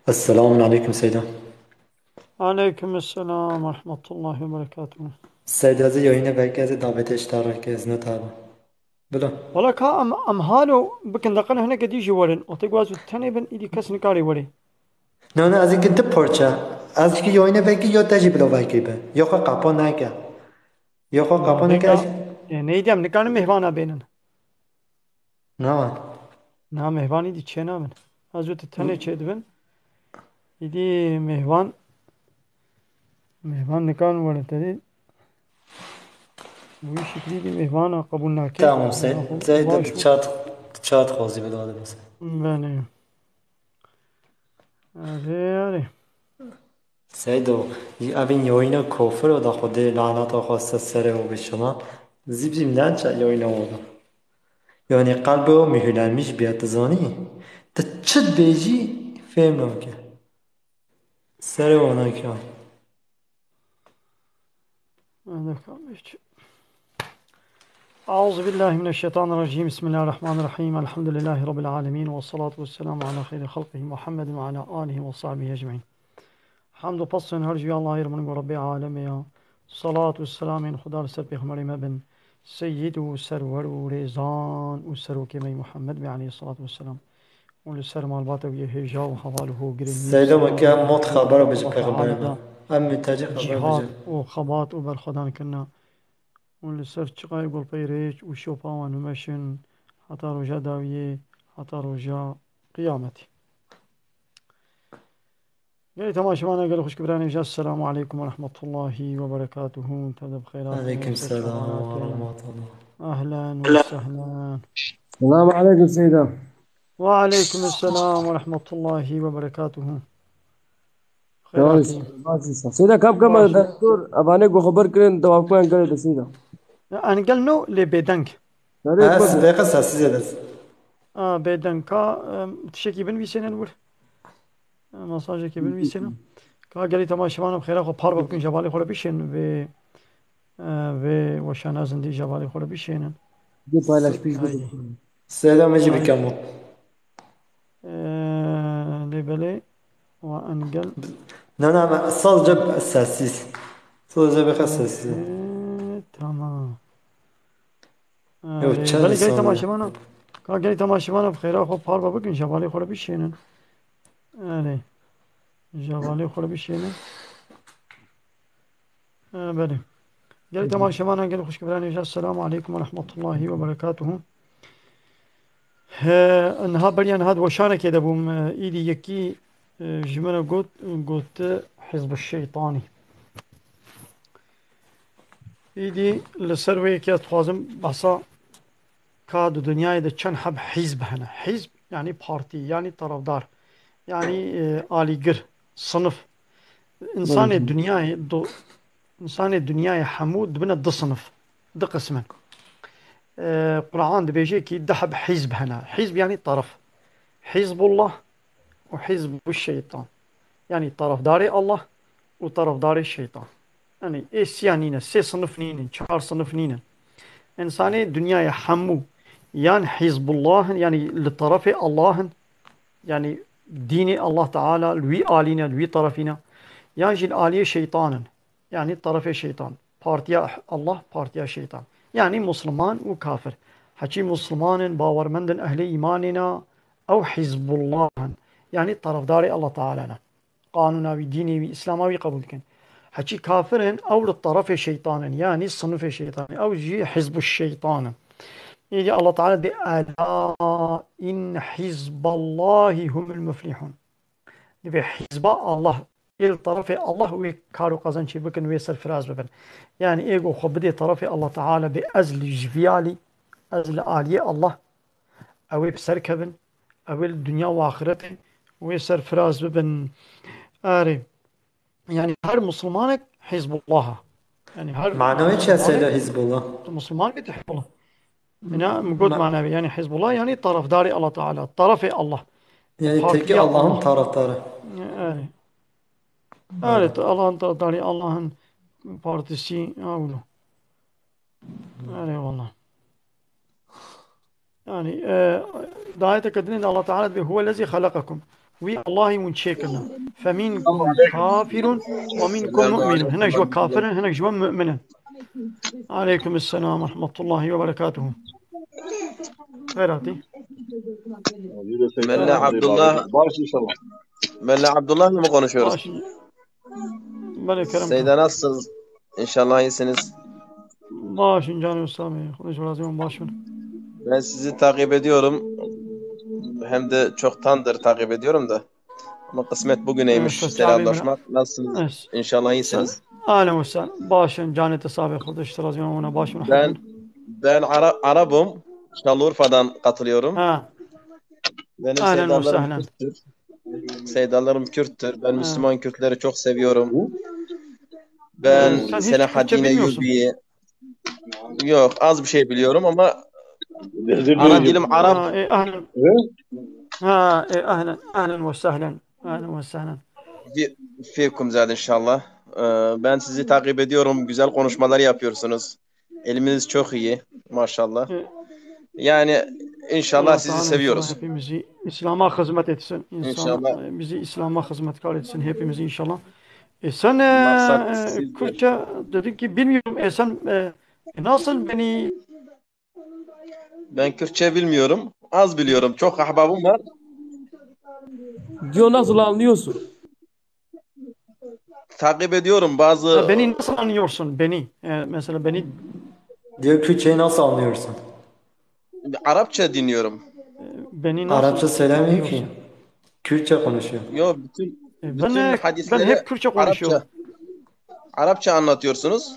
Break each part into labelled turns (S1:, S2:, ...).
S1: السلام عليكم سيدة.
S2: عليكم السلام ورحمة الله وبركاته.
S1: سيدة زي يوينة بكذا دعوة اشتراك إذن تابع بلا.
S2: ولك أم هالو بكن دقنا هنا قد يجي ورن وتقواز التاني بن إيدي كسن كاري وري.
S1: نه از اینکه ده پرچه از که یوینه بگی یا تجی بلا بگی به یا خو قپا نکه یا خو قپا نکه
S2: دنگا نيدي أم نكان مهوانا بينن.
S1: نه
S2: نا مهوان إيدي تشينا من أزوت التاني تشيد بن إيدي مهوان نكان ورن تدي وي شكلي دي مهوانا قبول ناكي
S1: تمام
S2: نا
S1: سید
S2: خو
S1: زید
S2: باشو
S1: چات خوزی بلاده بس.
S2: بني أري
S1: سیدو این یوینه کفر و دا خود لعنت خواسته سره و به شما زیب زیب نه چه یوینه ودا یعنی قلب و مهلمیش بیاد زانی تا چت بیجی فهم نمکه سره و نکه
S2: هذا كان أعوذ بالله من الشيطان الرجيم بسم الله الرحمن الرحيم الحمد لله رب العالمين والصلاة والسلام على خير خلقه محمد وعلى آله وصحبه أجمعين حمد و پس هرجوی الله رمون و رب عالمه صلاة و سلام خدا سر پیغمبر مبن سید و سرور و ریزان و سروک می محمد به علیه الصلاة والسلام و لسر مالبات و یهجا و حواله و گرمی
S1: سیدو مکه
S2: سلام
S1: مت
S2: بر
S1: خبر بجه
S2: الله
S1: پیغمبر
S2: تعالی
S1: من
S2: دا
S1: ام متاجه خبر بجه
S2: جهاد و خبات و بر خدا کنا و لسر چقای گل پیریج و شوپا و نمشن حتی رجا داویه حتی رجا قیامتی قال تماشانا قال خوش كبراني جاء السلام عليكم ورحمة الله وبركاته تبدأ بخيرات
S1: علیکم
S2: وسط
S1: السلام و
S2: شبانات
S1: رحمت الله.
S2: أهلا وسهلا
S3: السلام عليكم سيدة.
S2: وعليكم السلام ورحمة الله وبركاته
S3: كويس
S2: خيراتي
S3: بس سيدة كم
S2: باشا
S3: دكتور أباني کو خبر کرن تو आपको अंकल है سيدة.
S2: أنا قال نو لبيدنك
S3: अरे एक बार
S1: صدق ساسی دست.
S2: بيدنكا تشكي بن بيسين نقول مساجة كي بن بيسين كا قال تماشانا بخيرات خو بار بكون جبالي خو بيشين و وشان زندي جبالي خو بيشين
S3: ये पहला स्पीच को
S2: هاي
S1: سیدا مجی
S2: هاي
S1: بکمو.
S2: لبلي وأنقل
S1: نه نه ما صال جب اساسیس. صال جب اساسی.
S2: تمام
S1: یو
S2: آره
S1: چند
S2: ولی گری
S1: ساله.
S2: تماشانا که گری تماشانا بخیره خب پار بکن جوالی خوره بشینن آره جوالی خوره بشینن بله گری تماشانا گری خوش کبرانی السلام علیکم ورحمة الله وبركاته انها بریان هاد وشانه كده بوم ايدي يكي جمله قلت حزب الشيطاني ايدي لسروي كي اتخوازم بحصا كاد دنياي ده چند حب حزب هنا حزب يعني بارتي يعني طرفدار يعني آليگر صنف إنسان الدنيا إنسان الدنيا حمود بنا دو صنف دو قسما قرآن بيجي كي دحب حزب هنا حزب يعني طرف حزب الله وحزب الشيطان يعني طرف داري الله وطرف داري الشيطان يعني إيه سيانينا سي صنف نينن شهر صنف نينن إنسان الدنيا حمو يعني حزب الله يعني لطرف الله يعني ديني الله تعالى لوي آلينا لوي طرفنا يجي الآلية شيطانا يعني طرف الشيطان بارتيا الله بارتيا شيطان يعني مسلمان وكافر حكي مسلمان باورمندن أهل إيماننا أو حزب الله يعني طرف داري الله تعالى قانوناوي ديني إسلامي قبول كن حكي كافر أو للطرف شيطانا يعني صنف الشيطان أو جي حزب الشيطان يجي الله تعالى دي ألا إن حزب الله هم المفلحون دي حزب الله إلى طرف الله ويكارو قزن شي بكن ويسر فراز ببن يعني إيجو خبدي طرف الله تعالى بأزل جفيالي أزل آلية الله أو بسركبن أو الدنيا وآخرته ويسر فراز ببن آري يعني هر مسلمانك حزب الله يعني هر
S1: معنوی چه سیدا
S2: مسلمانك
S1: حزب الله؟
S2: مسلمانك تحب الله هنا مقود
S1: ما
S2: معناه يعني حزب الله يعني طرف داري الله تعالى طرف الله
S1: یعنی تکی
S2: بارتيا
S1: Allah'ın
S2: الله
S1: taraftarı.
S2: آره
S1: بله.
S2: آره الله داري الله بارتسي أولو آره والله يعني دعاية كدنين الله تعالى هو الذي خلقكم وي الله ونشيكنا فمنكم كافر ومنكم
S4: السلام
S2: مؤمن
S4: عليكم
S2: هناك جوا
S4: ورحمة الله.
S2: كافر هناك جوا مؤمن عليكم السلام ورحمة الله وبركاته خيراتي
S4: Benle Abdullah, benle Abdullah mı konuşuyoruz?
S2: باش بله كرم
S4: Seyda nasılsınız? İnşallah iyisiniz.
S2: باش جانب السلامي خدش رازيون باشون
S4: Ben sizi takip ediyorum. Hem de çoktandır takip ediyorum da. Ama kısmet bugüneymiş
S2: Evet,
S4: selamlaşmak. Nasılsınız?
S2: Evet.
S4: İnşallah iyisiniz.
S2: أهلا وسهلا باشون جانب السلامي خدش رازيون وانا باشون
S4: Ben Arap'ım. Şanlıurfa'dan katılıyorum.
S2: ها
S4: Benim
S2: Ahlen ve
S4: Seydalarım
S2: sahlen.
S4: Kürttür. Seydalarım Kürttür. Ben Müslüman Kürtleri çok seviyorum. Ben
S2: Sen hiç
S4: Selahaddin
S2: Kürtçe bilmiyorsun.
S4: Eyyubi'yi yok az bir şey biliyorum ama ana dilim Arap.
S2: أهلا أهلا أهلا وسهلا أهلا وسهلا
S4: Fikum zade inşallah. Ben sizi takip ediyorum. Güzel konuşmalar yapıyorsunuz. Eliniz çok iyi. Maşallah. Yani inşallah sizi seviyoruz.
S2: Hepimizi İslam'a hizmet etsin.
S4: İnşallah.
S2: Bizi İslam'a hizmetkar etsin hepimizi inşallah. Sen
S4: Maksat siz-
S2: Kürtçe dedin ki bilmiyorum. Sen nasıl beni
S4: Ben Kürtçe bilmiyorum. Az biliyorum. Çok ahbabım var.
S3: Diyor nasıl anlıyorsun?
S4: Takip ediyorum bazı
S2: beni nasıl anlıyorsun? Beni mesela beni
S1: Diyor Kürtçeyi nasıl anlıyorsun?
S4: Arapça dinliyorum.
S2: beni nasıl
S1: Arapça söylemiyor ki.
S2: anlıyorsun?
S1: Kürtçe konuşuyor.
S4: Yo bütün
S2: Ben
S4: hadisleri
S2: hep Kürtçe konuşuyorum.
S4: Arapça anlatıyorsunuz.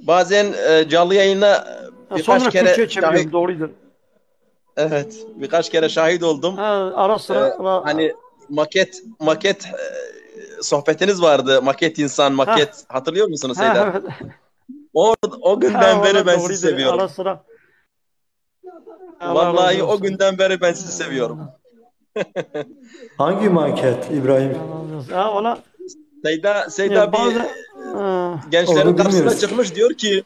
S4: Bazen canlı yayına birkaç
S2: Sonra
S4: kere
S2: Kürtçe çeviriyorum. Doğrudur.
S4: evet birkaç kere şahit oldum.
S2: Ara sıra
S4: Hani maket sohbetiniz vardı. Maket insan, maket. Hatırlıyor musunuz Seyda?
S2: evet.
S4: O günden beri ben
S2: Doğrudur.
S4: sizi seviyorum.
S2: Ara sıra.
S4: Vallahi
S2: Allah
S4: o
S2: razı olsun.
S4: günden beri ben sizi seviyorum.
S1: Hangi market İbrahim?
S2: Allah razı olsun. Ona
S4: Seyda bir
S2: bazı
S4: gençlerin
S1: Onu
S4: karşısına
S1: bilmiyoruz.
S4: çıkmış diyor ki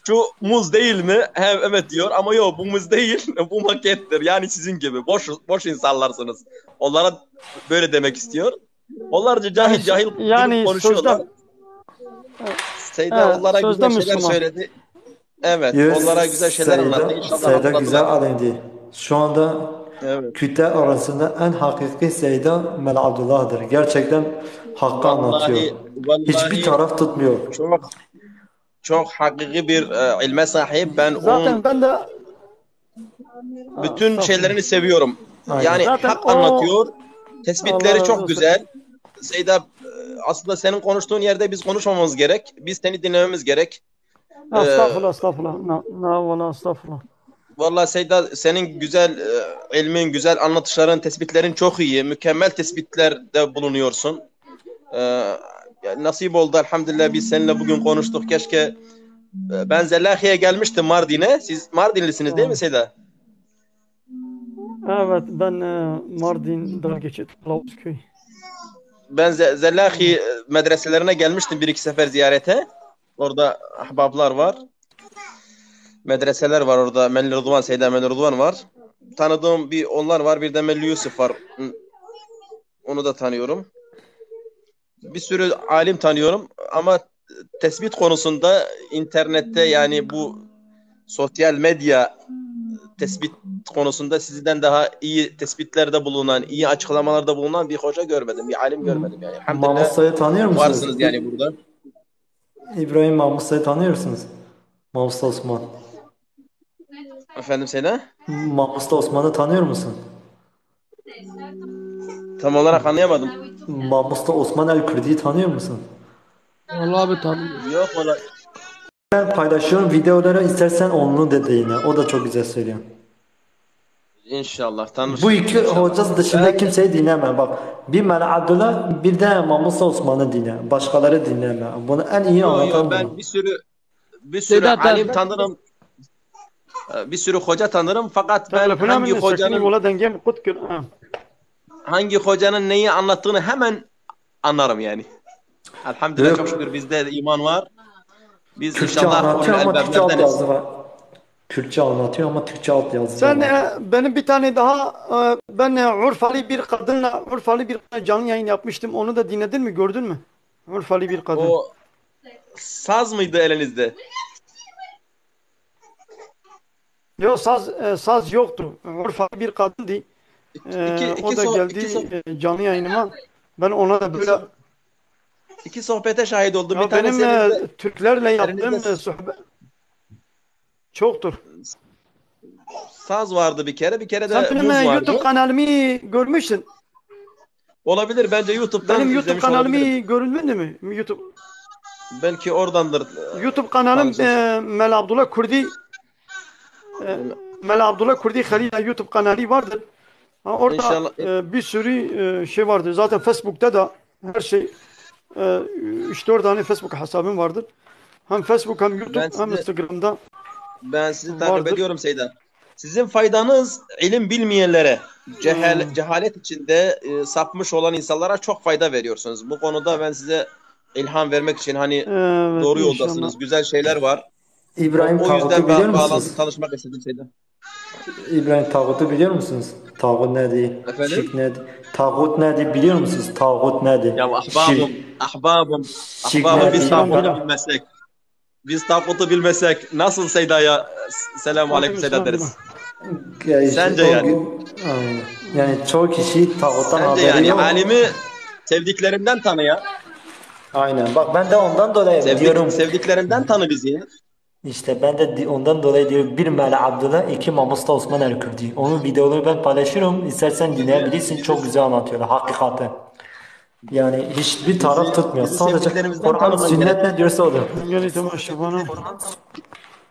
S4: şu muz değil mi? Evet diyor ama yok bu muz değil. Bu makettir. Yani sizin gibi boş insanlarsınız. Onlara böyle demek istiyor. Onlarca cahil
S2: yani
S4: konuşuyorlar. Seyda
S2: Evet,
S4: onlara
S2: sözde
S4: güzel şeyler
S2: Müslüman.
S4: söyledi. Evet,
S1: Diyor,
S4: onlara güzel şeyler anlattı. İnşallah
S1: Seyda
S4: hatırladılar.
S1: güzel alemdi. Şu anda
S4: Evet.
S1: Kürtler arasında en hakiki Seyda Mel Abdullah'dır. Gerçekten hakkı anlatıyor. Hiçbir taraf tutmuyor.
S4: Çok hakiki bir ilme sahip. Ben
S2: Zaten
S4: onun
S2: ben de
S4: bütün şeylerini seviyorum.
S1: Aynen.
S4: Yani
S2: Zaten
S4: hak
S2: o-
S4: anlatıyor.
S2: Allah
S4: Tespitleri
S2: razı
S4: çok
S2: olsun.
S4: güzel. Seyda aslında senin konuştuğun yerde biz konuşmamamız gerek. Biz seni dinlememiz gerek.
S2: Estağfurullah. Valla estağfurullah.
S4: Vallahi Seyda senin güzel ilmin, güzel anlatışların, tespitlerin çok iyi. Mükemmel tespitlerde bulunuyorsun. Yani nasip oldu elhamdülillah biz seninle bugün konuştuk. Keşke ben Zellahi'ye gelmiştim Mardin'e. Siz Mardinlisiniz değil mi Seyda?
S2: Evet ben Mardin Dalgeçit Kılavuzköy.
S4: Ben Zellahi medreselerine gelmiştim bir iki sefer ziyarete. Orada ahbaplar var. Medreseler var orada. Melli Rıdvan, Seyda Melli Rıdvan var. Tanıdığım bir onlar var. Bir de Melli Yusuf var. Onu da tanıyorum. Bir sürü alim tanıyorum. Ama tespit konusunda internette yani bu sosyal medya tespit konusunda sizden daha iyi tespitlerde bulunan, iyi açıklamalarda bulunan bir hoca görmedim. Bir alim görmedim yani.
S1: Mahmut
S4: Elhamdülillah
S1: Usta'yı tanıyor musunuz?
S4: varsınız yani burada.
S1: İbrahim Mahmut Usta'yı tanıyorsunuz. Mahmut Usta Osman.
S4: Efendim Seyda?
S1: Mahmut Usta Osman'ı tanıyor musun?
S4: Tam olarak anlayamadım.
S1: Mahmut Usta Osman El-Kürdi'yi tanıyor musun?
S3: Vallahi abi tanımıyorum.
S4: Yok valla.
S1: Ben paylaşıyorum videoları, istersen onu da yine. O da çok güzel söylüyor.
S4: İnşallah tanır.
S1: Bu iki
S4: İnşallah.
S1: hoca dışında kimseyi dinleme. Bak bir Mel Abdullah bir de Mahmut Usta Osman'ı dinle. Başkaları dinleme. Bunu en iyi anlatan
S4: Ben
S1: bunu.
S4: bir sürü
S3: Sedat,
S4: alim
S3: ben-
S4: tanırım. Bir sürü hoca tanırım fakat ben
S2: Telefona
S4: hangi
S2: من سكني
S4: hocanın
S2: ولا دنجم قد كل
S4: hangi hocanın neyi anlattığını hemen anlarım yani. Elhamdülillah
S1: Yok.
S4: çok şükür bizde de iman var. Biz
S1: Türkçe
S4: inşallah
S1: anlatıyor
S4: ulul
S1: ama Türkçe
S4: elbablardeniz.
S1: altyazı var. Kürtçe anlatıyor ama Türkçe altyazıcı
S2: Sen
S1: var.
S2: benim bir tane daha ben Urfalı bir canlı yayın yapmıştım. Onu da dinledin mi? Gördün mü? Urfalı bir kadın.
S4: O saz mıydı elinizde?
S2: Yok saz yoktu. Urfalı bir kadındı. O da geldi canlı yayınıma. Ben ona da
S4: iki,
S2: böyle
S4: so- iki sohbete şahit oldum. Bir
S2: ya benim
S4: tanesi elinizde,
S2: Türklerle
S4: elinizde
S2: yaptığım sohbet çoktur.
S4: saz vardı bir kere. Bir kere
S2: Sen
S4: de
S2: benim
S4: muz
S2: YouTube
S4: vardı.
S2: kanalımı görmüşsün.
S4: Olabilir. Bence YouTube'dan
S2: Benim YouTube
S4: izlemiş
S2: kanalımı
S4: olabilirim.
S2: görünmedi mi?
S4: Belki oradandır.
S2: YouTube kanalım
S4: Tanışmış.
S2: Mel Abdullah Kurdi Mel Abdullah Kurdi Halil YouTube kanalı vardır. Ha, orada
S4: İnşallah.
S2: bir sürü şey vardır. Zaten Facebook'ta da her şey 3-4 tane Facebook hesabım vardır. Hem Facebook hem
S4: Ben
S2: YouTube hem
S4: sizi
S2: Instagram'da
S4: ben sizi takip
S2: vardır.
S4: ediyorum Seyda. Sizin faydanız ilim bilmeyenlere, cehalet içinde sapmış olan insanlara çok fayda veriyorsunuz. Bu konuda ben size ilham vermek için hani
S2: Evet
S4: doğru
S2: inşallah.
S4: yoldasınız. Güzel şeyler var.
S1: İbrahim
S4: O yüzden
S1: Tağut'u biliyor
S4: bağlandım,
S1: musunuz?
S4: tanışmak istedim Seyda.
S1: İbrahim Tağut'u biliyor musunuz? Tağut nedir?
S4: Efendim?
S1: Şirk nedir? Tağut nedir biliyor musunuz? Tağut nedir?
S4: Ya
S1: Şirk. Şirk
S4: ahbabım biz
S1: nedir?
S2: Aleykümselam
S4: tağutu
S2: billah.
S4: bilmesek, biz tağutu bilmesek nasıl Seyda'ya selamun aleyküm Seyda
S2: Aleykümselam billah.
S4: deriz?
S1: Ya işte
S4: Sence yani?
S1: Aynen. Yani çoğu kişi tağuttan
S4: Sence
S1: haberi
S4: yani
S1: yok.
S4: alimi sevdiklerinden tanı ya.
S1: Aynen. Bak ben de ondan dolayı diyorum.
S4: Sevdiklerinden tanı bizi.
S1: İşte ben de ondan dolayı diyorum. Bir Mela Abdullah, iki Mamusta Osman Erkürdi. Onun videoları ben paylaşıyorum. İstersen dinleyebilirsin. Çok güzel anlatıyorlar hakikati. Yani hiçbir taraf tutmuyor.
S4: Bizi
S1: Sadece
S4: sevdiklerimizden
S1: Kur'an,
S4: tanıman gerek.
S1: sünnet ne diyorsa odur.
S2: Gel temaşa bana.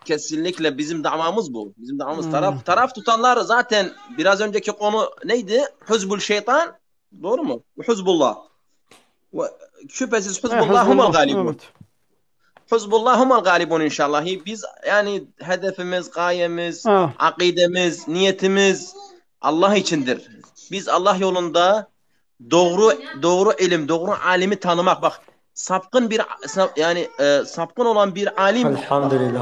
S4: Kesinlikle bizim davamız bu. Bizim davamız taraf tutanlar zaten biraz önceki konu neydi? Huzbul şeytan. Doğru mu? Huzbullah. Ve şüphesiz Huzbullah humul
S2: Hizbullah.
S4: galibun.
S2: Evet.
S4: Huzbullah humul galibun inşallah. Biz yani hedefimiz, gayemiz,
S2: Ha.
S4: akidemiz, niyetimiz Allah içindir. Biz Allah yolunda doğru ilim, doğru alimi tanımak. Bak sapkın sapkın olan bir alim, bak
S1: Elhamdülillah.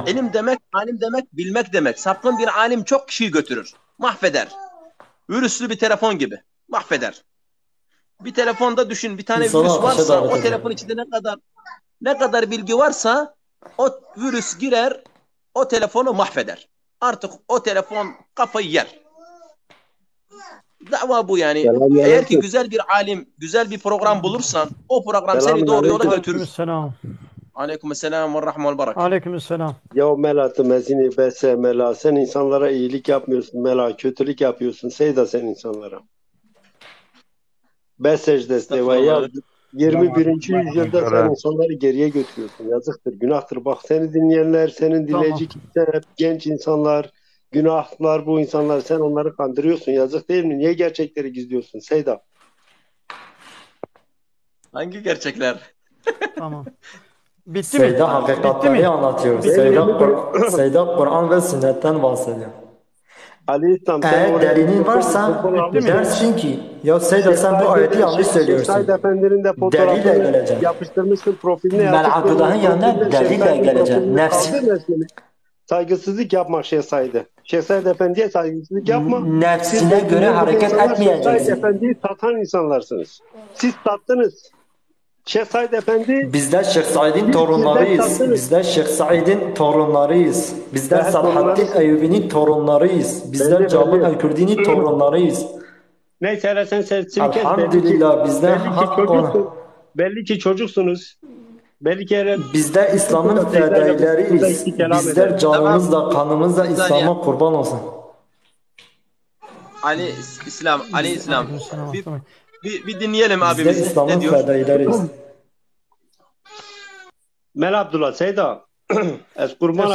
S4: alim demek bilmek demek. Sapkın bir alim çok kişiyi götürür. Mahveder. Virüslü bir telefon gibi. Mahveder. Bir telefonda düşün bir tane
S1: İnsanı
S4: virüs
S1: ateşe
S4: varsa
S1: davet
S4: o
S1: eder.
S4: telefon içinde ne kadar bilgi varsa o virüs girer o telefonu mahveder. Artık o telefon kafayı yer. Dava bu yani. Eğer ki
S5: Selamünaleyküm.
S4: güzel bir alim, güzel bir program bulursan o program seni doğru yola
S5: Selamünaleyküm.
S4: götürür.
S2: Aleykümselam.
S4: Aleykümselam ve rahme ve barak.
S2: Aleykümselam.
S5: Ya Melat'ı mezini bese Mela. Sen insanlara iyilik yapmıyorsun Mela. Kötülük yapıyorsun. Seyda sen insanlara. Besej desteği var. Ya 21. yüzyılda sen insanları geriye götürüyorsun. Yazıktır, günahtır. Bak seni dinleyenler, senin dinleyici kitlen hep genç insanlar, günahlar bu insanlar. Sen onları kandırıyorsun. Yazık değil mi? Niye gerçekleri gizliyorsun Seyda?
S4: Hangi gerçekler?
S2: Tamam. Bitti mi?
S1: Seyda
S2: Bitti
S1: hakikatleri
S2: mi?
S1: anlatıyor.
S2: Bitti mi?
S1: Seyda Kur'an ve sünnetten bahsediyor.
S5: Ali İslam sen
S1: Eğer
S5: oraya
S1: delilin varsa
S2: Bitti mi?
S1: dersin ki ya Seyda sen bu ayeti yanlış söylüyorsun.
S5: Said Efendi'nin de
S1: Delille
S5: fotoğrafını
S1: geleceğim.
S5: yapıştırmışsın profiline
S1: Mel Abdullah'ın yanına
S5: profilinde
S1: delille
S5: Said'in
S1: geleceğim.
S5: profilini
S1: Nefsi,
S5: kaldır resmini. Saygısızlık yapma Şeyh Said'e. Şeyh Said Efendi'ye saygısızlık yapma.
S1: nefsine
S5: Siz
S1: göre
S5: bu
S1: hareket
S5: insanlar Şeyh Said
S1: etmeyeceksin.
S5: Efendi'yi satan insanlarsınız. Siz sattınız. Şeyh Said Efendi
S1: Bizler Şeyh Said'in
S5: sizden
S1: torunlarıyız.
S5: sattınız.
S1: Bizler Şeyh Said'in torunlarıyız. Bizler
S5: Evet,
S1: Salahaddin
S5: torunları.
S1: Eyyubi'nin torunlarıyız. Bizler
S5: Belli,
S1: Cabir
S5: belli.
S1: el-Kürdi'nin torunlarıyız.
S5: Neyse hele sen sesini kes.
S1: Elhamdülillah bizler hak
S5: çocuksun.
S1: ona.
S5: Belli ki çocuksunuz. Belli ki hele
S1: Bizler İslam'ın fedaileriyiz. Bizler canımızla, kanımızla İslam'a kurban olsun.
S4: Ali İslam.
S2: Aleykümselam.
S4: Bir dinleyelim
S1: Bizler
S4: abimizi. Ne
S1: İslam'ın
S4: diyor?
S1: fedaileriyiz.
S5: Mel Abdullah Seyda. Ez kurban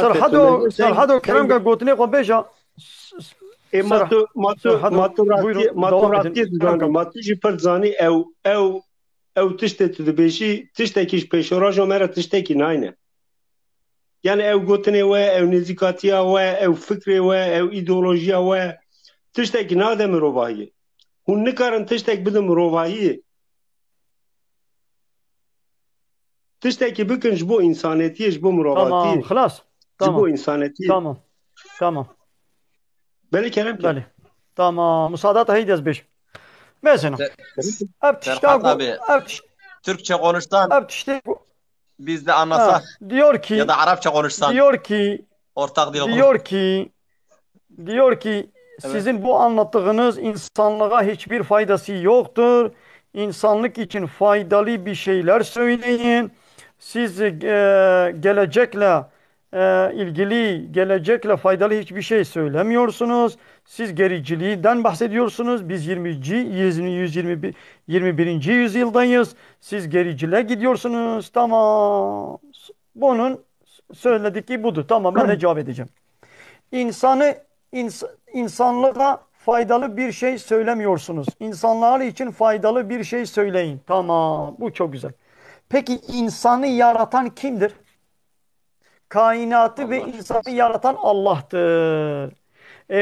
S2: Serhado kerem ka gotine ko beja.
S5: Matu jî pir zanî ew tiştê tu dibêjî tiştekî ji pêşoraja me re tiştekî nayne. Yani ew gotinê we, ew nêzîkatiya we, ew fikrê we, ew îdeolojiya we tiştekî nade mirovahiyê. Hûn nikarin tiştek bidin mirovahiyê. Tiştekî bikin ji bo însanetiyê, ji bo
S2: Tamam,
S5: mirovatiyê,
S2: خلاص.
S5: ji bo
S2: Tamam.
S5: însanetiyê.
S2: Tamam. تمام.
S5: بله کرم که
S2: بله تمام. مساعدات هيدز بيش مثلا
S4: Se-
S2: اب
S4: Serhat
S2: تشتاقو
S4: abi
S2: اب
S4: Türkçe konuşsan
S2: اب تشتاقو
S4: biz de anlasak
S2: diyor
S4: ya
S2: ki
S4: da Arapça konuşsan
S2: diyor ki
S4: ortak dil olur.
S2: diyor ki diyor ki
S4: Evet.
S2: sizin bu anlattığınız insanlığa hiçbir faydası yoktur. İnsanlık için faydalı bir şeyler söyleyin. Siz gelecekle gelecekle faydalı hiçbir şey söylemiyorsunuz. Siz gericiliğinden bahsediyorsunuz. Biz 21. yüzyıldayız. Siz gericiliğe gidiyorsunuz. Tamam. Bunun söylediği budur. Tamam, ben de cevap edeceğim. İnsanı insanlığa faydalı bir şey söylemiyorsunuz. İnsanlar için faydalı bir şey söyleyin. Tamam, bu çok güzel. Peki insanı yaratan kimdir? Kainatı ve
S4: Allah.
S2: insanı yaratan Allah'tır.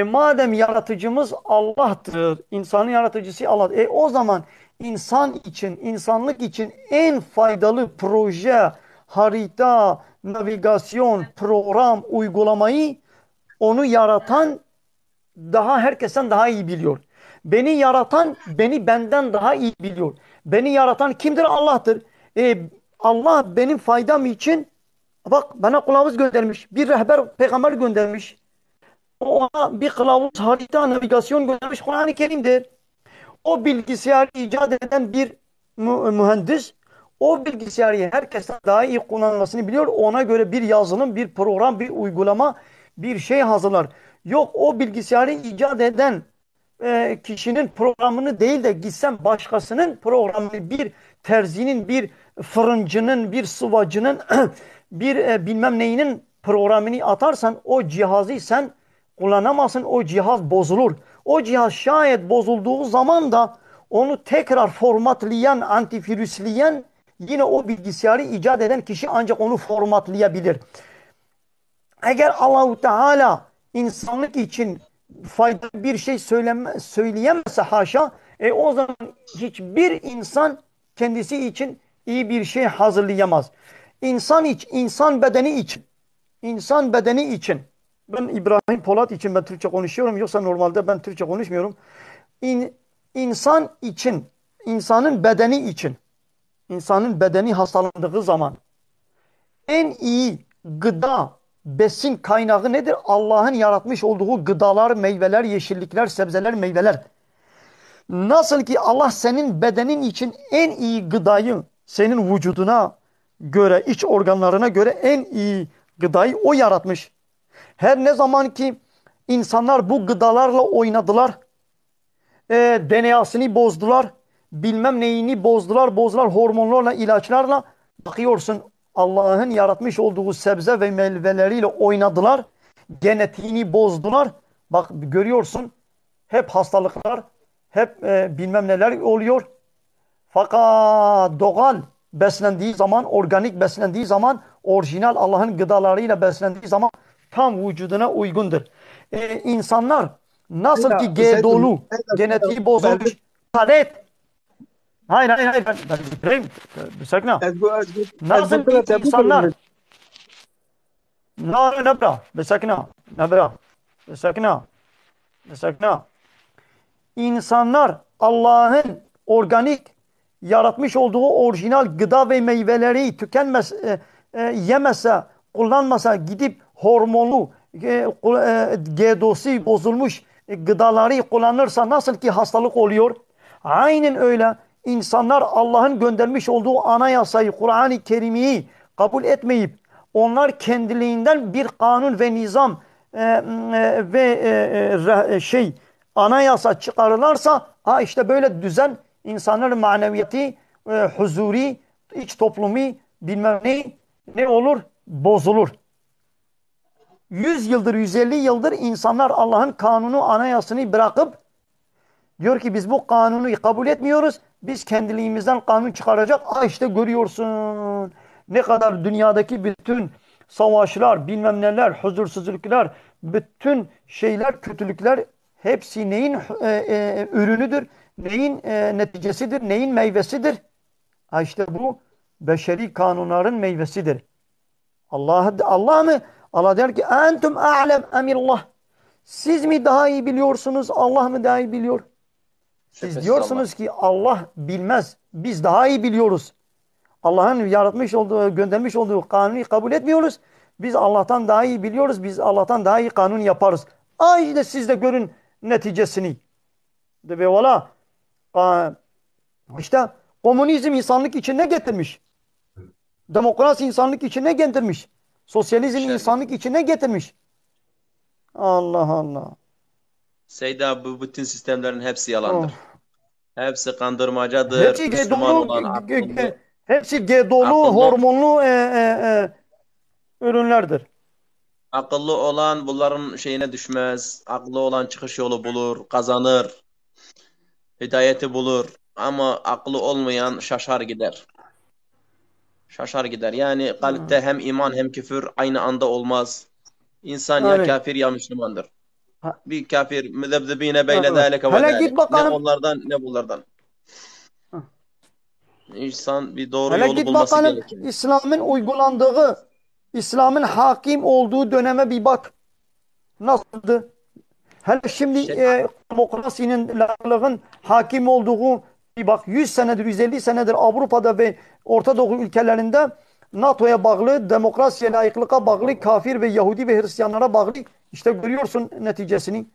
S2: Madem yaratıcımız Allah'tır, insanın yaratıcısı Allah. O zaman insan için, insanlık için en faydalı proje, harita, navigasyon, program, uygulamayı onu yaratan herkesten daha iyi biliyor. Beni yaratan beni benden daha iyi biliyor. Beni yaratan kimdir? Allah'tır. Allah benim faydam için bak bana kılavuz göndermiş. Bir rehber peygamber göndermiş. Ona bir kılavuz, harita, navigasyon göndermiş. Kur'an-ı Kerim'dir. O bilgisayarı icat eden bir mühendis o bilgisayarı herkesten daha iyi kullanmasını biliyor. Ona göre bir yazılım, bir program, bir uygulama, bir şey hazırlar. Yok, o bilgisayarı icat eden kişinin programını değil de gitsem başkasının programını, bir terzinin, bir fırıncının, bir sıvacının, bir bilmem neyinin programını atarsan o cihazı sen kullanamazsın. O cihaz bozulur. O cihaz şayet bozulduğu zaman da onu tekrar formatlayan, antivirüsleyen yine o bilgisayarı icat eden kişi ancak onu formatlayabilir. Eğer Allahu Teala insanlık için faydalı bir şey söyleyemezse haşa, o zaman hiçbir insan kendisi için iyi bir şey hazırlayamaz. İnsan bedeni için ben İbrahim Polat için ben Türkçe konuşuyorum, yoksa normalde ben Türkçe konuşmuyorum. İnsan için, insanın bedeni hastalandığı zaman en iyi gıda, besin kaynağı nedir? Allah'ın yaratmış olduğu gıdalar, meyveler, yeşillikler, sebzeler, meyveler. Nasıl ki Allah senin bedenin için en iyi gıdayı, senin vücuduna göre, iç organlarına göre en iyi gıdayı o yaratmış. Her ne zaman ki insanlar bu gıdalarla oynadılar, DNA'sını bozdular, bilmem neyini bozdular, hormonlarla, ilaçlarla, bakıyorsun Allah'ın yaratmış olduğu sebze ve meyveleriyle oynadılar, genetiğini bozdular. Bak görüyorsun hep hastalıklar, hep bilmem neler oluyor. Fakat doğal beslendiği zaman, organik beslendiği zaman, orijinal Allah'ın gıdalarıyla beslendiği zaman tam vücuduna uygundur. İnsanlar nasıl ki GDO'lu, genetiği bozulmuş, kadet. Hayır. Ben bitireyim. Sakın. Nasıl ki insanlar نبرة بسكنا İnsanlar Allah'ın organik yaratmış olduğu orijinal gıda ve meyveleri yemese, kullanmasa, gidip hormonlu, GDO'su bozulmuş gıdaları kullanırsa nasıl ki hastalık oluyor? Aynen öyle insanlar Allah'ın göndermiş olduğu anayasayı, Kur'an-ı Kerim'i kabul etmeyip onlar kendiliğinden bir kanun ve nizam anayasa çıkarırlarsa işte böyle düzen, insanların maneviyeti, huzuri, iç toplumu bilmem ne olur? Bozulur. 100 yıldır, 150 yıldır insanlar Allah'ın kanunu, anayasını bırakıp diyor ki biz bu kanunu kabul etmiyoruz. Biz kendiliğimizden kanun çıkaracak. İşte görüyorsun ne kadar dünyadaki bütün savaşlar, bilmem neler, huzursuzluklar, bütün şeyler, kötülükler hepsi neyin ürünüdür? Neyin neticesidir? Neyin meyvesidir? İşte bu beşeri kanunların meyvesidir. Allah mı? Allah der ki entum a'lem emirullah. Siz mi daha iyi biliyorsunuz? Allah mı daha iyi biliyor? Siz
S4: Şüphesiz
S2: diyorsunuz ki Allah bilmez. Biz daha iyi biliyoruz. Allah'ın yaratmış olduğu, göndermiş olduğu kanunu kabul etmiyoruz. Biz Allah'tan daha iyi biliyoruz. Biz Allah'tan daha iyi kanun yaparız. İşte siz de görün neticesini. Ve valla işte komünizm insanlık için ne getirmiş? Demokrasi insanlık için ne getirmiş? Sosyalizm
S4: Allah.
S2: insanlık için ne getirmiş? Allah Allah.
S4: Seyda, bu bütün sistemlerin hepsi yalandır.
S2: Of.
S4: Hepsi kandırmacadır.
S2: Hepsi
S4: Müslüman
S2: dolu,
S4: olan akıllı,
S2: hepsi dolu
S4: akıllı,
S2: hormonlu ürünlerdir.
S4: akıllı olan bunların şeyine düşmez. Akıllı olan çıkış yolu bulur, kazanır, hidayeti bulur. Ama akıllı olmayan şaşar gider. Şaşar gider. Yani kalpte hem iman hem küfür aynı anda olmaz. İnsan ya
S2: Evet.
S4: kafir ya Müslümandır.
S2: Ha.
S4: Bir kafir müzebzebine beyle
S2: Evet.
S4: zâleke ve
S2: Hele
S4: zâlek.
S2: git bakalım.
S4: Ne onlardan ne bunlardan.
S2: Ha.
S4: İnsan bir doğru
S2: Hele
S4: yolu
S2: git
S4: bulması
S2: bakalım
S4: gerekir.
S2: İslam'ın uygulandığı, İslam'ın hakim olduğu döneme bir bak. Nasıldı? Hele şimdi
S4: Şey-
S2: demokrasinin, layıklığın hakim olduğu bir bak. 100 senedir, 150 senedir Avrupa'da ve Orta Doğu ülkelerinde NATO'ya bağlı, demokrasiye, layıklığa bağlı, kafir ve Yahudi ve Hristiyanlara bağlı. İşte görüyorsun neticesini.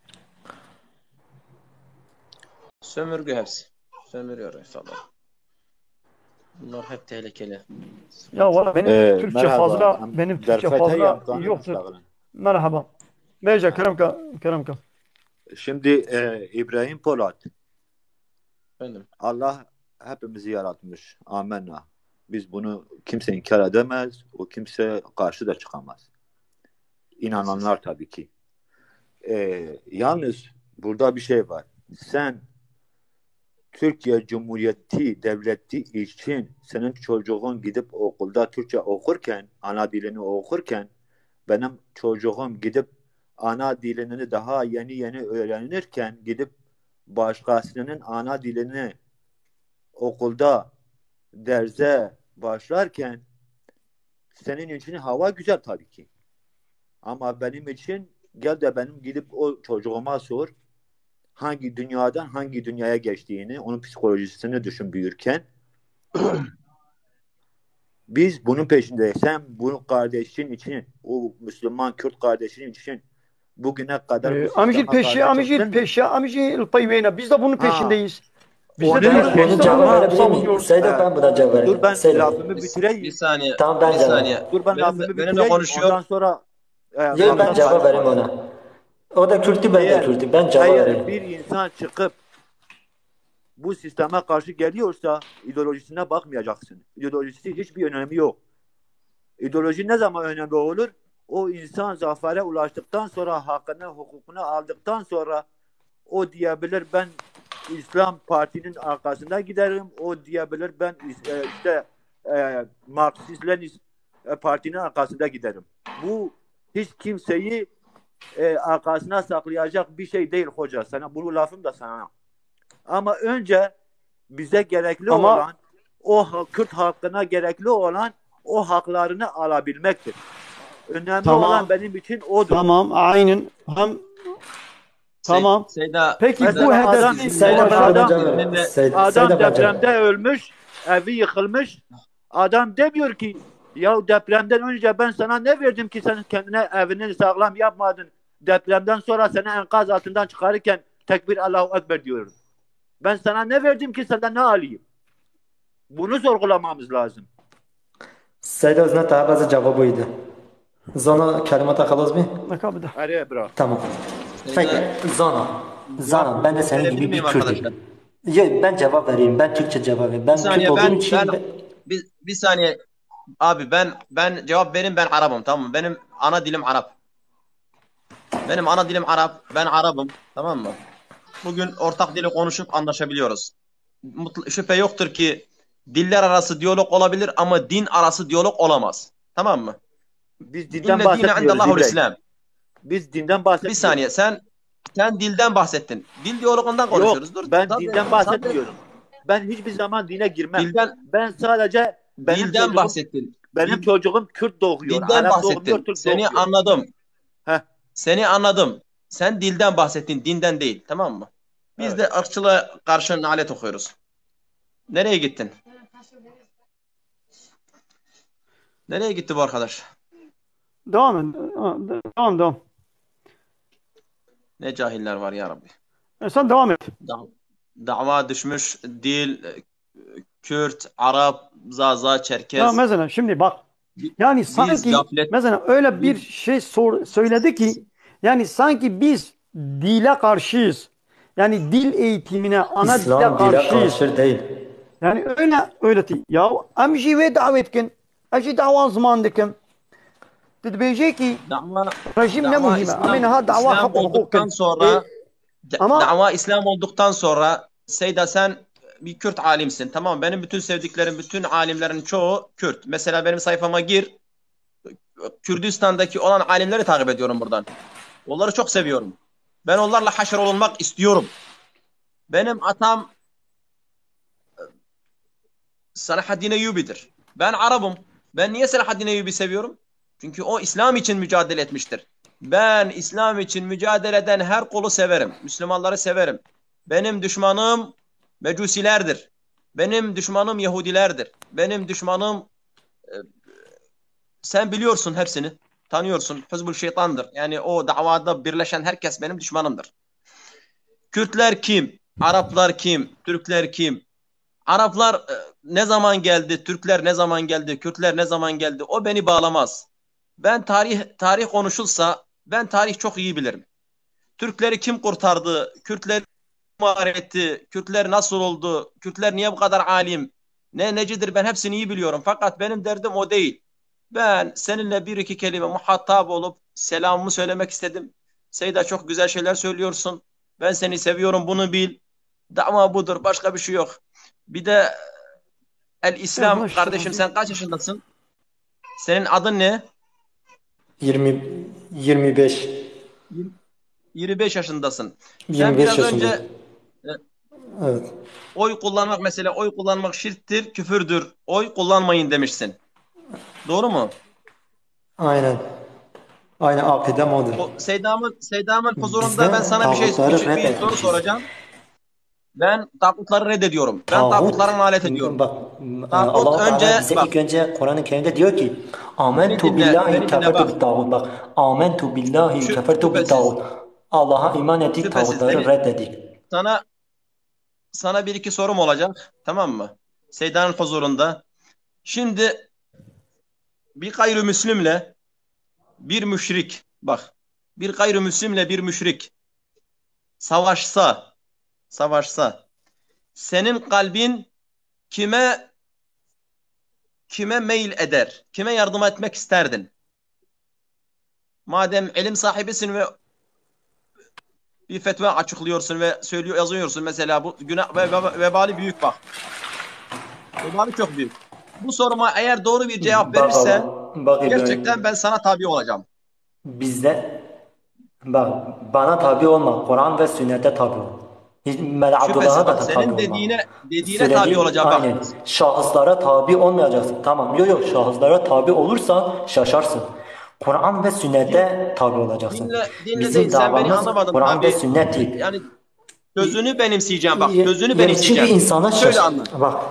S4: Sömürge hepsi. Sömürüyor inşallah. Bunlar hep tehlikeli.
S2: Ya valla benim Türkçe
S6: merhaba.
S2: fazla, benim Türkçe fazla yoktur. Merhaba. Beja, Keremka.
S6: Şimdi İbrahim Polat,
S4: Efendim.
S6: Allah hepimizi yaratmış. Amenna. Biz bunu kimse inkar edemez. O kimse karşı da çıkamaz. İnananlar tabii ki. Yalnız burada bir şey var. Sen Türkiye Cumhuriyeti Devleti için senin çocuğun gidip okulda Türkçe okurken, ana dilini okurken, benim çocuğum gidip ana dilini daha yeni öğrenirken gidip başkasının ana dilini okulda derse başlarken senin için hava güzel tabii ki. Ama benim için gel de benim gidip o çocuğuma sor hangi dünyadan hangi dünyaya geçtiğini, onun psikolojisini düşün büyürken. Biz bunun peşindeyiz. Sen bunu kardeşin için, o Müslüman Kürt kardeşin için bugüne kadar
S2: Amicil payveyne. Biz de bunun peşindeyiz. Biz de diyoruz, biz
S1: Bunu
S2: de
S1: cevap
S2: bunu
S1: verebilir miyim?
S2: savunuyoruz.
S1: Seyda, ben buna cevap vereyim.
S6: Dur ben
S1: Seyda.
S6: lafımı
S4: Bir
S6: bitireyim.
S4: saniye.
S1: Tamam, ben
S4: bir
S1: cevap.
S4: saniye.
S6: Dur ben lafımı
S4: Benimle
S6: bitireyim.
S4: konuşuyor.
S6: Ondan sonra
S1: Yok, ben cevap vereyim ona. O da Kürt'ü, ben de Kürt'ü. Ben cevap
S6: eğer
S1: vereyim.
S6: bir insan çıkıp bu sisteme karşı geliyorsa ideolojisine bakmayacaksın. İdeolojisi hiçbir önemi yok. İdeoloji ne zaman önemli olur? O insan zafere ulaştıktan sonra, hakkını, hukukunu aldıktan sonra o diyebilir ben İslam Parti'nin arkasında giderim. O diyebilir ben Marksist-Leninist Parti'nin arkasında giderim. Bu hiç kimseyi arkasına saklayacak bir şey değil hoca. Sana bunu lafım da sana. Ama önce bize gerekli olan o Kürt halkına gerekli olan o haklarını alabilmektir. Önemli olan benim için odur.
S2: Tamam, aynen. Tamam.
S4: Seyda,
S2: Peki
S6: Mesela
S2: bu
S6: adam-
S2: hedef
S1: Seyda, ben
S6: Adam-
S1: cevap vereyim. Seyda,
S6: Adam
S1: ben cevap
S6: depremde
S1: vereyim.
S6: ölmüş, evi yıkılmış. Adam demiyor ki ya depremden önce ben sana ne verdim ki sen kendine evini sağlam yapmadın. Depremden sonra seni enkaz altından çıkarırken tekbir Allahu Ekber diyorum. Ben sana ne verdim ki senden ne alayım? Bunu sorgulamamız lazım.
S1: Seyda, özüne tabi bazı cevabıydı. Zana kelimata kalız mı?
S2: Nakabıda.
S6: Araya bırak.
S1: Tamam. Peki, Zana, ben de senin gibi bir
S4: miyim
S1: Kürt'üm.
S4: arkadaşlar?
S1: Yok, ben cevap vereyim. Ben Türkçe cevap vereyim. Ben
S4: Bir saniye,
S1: Kürt olduğum için...
S4: bir saniye. Abi ben cevap vereyim, ben Arap'ım, tamam mı? Benim ana dilim Arap. Benim ana dilim Arap. Ben Arap'ım, tamam mı? Bugün ortak dili konuşup anlaşabiliyoruz. Şüphe yoktur ki diller arası diyalog olabilir ama din arası diyalog olamaz. Tamam mı?
S6: Biz
S4: İnne
S6: dinden
S4: dine
S6: bahsetmiyoruz.
S4: indallahul
S6: İbrahim.
S4: İslam.
S6: Biz dinden bahsetmiyoruz.
S4: Bir saniye, sen dilden bahsettin. Dil diyalogundan konuşuyoruz.
S6: Yok,
S4: Dur,
S6: ben
S4: tabii,
S6: dinden bahsetmiyorum. Ben hiçbir zaman dine girmem.
S4: Dilden
S6: Ben sadece
S4: bahsettin.
S6: benim çocuğum Kürt doğuyor.
S4: Dilden
S6: Arap doğmuyor,
S4: bahsettin.
S6: Türk
S4: Seni
S6: doğmuyor.
S4: anladım.
S6: Heh.
S4: Seni anladım. Sen dilden bahsettin, dinden değil, tamam mı? Biz
S5: Evet.
S4: de ırkçılığa karşı nalet okuyoruz. Nereye gittin? Nereye gitti bu arkadaş?
S2: Devam et. Devam.
S4: Ne cahiller var ya Rabbi.
S2: Sen devam et.
S4: Dava düşmüş, dil, Kürt, Arap, Zaza,
S2: Ya
S4: Çerkez.
S2: mesela şimdi bak. Yani
S4: Biz
S2: sanki
S4: gaflet,
S2: mesela öyle bir şey söyledi ki yani sanki biz dile karşıyız. Yani dil eğitimine, ana dile
S1: İslam dile
S2: karşıyız.
S1: karşı değil.
S2: Yani öyle değil. Ya emji ve davetkin. Eji dava zamandıkım. Tedbeyecek ki
S4: dava,
S2: rejim ne
S4: dava
S2: mühime. Amin ha dava
S4: İslam
S2: hak
S4: olduktan
S2: hukukin.
S4: sonra
S2: Ama
S4: dava İslam olduktan sonra Seyda sen bir Kürt alimsin. Tamam, benim bütün sevdiklerim, bütün alimlerin çoğu Kürt. Mesela benim sayfama gir. Kürdistan'daki olan alimleri takip ediyorum buradan. Onları çok seviyorum. Ben onlarla haşr olunmak istiyorum. Benim atam Selahaddin Eyyubi'dir. Ben Arap'ım. Ben niye Selahaddin Eyyubi seviyorum? Çünkü o İslam için mücadele etmiştir. Ben İslam için mücadele eden her kolu severim. Müslümanları severim. Benim düşmanım Mecusilerdir. Benim düşmanım Yahudilerdir. Benim düşmanım sen biliyorsun hepsini. Tanıyorsun. Hizbul şeytandır. Yani o davada birleşen herkes benim düşmanımdır. Kürtler kim? Araplar kim? Türkler kim? Araplar ne zaman geldi? Türkler ne zaman geldi? Kürtler ne zaman geldi? O beni bağlamaz. Ben tarih konuşulsa ben tarih çok iyi bilirim. Türkleri kim kurtardı? Kürtler kim var etti? Kürtler nasıl oldu? Kürtler niye bu kadar alim? Necidir ben hepsini iyi biliyorum. Fakat benim derdim o değil. Ben seninle bir iki kelime muhatap olup selamımı söylemek istedim. Seyda çok güzel şeyler söylüyorsun. Ben seni seviyorum, bunu bil. Dava budur, başka bir şey yok. Bir de El
S2: ya
S4: İslam kardeşim,
S2: maşallah.
S4: sen kaç yaşındasın? Senin adın ne?
S1: 20 25
S4: 25 yaşındasın. Sen
S1: 25
S4: biraz
S1: yaşında.
S4: önce
S1: Evet.
S4: oy kullanmak, mesela oy kullanmak şirktir, küfürdür. Oy kullanmayın demişsin. Doğru mu?
S1: Aynen. Aynen akidem odur.
S4: O Seydam'ın huzurunda ben
S1: Bizde
S4: sana bir
S1: tağutları
S4: bir soru
S1: reddetmişiz.
S4: soracağım. Ben tağutları reddediyorum. Ben
S1: Tağut,
S4: tağutlara nalet ediyorum.
S1: bak
S4: Tağut
S1: Allah Teala
S4: önce
S1: bize
S4: bak,
S1: ilk önce Kur'an-ı Kerim'de diyor ki Amentu billahi
S4: beni dinle
S1: kefertu
S4: bak.
S1: bit tağut. Bak Amentu billahi kefertu bit
S4: Şüphesiz,
S1: tağut. Allah'a iman ettik,
S4: şüphesiz.
S1: tağutları reddedik.
S4: Sana sana bir iki sorum olacak. Tamam mı? Seyda'nın huzurunda. Şimdi bir gayrimüslimle bir müşrik, bak, bir gayrimüslimle bir müşrik savaşsa senin kalbin kime meyil eder? Kime yardım etmek isterdin? Madem ilim sahibisin ve bir fetva açıklıyorsun ve yazıyorsun, mesela bu günah ve vebali büyük, bak. Vebali çok büyük. Bu soruma eğer doğru bir cevap
S1: Bak
S4: verirsen
S1: Allah, bak
S4: gerçekten
S1: İbrahim,
S4: ben sana tabi olacağım.
S1: bizde bak bana tabi olma, Kur'an ve sünnete tabi ol. Mel
S4: Şüphesiz
S1: Abdullah'a
S4: bak,
S1: da tabi
S4: senin
S1: olma.
S4: dediğine tabi
S1: Söylediğim
S4: olacağım, bak.
S1: aynen. Şahıslara tabi olmayacaksın. Tamam, yok şahıslara tabi olursa şaşarsın. Kur'an ve sünnete tabi olacaksın.
S4: Dinle
S1: Bizim
S4: değil, sen beni
S1: davamız
S4: anlamadın
S1: Kur'an ve
S4: tabi.
S1: sünnettir.
S4: Yani sözünü benimseyeceğim, bak. Sözünü
S1: Yani çünkü
S4: benimseyeceğim.
S1: insana
S4: Şöyle anla.
S1: bak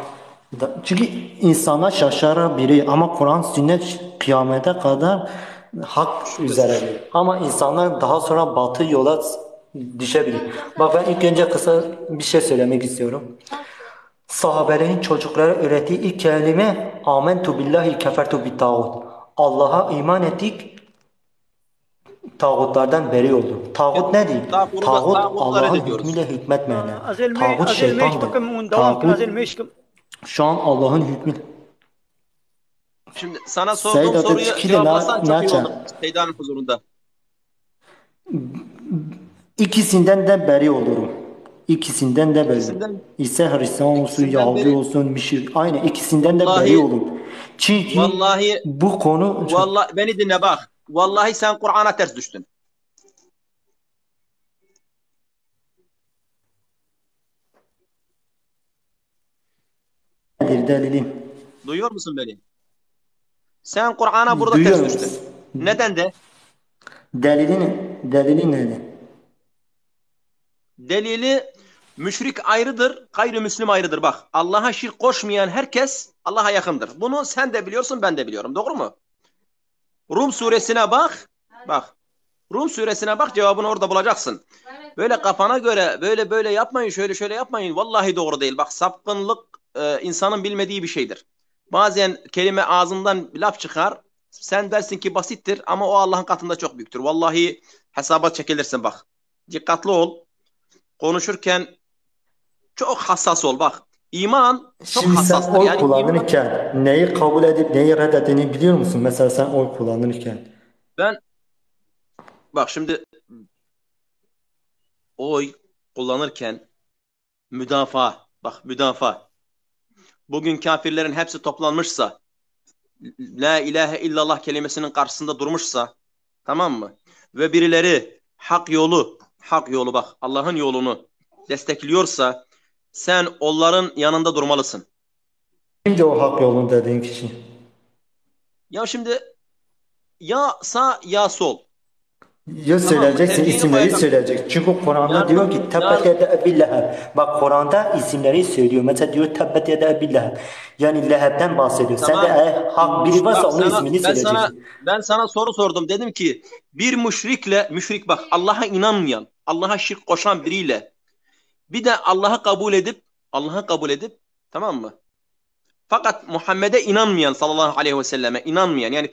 S1: çünkü insana şaşar biri ama Kur'an sünnet kıyamete kadar hak
S4: Şüphesiz.
S1: üzeredir. Ama insanlar daha sonra batı yola düşebilir. Bak ben ilk önce kısa bir şey söylemek istiyorum. Sahabelerin çocuklara öğrettiği ilk kelime Amentu billahi kefertu bit tağut. Allah'a iman ettik, tağutlardan beri olduk. Tağut nedir? Tağut
S4: Tağutları
S1: Allah'ın
S4: reddediyoruz.
S1: hükmüyle hükmetmeyenler.
S2: Azel
S1: Tağut
S2: meş
S1: şeytandır.
S2: bakın devam kın
S1: Tağut
S2: azel meşkim.
S1: şu an Allah'ın hükmü.
S4: Şimdi sana sorduğum
S1: Seyda
S4: soruyu
S1: tepkili
S4: cevaplasan çok iyi
S1: naça.
S4: olur Seyda'nın huzurunda.
S1: İkisinden de beri olurum. İkisinden de beri.
S4: İkisinden,
S1: İse Hristiyan olsun,
S4: ikisinden
S1: Yahudi
S4: beri.
S1: olsun, Mişir. Aynı ikisinden de beri
S4: Vallahi,
S1: olun. Çünkü
S4: vallahi,
S1: bu konu
S4: vallahi beni dinle bak. Vallahi sen Kur'an'a ters düştün.
S1: nedir delilin?
S4: Duyuyor musun beni? Sen Kur'an'a burada ters
S1: Duyuyorum.
S4: düştün. Neden de?
S1: Delilin nedir?
S4: Delili müşrik ayrıdır, gayrimüslim ayrıdır. Bak Allah'a şirk koşmayan herkes Allah'a yakındır. Bunu sen de biliyorsun, ben de biliyorum. Doğru mu? Rum suresine bak. Bak. Rum suresine bak, cevabını orada bulacaksın. Böyle kafana göre böyle yapmayın, şöyle yapmayın. Vallahi doğru değil. Bak sapkınlık insanın bilmediği bir şeydir. Bazen kelime ağzından laf çıkar. Sen dersin ki basittir ama o Allah'ın katında çok büyüktür. Vallahi hesaba çekilirsin bak. Dikkatli ol. Konuşurken çok hassas ol bak. İman çok
S1: Şimdi sen
S4: hassastır.
S1: oy
S4: Yani iman,
S1: kullanırken neyi kabul edip neyi reddettiğini biliyor musun? Mesela sen oy kullanırken.
S4: ben bak şimdi oy kullanırken müdafaa. Bugün kafirlerin hepsi toplanmışsa, la ilahe illallah kelimesinin karşısında durmuşsa, tamam mı? Ve birileri hak yolu bak, Allah'ın yolunu destekliyorsa, sen onların yanında durmalısın.
S1: Şimdi o hak yolunu dediğin kişi.
S4: Ya şimdi ya sağ ya sol.
S1: Ya
S4: Tamam mı?
S1: söyleyeceksin,
S4: Tercihini
S1: isimleri
S4: koyacaksın.
S1: söyleyecek. Çünkü Kur'an'da diyor ki tebbet yede Ebi Leheb. Bak Kur'an'da isimleri söylüyor. Mesela diyor tebbet yede Ebi Leheb. Yani Leheb'den bahsediyor. Sen de
S4: Tamam.
S1: hak biri varsa
S4: Bak
S1: onun ismini söyleyeceksin.
S4: ben sana soru sordum. Dedim ki bir müşrik bak Allah'a inanmayan, Allah'a şirk koşan biriyle bir de Allah'ı kabul edip tamam mı? Fakat Muhammed'e inanmayan, sallallahu aleyhi ve selleme inanmayan, yani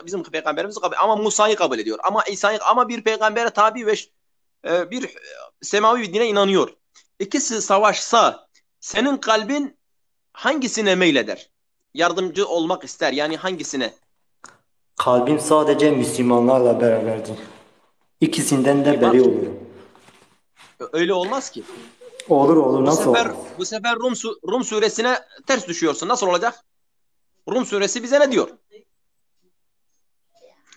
S4: bizim peygamberimizi kabul, ama Musa'yı kabul ediyor. Ama İsa'yı, ama bir peygambere tabi ve bir semavi bir dine inanıyor. İkisi savaşsa senin kalbin hangisine meyleder? Yardımcı olmak ister. Yani hangisine?
S1: Kalbim sadece Müslümanlarla beraberdir. İkisinden de
S4: Bak
S1: beri olur.
S4: öyle olmaz ki.
S1: Olur, nasıl olmaz?
S4: Bu sefer Rum suresine ters düşüyorsun. Nasıl olacak? Rum suresi bize ne diyor?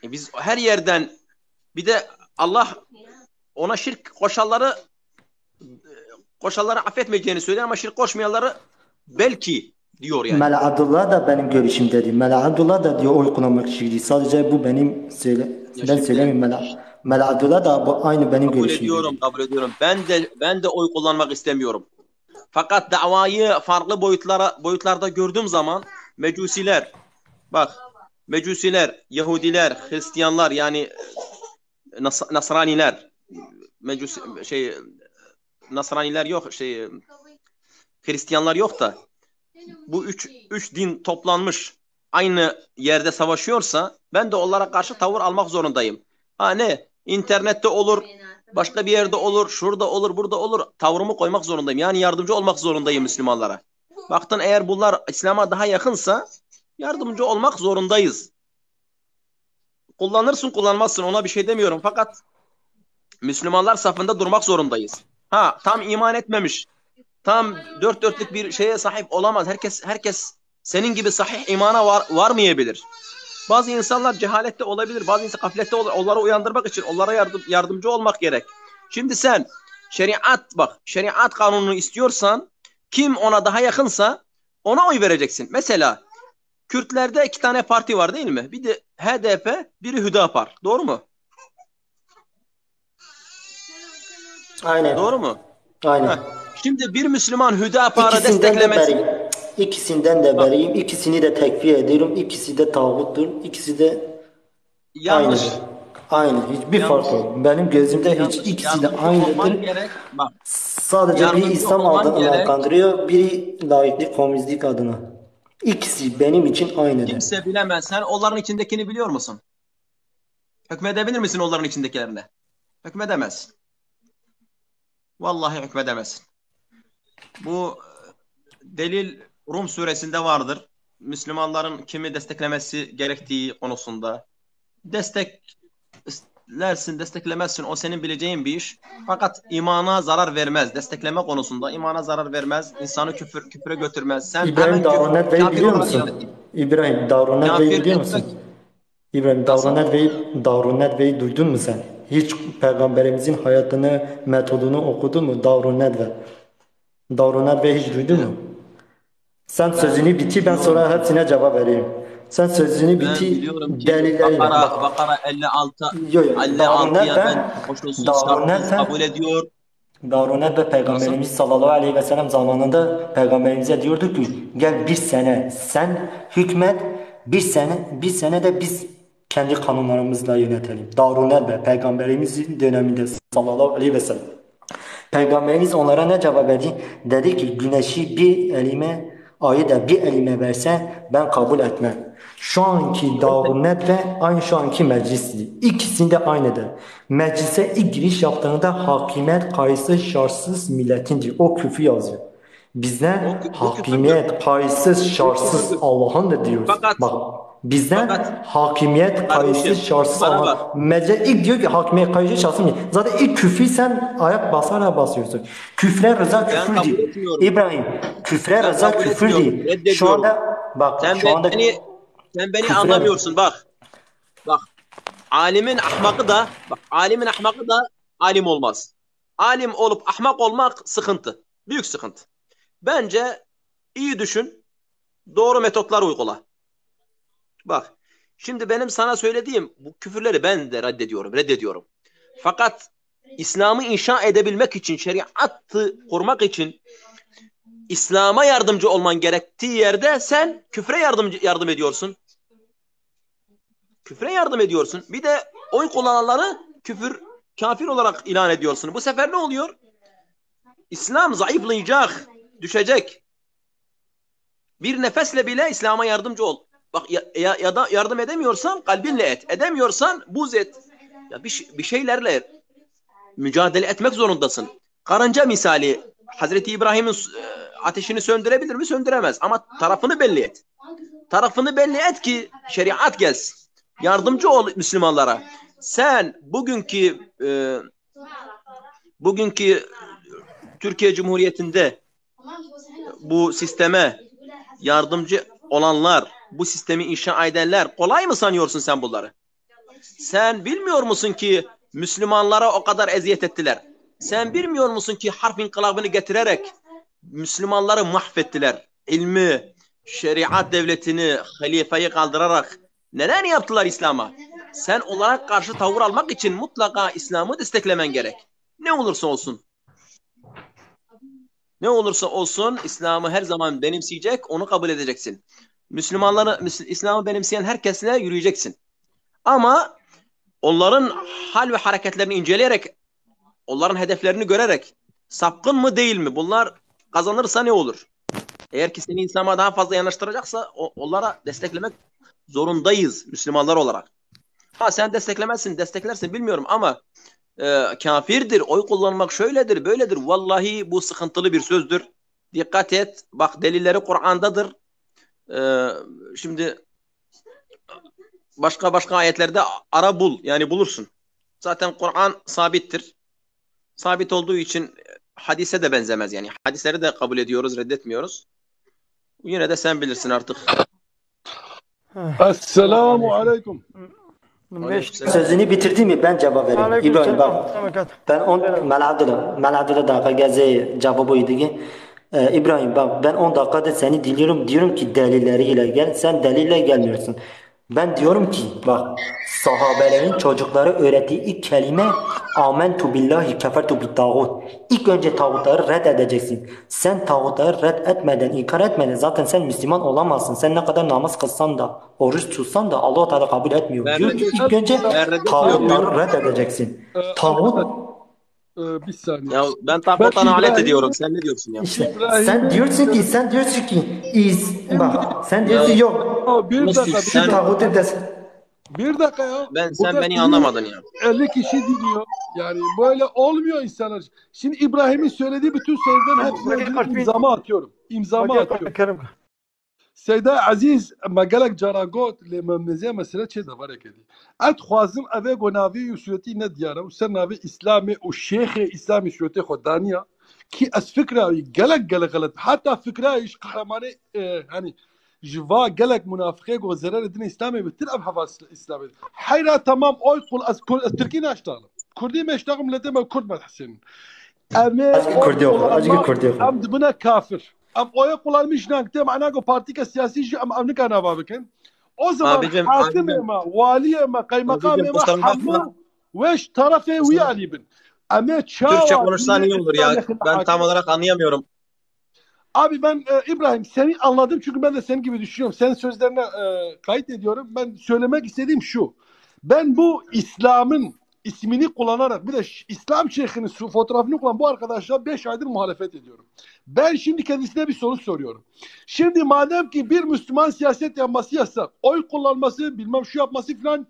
S4: Biz her yerden bir de Allah ona şirk koşanları affetmeyeceğini söylüyor ama şirk koşmayanları belki diyor yani.
S1: Mela Abdullah da benim görüşüm dedi. Mela Abdullah da diyor oy kullanmak için. Sadece bu benim ben söylemiyorum Mela Abdullah da bu aynı benim görüşüm dedi.
S4: Kabul ediyorum. Ben de oy kullanmak istemiyorum. Fakat davayı farklı boyutlarda gördüğüm zaman Mecusiler, Yahudiler, Hristiyanlar yani Nasraniler, Nasraniler yok, Hristiyanlar yok da bu üç din toplanmış aynı yerde savaşıyorsa ben de onlara karşı tavır almak zorundayım. İnternette olur, başka bir yerde olur, şurada olur, burada olur. Tavrımı koymak zorundayım. Yani yardımcı olmak zorundayım Müslümanlara. Baktın eğer bunlar İslam'a daha yakınsa yardımcı olmak zorundayız. Kullanırsın kullanmazsın ona bir şey demiyorum. Fakat Müslümanlar safında durmak zorundayız. Tam iman etmemiş, tam dört dörtlük bir şeye sahip olamaz. Herkes senin gibi sahih imana varmayabilir. Bazı insanlar cehalette olabilir, bazı insanlar gaflette olur. Onları uyandırmak için onlara yardımcı olmak gerek. Şimdi sen şeriat kanununu istiyorsan kim ona daha yakınsa ona oy vereceksin. Mesela Kürtlerde 2 tane parti var değil mi? Bir de HDP, biri Hüdapar. Doğru mu?
S1: Aynen.
S4: Doğru mu?
S1: Aynen.
S4: Şimdi bir Müslüman Hüdapar'ı desteklemesi.
S1: İkisinden de beriyim. İkisini de tekfir ediyorum. İkisi de tağuttur. İkisi de
S4: Yanlış.
S1: Aynı. Hiçbir fark yok. Benim gözümde ikisi de aynıdır. Sadece biri İslam adına kandırıyor, biri laiklik, komünistlik adına. İkisi benim için aynıdır.
S4: Kimse bilemez. Sen onların içindekini biliyor musun? Hükmedebilir misin onların içindekilerine? Hükmedemez. Vallahi hükmedemezsin. Bu delil Rum suresinde vardır. Müslümanların kimi desteklemesi gerektiği konusunda. Desteklemezsin. O senin bileceğin bir iş. Fakat imana zarar vermez. Destekleme konusunda imana zarar vermez. İnsanı küfre götürmez. Sen
S1: İbrahim Davranetve'yi biliyor musun? İbrahim Davranetve'yi biliyor musun? İbrahim Davranetve'yi duydun mu sen? Hiç peygamberimizin hayatını, metodunu okudun mu? Davranetve'yi hiç duydun mu? Sen sözünü bitir, ben sonra hepsine cevap vereyim. Sen sözünü bitir, delilleriyle.
S4: Bakara 56'ya ben koşulsuz şartsız kabul ediyor.
S1: Darunet ve Peygamberimiz sallallahu aleyhi ve sellem zamanında Peygamberimize diyordu ki gel bir sene sen hükmet, bir sene de biz kendi kanunlarımızla yönetelim. Darunet ve Peygamberimizin döneminde sallallahu aleyhi ve sellem. Peygamberimiz onlara ne cevap verdi? Dedi ki güneşi bir elime, ayı da bir elime verse ben kabul etmem. Şu anki Davunet ve aynı şu anki meclisli. İkisinde aynıdır. Meclise ilk giriş yaptığında hakimiyet kayıtsız şartsız milletindir. O küfür yazıyor. Bizden
S4: Bu küfürdür.
S1: hakimiyet kayıtsız
S4: Bu
S1: şartsız
S4: küfürdür.
S1: Allah'ındır diyoruz.
S4: Fakat
S1: Bak bizden
S4: fakat
S1: hakimiyet kayıtsız
S4: kardeşim
S1: şartsız
S4: bana
S1: Allah.
S4: bak.
S1: Meclis ilk diyor ki hakimiyet kayıtsız şartsız mı? Zaten ilk küfrü sen ayak basarak basıyorsun. Küfre rıza
S4: Ben
S1: küfür
S4: kabul
S1: değil.
S4: etmiyorum.
S1: İbrahim küfre
S4: Ben
S1: rıza
S4: kabul
S1: küfür
S4: etmiyorum.
S1: değil. Şu
S4: Reddediyorum.
S1: anda bak
S4: Sen
S1: şu anda
S4: beni sen beni
S1: küfre
S4: anlamıyorsun. Bak. Alimin ahmakı da alim olmaz. Alim olup ahmak olmak sıkıntı. Büyük sıkıntı. Bence iyi düşün. Doğru metotlar uygula. Bak. Şimdi benim sana söylediğim bu küfürleri ben de reddediyorum. Fakat İslam'ı inşa edebilmek için, şeriatı kurmak için İslam'a yardımcı olman gerektiği yerde sen küfre yardım ediyorsun. Küfre yardım ediyorsun. Bir de oy kullananları kafir olarak ilan ediyorsun. Bu sefer ne oluyor? İslam zayıflayacak, düşecek. Bir nefesle bile İslam'a yardımcı ol. Bak ya da yardım edemiyorsan kalbinle et. Edemiyorsan buz et. Ya bir şeylerle mücadele etmek zorundasın. Karınca misali Hazreti İbrahim'in ateşini söndürebilir mi? Söndüremez. Ama tarafını belli et. Tarafını belli et ki şeriat gelsin. Yardımcı ol Müslümanlara. Sen bugünkü Türkiye Cumhuriyeti'nde bu sisteme yardımcı olanlar, bu sistemi inşa edenler kolay mı sanıyorsun sen bunları? Sen bilmiyor musun ki Müslümanlara o kadar eziyet ettiler? Sen bilmiyor musun ki harf inkılabını getirerek Müslümanları mahvettiler? İlmi, şeriat devletini, halifeyi kaldırarak neler yaptılar İslam'a? Sen onlara karşı tavır almak için mutlaka İslam'ı desteklemen gerek. Ne olursa olsun. Ne olursa olsun İslam'ı her zaman benimseyecek, onu kabul edeceksin. İslam'ı benimseyen herkesle yürüyeceksin. Ama onların hal ve hareketlerini inceleyerek, onların hedeflerini görerek sapkın mı değil mi? Bunlar kazanırsa ne olur? Eğer ki seni İslam'a daha fazla yanaştıracaksa onlara desteklemek zorundayız Müslümanlar olarak. Ha sen desteklersin bilmiyorum ama kafirdir, oy kullanmak şöyledir, böyledir. Vallahi bu sıkıntılı bir sözdür. Dikkat et. Bak delilleri Kur'an'dadır. Şimdi başka ayetlerde ara bul. Yani bulursun. Zaten Kur'an sabittir. Sabit olduğu için hadise de benzemez yani. Hadisleri de kabul ediyoruz, reddetmiyoruz. Yine de sen bilirsin artık.
S3: Esselamu aleyküm.
S1: sözünü bitirdi mi ben cevap vereyim. İbrahim bak. Ben Mel'adil'e dakika gezi cevabıydı ki İbrahim bak ben 10 dakikada seni dinliyorum diyorum ki delilleriyle gel sen delille gelmiyorsun. Ben diyorum ki bak sahabelerin çocukları öğrettiği ilk kelime amentu billahi kefertu bit tağut. İlk önce tağutları reddedeceksin. Sen tağutları reddetmeden, inkar etmeden zaten sen Müslüman olamazsın. Sen ne kadar namaz kılsan da, oruç tutsan da Allah-u Teala kabul etmiyor. Diyor ki ilk önce tağutları reddedeceksin. Tağut
S3: Bir saniye.
S4: Ya ben tağuttan alet ediyorum. Sen ne diyorsun ya?
S1: İşte sen diyorsun ki bak sen diyorsun yok.
S3: Bir dakika.
S1: Şu tağutu desin.
S3: Bir dakika ya.
S4: Sen beni anlamadın ya.
S3: 50 kişi dinliyor. Yani böyle olmuyor insanlar. Şimdi İbrahim'in söylediği bütün sözlerin hepsine imzamı atıyorum. Seyda Aziz magalak jaragot le memneze mesele çe da var kedi. At khwazim ave gonavi yusuyati ne diyara u ser navi İslami u şeyh İslami şuyati xodaniya ki as fikra galak galat hatta fikra iş kahramanı hani جوا قالك منافقين وزرار الدين الاسلامي بتلعب حفاظ الاسلامي حيرا تمام اوي قول تركي اشتغل كردي ما اشتغل لديما كرد ما تحسن ام دبنا كافر ام اوي قول مش نانك معناه بارتيكا سياسي ام امريكا انا بابكن o zaman hakim ema, vali ema, kaymakam ema, hamma veş tarafe uyalibin. Ama
S4: Türkçe konuşsan iyi olur ya. Ben tam olarak anlayamıyorum.
S3: Abi ben İbrahim seni anladım çünkü ben de senin gibi düşünüyorum. Senin sözlerine kayıt ediyorum. Ben söylemek istediğim şu. Ben bu İslam'ın ismini kullanarak bir de İslam şeyhinin fotoğrafını kullanan bu arkadaşlar 5 aydır muhalefet ediyorum. Ben şimdi kendisine bir soru soruyorum. Şimdi madem ki bir Müslüman siyaset yapması yasak, oy kullanması, bilmem şu yapması falan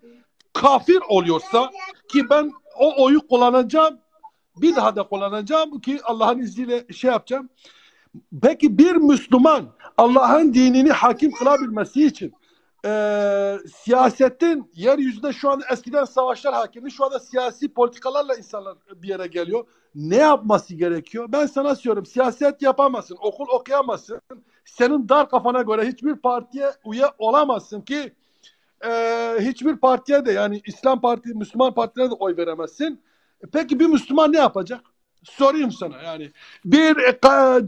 S3: kafir oluyorsa ki ben o oyu kullanacağım, bir daha da kullanacağım ki Allah'ın izniyle şey yapacağım. Peki bir Müslüman Allah'ın dinini hakim kılabilmesi için siyasetin yeryüzünde şu anda eskiden savaşlar hakimdi. Şu anda siyasi politikalarla insanlar bir yere geliyor. Ne yapması gerekiyor? Ben sana söylüyorum. Siyaset yapamazsın. Okul okuyamazsın. Senin dar kafana göre hiçbir partiye üye olamazsın ki hiçbir partiye de yani İslam Parti, Müslüman partilere de oy veremezsin. Peki bir Müslüman ne yapacak? Sorayım sana yani. Bir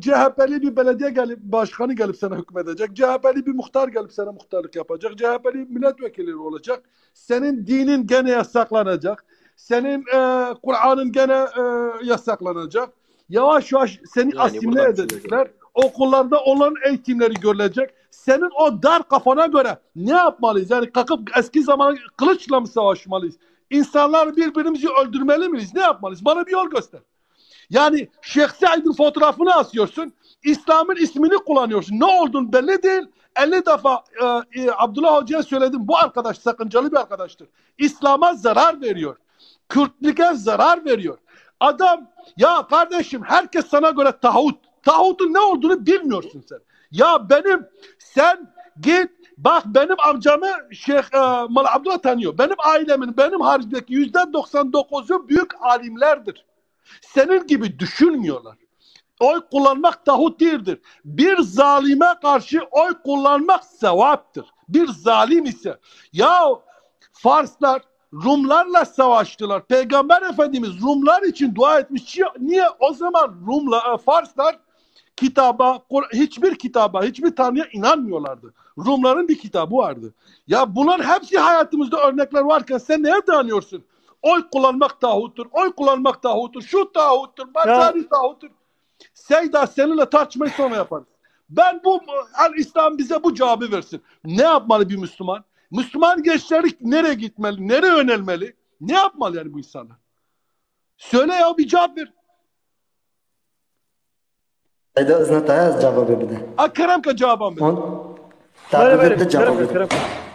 S3: CHP'li bir belediye başkanı gelip sana hükmedecek. CHP'li bir muhtar gelip sana muhtarlık yapacak. CHP'li milletvekili olacak. Senin dinin gene yasaklanacak. Senin Kur'an'ın gene yasaklanacak. Yavaş yavaş seni
S4: Yani
S3: asimile edecekler. Okullarda olan eğitimleri görülecek. Senin o dar kafana göre ne yapmalıyız? Yani kalkıp eski zaman kılıçla mı savaşmalıyız? İnsanlar birbirimizi öldürmeli miyiz? Ne yapmalıyız? Bana bir yol göster. Yani Şeyh Said'in fotoğrafını asıyorsun. İslam'ın ismini kullanıyorsun. Ne olduğunu belli değil. 50 defa Abdullah Hoca'ya söyledim. Bu arkadaş sakıncalı bir arkadaştır. İslam'a zarar veriyor. Kürtlüğe zarar veriyor. Adam ya kardeşim herkes sana göre tağut. Tağutun ne olduğunu bilmiyorsun sen. Ya sen git bak benim amcamı Şeyh Mala Abdullah tanıyor. Benim ailemin, benim haricindeki %99'u büyük alimlerdir. Senin gibi düşünmüyorlar. Oy kullanmak tağut değildir. Bir zalime karşı oy kullanmak sevaptır. Bir zalim ise. Ya Farslar Rumlarla savaştılar. Peygamber Efendimiz Rumlar için dua etmiş. Niye? O zaman Farslar hiçbir kitaba, hiçbir tanrıya inanmıyorlardı. Rumların bir kitabı vardı. Ya bunların hepsi hayatımızda örnekler varken sen neye dayanıyorsun? Oy kullanmak tağuttur, oy kullanmak tağuttur, şu tağuttur, başarı tağuttur. Seyda seninle tartışmayı sonra yaparız. İslam bize bu cevabı versin. Ne yapmalı bir Müslüman? Müslüman gençleri nereye gitmeli, nereye yönelmeli? Ne yapmalı yani bu insanlar? Söyle ya bir cevap ver.
S1: Seyda ıznataya az cevabı bir de.
S3: Kerem ka cevabım ver.
S1: Takip etti cevabı.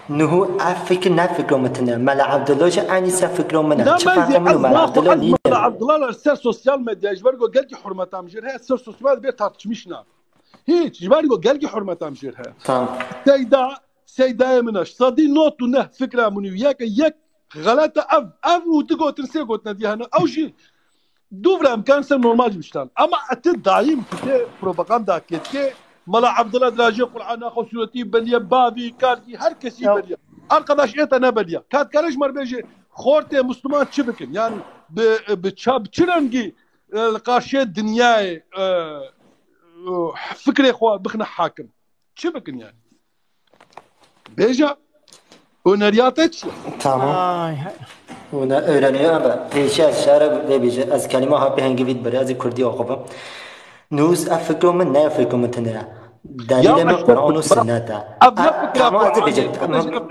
S1: Nuhu fikir ne fikri mutine. Mala Abdullah aynı fikri mutine.
S3: لا
S1: Çıkar
S3: ما
S1: mı Mala Abdullah
S3: يزي
S1: lider.
S3: عبد الله سر sosyal medya جبرجو قال ki hürmetam jir he sır sosyal bir tartışmışna. Hiç جبرجو قال ki hürmetam jir he.
S1: Tamam.
S3: سيدا مناش صدي نوتو نه فكره منو يك غلطه اف وتقو تنسي قلت ندي هنا او شيء دوفر امكان سن نورمال مشتال اما ات دايم كده بروباغندا كده ملا عبد الله دراجي قران خصوصي بليه بابي كارتي herkesi بليه arkadaş etene beliye kat karışmar beji خورته Müslüman çıbıkın yani بچرنگي karşı dünyayı fikre خو بخنا hakim çıbıkın yani Beja öneriyat et.
S1: Tamam. Ona öğreniyor ama peşe aşağı ve bize az kelime ha behengi vid bari az Kurdi okubam. Nuz afkrum ne afkrum tane. Dalil mi Kur'an ve sünnet. Tamam az bize.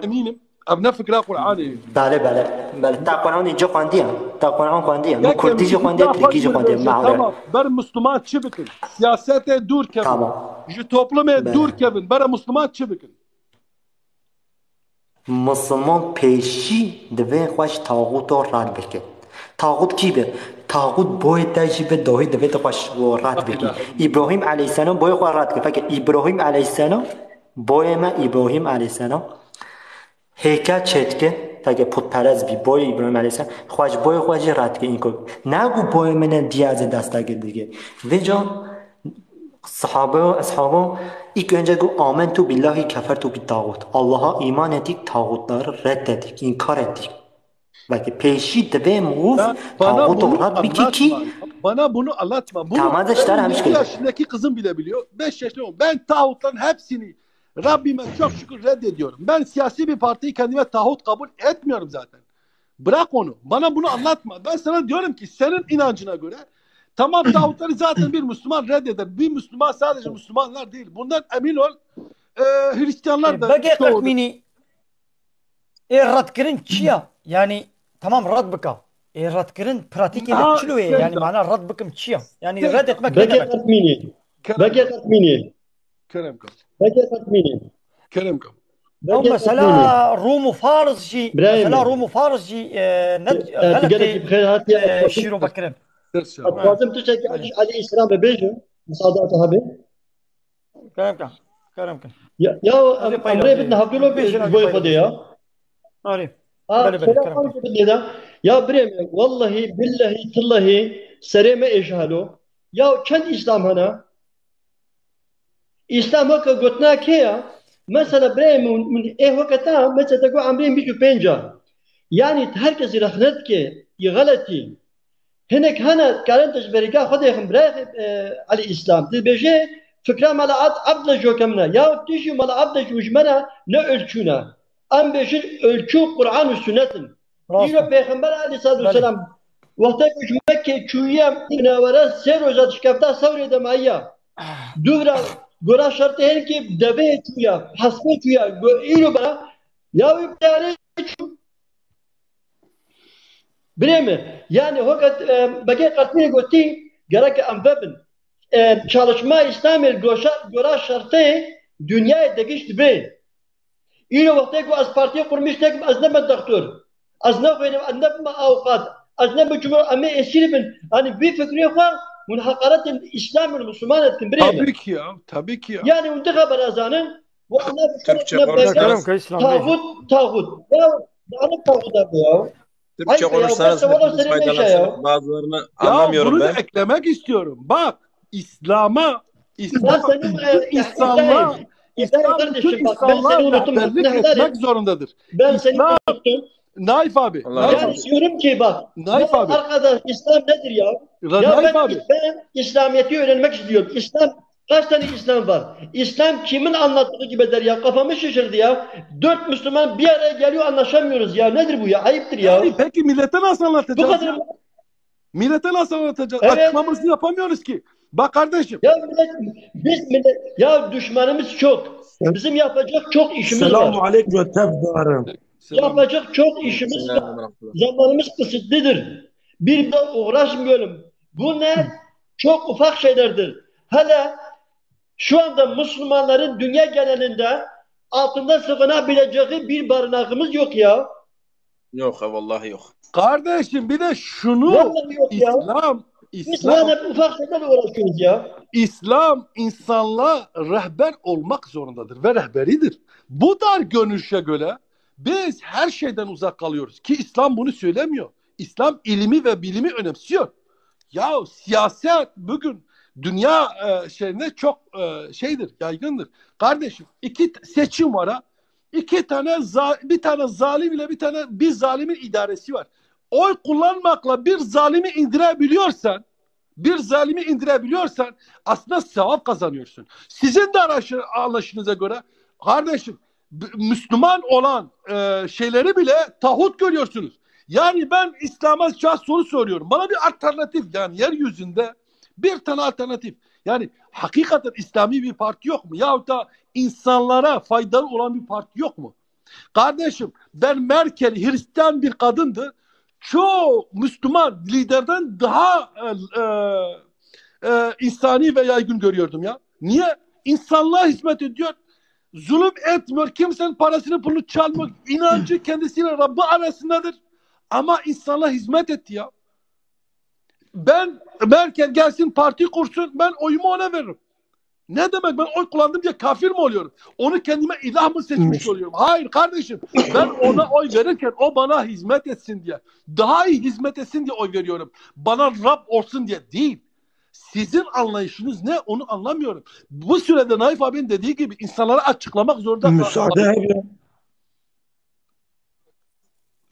S3: eminim. Abna fikra Kur'an'ı.
S1: Bale. Ta Kur'an ince khandiya. Ta Kur'an khandiya. Bu Kurdice khandiya, Türkçe khandiya.
S3: Tamam. Ber Müslüman çıbıkın. Siyasete dur kevin.
S1: Tamam.
S3: Ji topluma dur kevin. Ber Müslüman çıbıkın.
S1: Müslüman peşi deve خوش تاغوت و رد بکن تاغوت کی به تاغوت باید تجیب داهی deve خوش و رد بکن ابراهیم علیه السلام باید خوش رد کن فکر ابراهیم علیه السلام باید ما ابراهیم علیه السلام هیکل چتکه فکر پتپرز بی باید ابراهیم علیه السلام خوش رد کن این کن نگو باید من دیاز دستگیر دیگه وجا ashabı ilk önce amentu billahi kefertu bit tağut. Allah'a iman ettik, tağutları reddedik, inkar ettik. Belki peşi de ve muf tağutu rad biki ki
S3: bana bunu anlatma. Bunu
S1: tamam işte
S3: 2 yaşındaki kızım bile biliyor. 5 yaşında ben tağutların hepsini Rabbime çok şükür reddediyorum. Ben siyasi bir partiyi kendime tağut kabul etmiyorum zaten. Bırak onu. Bana bunu anlatma. Ben sana diyorum ki senin inancına göre tamam tağutları zaten bir Müslüman reddeder. Bir Müslüman sadece Müslümanlar değil. Bundan emin ol Hristiyanlar da
S2: Bege
S3: çoğu.
S2: takmini radkirin çiya. Yani tamam rad bika. Radkirin pratik edip
S3: Ha,
S2: çiloye.
S3: sen
S2: Yani
S3: de.
S2: mana rad bıkım çiya. Yani
S3: Sen de.
S2: reddetmek ne
S5: بقي
S2: demek?
S5: تطميني
S3: Kerem
S5: بقي
S3: kal.
S5: تطميني
S3: Kerem kal.
S5: بقي تطميني
S3: Kerem kal.
S2: Ama
S5: بقي تطميني
S2: mesela Rum Fars jî mesela
S5: برايمي
S2: Rum Fars jî net
S5: تقالك
S2: galati
S5: بخير هاتي
S2: şîro bakirin.
S3: Ders ya.
S5: اتوازم تشكي علي اسلام بيجن مصادات هابي
S2: Kerem kan.
S5: يا
S2: Hadi paylaş.
S5: امري بدنا هبلو
S2: Beşin hadi
S5: بوي
S2: paylaş.
S5: خدي يا
S2: Hadi.
S5: اه
S2: Bele bele
S5: سلام
S2: Kerem kan.
S5: عليكم بدي ده يا بريمي والله بالله تالله سريمه اجهالو يا كان اسلام هنا اسلام هكا قلتنا كيا مثلا بريمي من ايه وقتها مثلا تقول عمرين بيجوا بينجا يعني herkes رخنت كي يغلطي هناك هنا كارنتش بريكا خد يخم براخ على الاسلام تبيجي فكره مال عبد جو كمنا يا تيجي مال عبد جو جمنا ne ölçüne am beşin ölçü Kur'an ve sünnetin
S2: Rastım.
S5: İro peygamber aleyhissalatu vesselam vakta kuş Mekke çüyem inavara ser ozat şkafta savre de maya duvra gora şartı her ki deve çüya hasbe çüya İro bana ya bir tane Bileme. Yani fakat bagi katmini gotti gerek anvabın. Çalışma İslam'ı gora şartı dünyaya değişti be. İyi vakti ki az partiye kurmuş tek az ne ben doktor. Az ne benim annem avukat. Az ne bu ama esir bin. Hani bir fikri var. Munhakarat İslam'ın Müslüman ettin bileme.
S3: Tabii ki ya. Tabii ki ya.
S5: Yani untika barazanın bu anne
S4: Türkçe
S5: ne
S4: konuşsanız-
S2: Kerem kan İslam değil.
S5: tağut. Ya ne tağut abi ya?
S4: Türkçe
S5: Hayır ya,
S4: konuşsanız
S5: ben de
S4: hepiniz
S5: valla senin ne
S4: faydalanırsınız. Bazılarını
S3: Ya
S4: anlamıyorum
S3: bunu da
S4: ben.
S3: eklemek istiyorum. Bak İslam'a
S5: Ben
S3: İslam
S5: senin
S3: insanlığa
S5: İbrahim kardeşim bak ben seni unuttum.
S3: rehberlik
S5: Ne kadar
S3: etmek zorundadır.
S5: ben seni
S3: İslam-
S5: unuttum.
S3: Naif abi.
S4: Allah
S3: Naif
S4: razı
S3: abi.
S5: Yani diyorum ki bak
S3: Naif
S5: ya
S3: abi.
S5: arkadaş İslam nedir ya? Ya
S3: Naif
S5: ben,
S3: abi.
S5: ben İslamiyet'i öğrenmek istiyorum. Kaç tane İslam var? İslam kimin anlattığı gibi der ya? Kafamı şişirdi ya. 4 Müslüman bir araya geliyor anlaşamıyoruz ya. Nedir bu ya? Ayıptır ya.
S3: Yani peki millete nasıl
S5: Bu
S3: anlatacağız?
S5: kadar.
S3: ya? Millete nasıl anlatacağız?
S5: Evet.
S3: Açıklamasını yapamıyoruz ki. Bak kardeşim.
S5: Ya millet, ya düşmanımız çok. Bizim yapacak çok işimiz
S7: Selamun
S5: var.
S7: aleyküm ve tebdarım.
S3: Selam.
S5: Yapacak çok işimiz var. Zamanımız kısıtlıdır. Bir de uğraşmayalım. Bu ne? Çok ufak şeylerdir. Hele şu anda Müslümanların dünya genelinde altında sığınabileceği bir barınağımız yok ya.
S4: Yok ha vallahi yok.
S3: Kardeşim bir de şunu
S5: Vallahi yok ya. Biz hala ufak şeylerle uğraşıyoruz ya.
S3: İslam insanla rehber olmak zorundadır ve rehberidir. Bu dar görünüşe göre biz her şeyden uzak kalıyoruz ki İslam bunu söylemiyor. İslam ilmi ve bilimi önemsiyor. Ya siyaset bugün dünya şeyinde çok şeydir, yaygındır. Kardeşim iki seçim var ha. İki tane bir tane zalim ile bir zalimin idaresi var. Oy kullanmakla bir zalimi indirebiliyorsan aslında sevap kazanıyorsun. Sizin de anlayışınıza göre kardeşim Müslüman olan şeyleri bile tağut görüyorsunuz. Yani ben İslam'a soru soruyorum. Bana bir alternatif yani yeryüzünde bir tane alternatif. Yani hakikaten İslami bir parti yok mu? Yahut da insanlara faydalı olan bir parti yok mu? Kardeşim ben Merkel Hristiyan bir kadındı. Çoğu Müslüman liderden daha insani ve yaygın görüyordum ya. Niye? İnsanlığa hizmet ediyor. Zulüm etmiyor. Kimsenin parasını pulunu çalmıyor. İnancı kendisiyle Rabbi arasındadır. Ama insanlığa hizmet etti ya. Ben Merkel gelsin parti kursun ben oyumu ona veririm. Ne demek ben oy kullandım diye kafir mi oluyorum? Onu kendime ilah mı seçmiş oluyorum? Hayır kardeşim. Ben ona oy verirken o bana hizmet etsin diye. Daha iyi hizmet etsin diye oy veriyorum. Bana Rab olsun diye değil. Sizin anlayışınız ne onu anlamıyorum. Bu sürede Naif abinin dediği gibi insanlara açıklamak zorunda.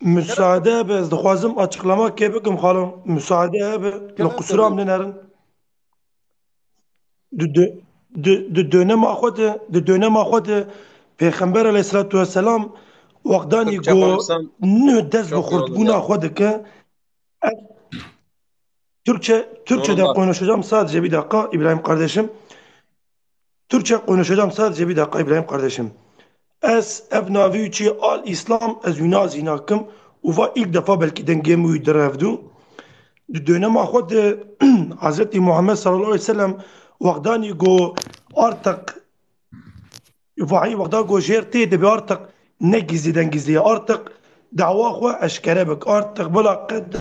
S7: Müsaade abi. Dixwazim açıklamak bikim xalım. Müsaade abi. Li qusuram nerin. Di dönem axwed Peygamber aleyhissalatu vesselam وقدانی
S4: Türkçe
S7: گو
S4: konuşsam
S7: نه دست به
S4: çok iyi
S7: خورد
S4: olur
S7: بونا
S4: ya.
S7: خود که Türkçe de
S4: Nurullah.
S7: konuşacağım sadece bir dakika İbrahim kardeşim. Türkçe konuşacağım sadece bir dakika İbrahim kardeşim. Ez ev naviçi al İslam ez yunazi nakim uva ilk defa belki dengemi uydirevdu. Dönem xwe de Hz. Muhammed sallallahu aleyhi ve sellem wexdanî got artık vahî wexda got jêr tê dibe artık ne gizliden gizliye artık dava xwe eşkere bik artık bila qed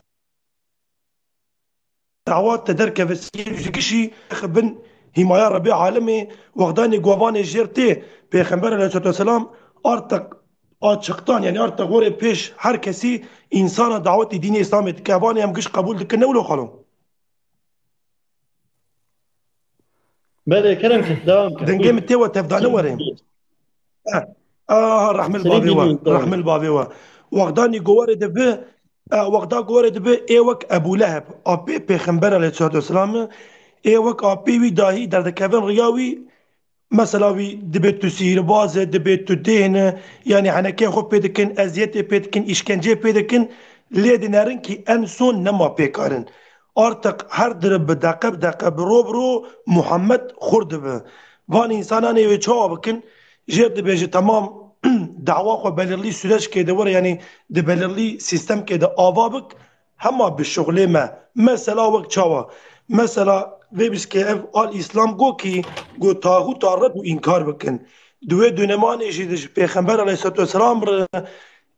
S7: dava te derkeve ji kişî bin himaya Rabbi alemê wexdanî govanê jêr tê Peygamber aleyhissalatu vesselam artık açıktan yani artık oraya peş herkesi insana daveti dini İslam et kevanı hem kış kabul dikin ne ulu kalın.
S8: بله کرم که دوام کرد
S7: دنگه می تیوه تفدانه وریم رحمل
S8: سلیم
S7: بابی و
S8: دینی دوام
S7: رحمل بابی و وقدانی گواره دبه وقتا گواره دبه ایوک ابو لهب آبی پیغمبر علیه الصلاة والسلام ایوک آبی وی داهی در دکوین ریاوی مثلا وی دبه تو سیربازه دبه تو دهنه yani haneke خو پیدکن ازیت پیدکن işkence پیدکن لیدی نرن کی en son nema pekarin artık her bir dakika برو Muhammed خورد به van insanan evi çoğu bakın jeb beji tamam dava xwe belirli süreç kede var yani de belirli sistem kede avabık hema bi şuğle me mesela vak çava mesela ve biz ki ev al İslam go ki go tağut arad bu inkar bakın duve döneman eşidir Peygamber aleyhissalatu vesselam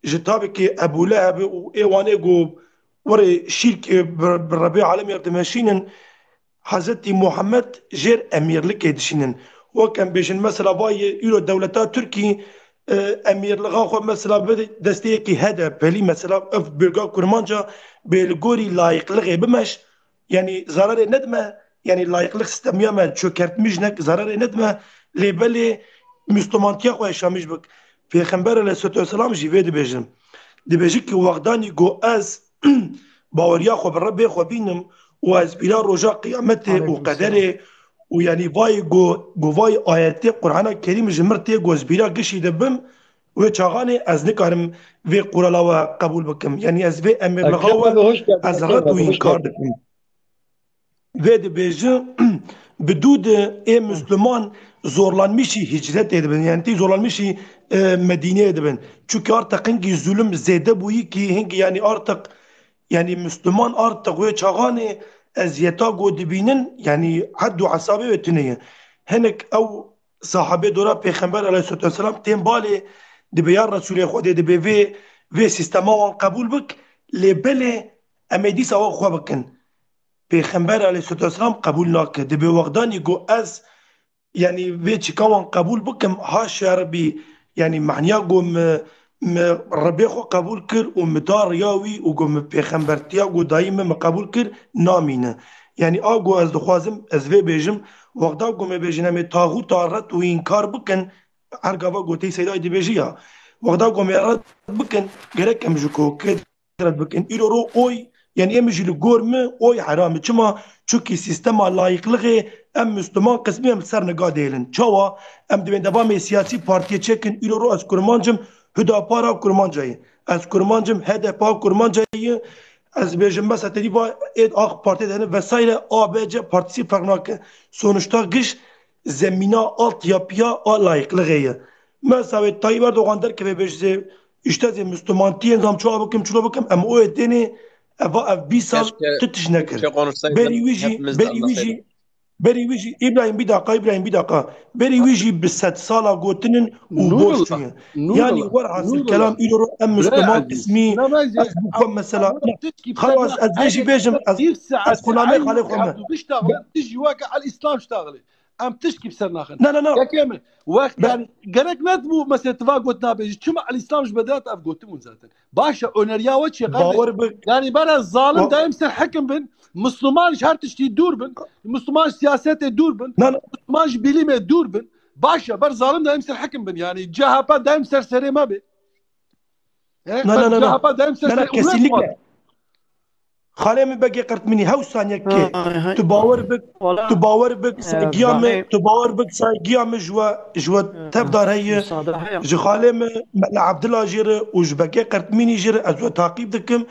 S7: ji tabi ki Ebu Leheb u ewane go وري شرك بالربيع عالم يردمشينن حضرت محمد جير أميرlik edişinin وكان بيجن مثلا باي يورو دولتا تركي أميرlik خو مثلا دستيكي هذا بلي مثلا اف بلغا كرمانجا بالغوري لايقلıq بمش يعني zarar ندمه يعني لايقلıq sistemi ama çökertmişnek zarar ندمه lebeli Müslümantiya xo yaşamış bak Peygamber aleyhissalatu vesselam jive dibejim dibejik ki waqdani go az باوریا خو بر رب خو بینم و از بیلا روزا قیامت و قدره و یعنی وای گو وای آیت قرآن کریم جمرتی گوز بیلا گشی دبم و چاغانه از نکارم و قرالا و قبول بکم یعنی از و امر لغاوه از رد و انکار دکم و de bejim بدود ای Müslüman zorlanmışı hicret edibin yani ti zorlanmışı Medine'ye edibin çünkü artık hangi zulüm zede bu ki hangi yani artık yani Müslüman artık ve çağane eziyeta godibinin yani haddu asabi ve tüneye henek ev sahabe dora Peygamber aleyhissalatu vesselam tembali dibe ya Resulü Xude dibe ve sistema wan kabul bik lebele emedi sawa xwe bikin Peygamber aleyhissalatu vesselam kabul nake dibe waqdani go az yani ve çıkawan kabul bikim haşa Rabbi yani ma'niya go ربي خو قبول كر ومدار ياوي وقوم بيخمبرتيا ودايما ما قبول كر نامينه يعني اغو از دخوازم از في بيجم وقتا قوم بيجنا مي طاغوت رد وانكار بكن ارغبا غوتي سيدا دي بيجيا وقتا قوم رد بكن غيرك امجكو كرد بكن ايرو اوي يعني امجي الغورم اوي حرام چما çünkü sistema layıklığı em Müslüman kısmı em sernega değilin çava em devam siyasi partiye çekin euro az kurmancım Hüdapara kurmancayı. Az kurmancım HDP kurmancayı. Az bejim mesela tediva AK Parti'den vesaire ABC partisi farklı. Sonuçta gış zemina altyapıya layıklığı. Mesela Tayyip Erdoğan der ki ve bejse işte Müslüman diyen zam çoğu bakım çoğu bakım ama o edeni ev bir sal tütüş nekir. Beri viji İbrahim bir dakika beri viji biset sala gotinin uboşçuyu yani var hasıl kelam iloro em Müslüman ismi bu mesela خلاص az viji bejim az kulame khale khome
S3: تجي واقع على الاسلام اشتغلي ام تشكي بسرناخن
S7: لا
S3: يا كامل وقت يعني قالك ندبو مثلا تفاقوت نابج كما على الاسلام بدات افقوتمون ذاتا باشا اونريا وجه يعني برا الظالم دايم سر حكم بن مسلمان شهر تشتي دور بن مسلمان سياسات دور بن مسلمان بيليم دور بن باشا بر ظالم دايم سر حكم بن يعني جهابا دايم سر سري ما بي
S7: جهابا
S3: دايم سر
S7: kesinlikle خاله من بقي قرت مني هاو ثانيه كي
S2: هاي
S7: تباور بك
S2: ولا
S7: تباور بك سايقيام
S2: زاني
S7: تباور بك سايقيام جوا تبدار هي
S2: مصادر هيا
S7: جي خاله من عبد الله جير وج بقي قرت مني جير ازو تعقيب دكم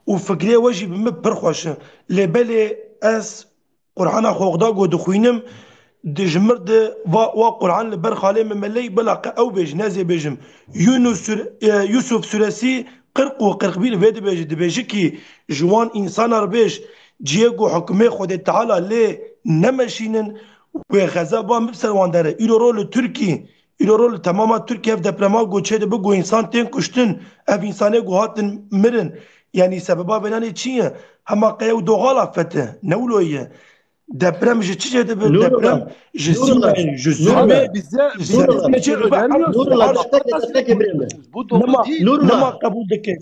S7: وفكري وجي بم برخوش لبلي اس قرآن خوغدا قد خوينم دجمر د و قرآن لبر خاله من ملي بلاقه او بيج نازي بيجم يوسف سورسي قرق وقرق بيل فيد بيج دبيجي كي جوان انسان ربيج جيغو حكمي خود تعالى لي نمشينن وغزابا مبسر واندره إلو رول تركي إلو رول تماما تركي اف دبرما گو چه بگو انسان تين كشتن اف انسانه گو هاتن مرن يعني سببا بناني چيه هما قيو دوغالا فته نولويه deprem ji çi de deprem ji Suriye ji Suriye
S3: bu doğru değil.
S7: Nema kabul dike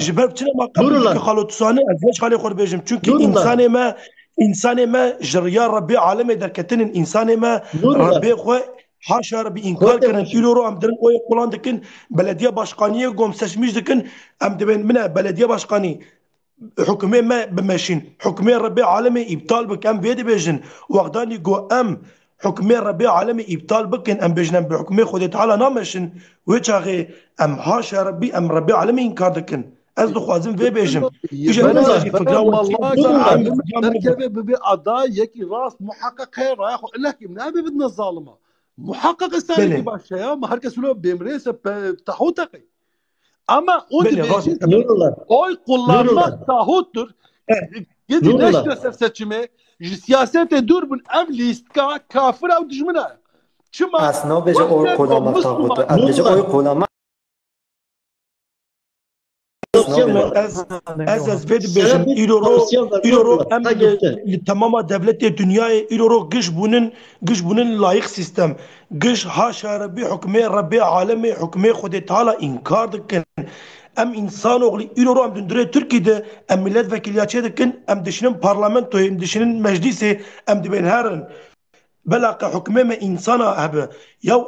S7: ji ber çi nema kabul dike xalotusane ez veç xale xor bejim çünkü insanê me ji riya Rabbi alemê derketinin insanê me Rabbi xwe haşa Rabbi inkar kirin îro em dirin oy qulan dikin belediye başkaniyê gom seçmiş dikin em dibên min e belediye başkanî حكمي ما بماشين حكمي ربي عالمي ابطال بك ام بيدي بيجن وغداني جو ام حكمي ربي عالمي ابطال بكن ام بيجن بحكمي خدي تعالى نامشن ويتشاغي ام هاشا ربي ام ربي عالمي انكار دكن از خوازم في بيجم
S3: مركبه ببي aday yeki rast muhakkak رايح لك من ابي بدنا الظالمه محقق الثاني باشا يا ما herkes öyle bemrese tahutaki. Ama o oy kullanmak tahuttur. Gidin neşte seçimi siyasete durbun ev listka kafir ev düşmana. Çıma
S1: aslında beje oy kullanmak tahuttur. Beje oy kullanmak
S7: Ez vedi bejim İloro em tamama devleti dünyaya İloro gış bunun layık sistem gış haşa Rabbi hükme Rabbi alemi hükme Hudê Teala inkar dikin em insan oğlu İloro em döndüre Türkiye'de em milletvekili dikin em dişinin parlamentoyu em dişinin meclisi em dibin herin بلاك حكمه ما انسانا هبه يو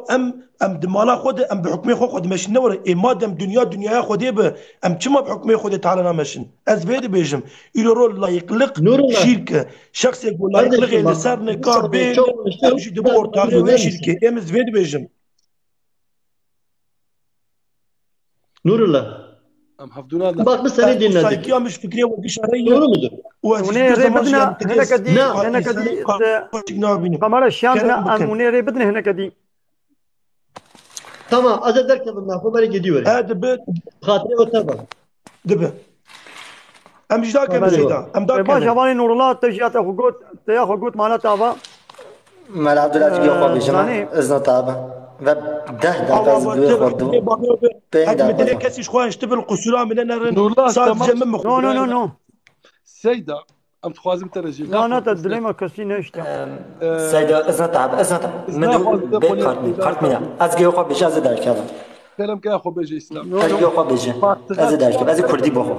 S7: ام دمالا خود ام بحكمه خود ماشي نور اي مادام دنيا خود به ام كما بحكمه خود تعالى ماشي از بيد بيجم الى رول لا يقلق شركه شخص يقول لا يقلق اللي صار نكار بين امشي دبور تاغي شركه ام از بيد بيجم
S8: نور الله
S3: ام هفدونا
S8: bak biz seni dinledik.
S7: Saygıya mış fikriye ve gişarayı
S8: Doğru mudur?
S2: ونيري بدنا هنا كدي هنا كدي قمر الشام ونيري بدنا هنا كدي
S8: Tamam az ederken bundan haberi gidiyor.
S7: هذا بيت
S8: Hatire otur.
S7: دبه ام مش ذاك ام سيدا ام ذاك
S2: باش هواني نور الله تجات حقوق تيا حقوق مالات ابا
S1: مال عبد الله يقوم بجمع اذن طابه و 10 دقيقه زبده خردو
S7: مدري كاسي شخوان اشتبل القسوله من انا صار جمع
S2: نو
S3: سيدا ام تخوازم ترجي
S2: لا تدري ما كسي نشتا
S1: سيدا اذن طابه من قرط مينا از گيوخا بيجي از درك هذا
S3: كلام كده خو بيجي اسلام
S1: از گيوخا بيجي از درك از كردي بخو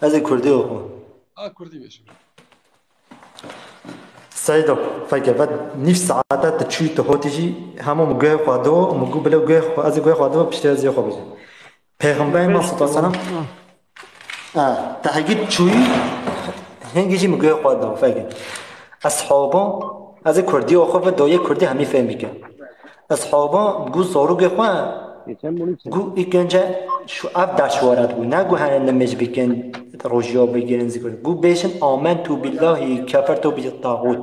S1: از كردي بخو
S3: كردي بيجي
S1: سيدو فايكه بعد نفس ساعات تشوي تهوتيجي همو مگه خودو مگو بلا گه از گه خودو پشت از خو بيجي پیغمبر ما صلی الله علیه و تهگید چوی هنگیجی مگه خودو فايكه اصحابا از کردی آخو و دایه کردی همی فهمی که اصحابا گو زارو گه خو گو ایکنجا شو اف دشوارت گو نگو هنن نمج بکن روژیا بگیرن ذکر گو بیشن آمنتو بالله کفرتو بالطاغوت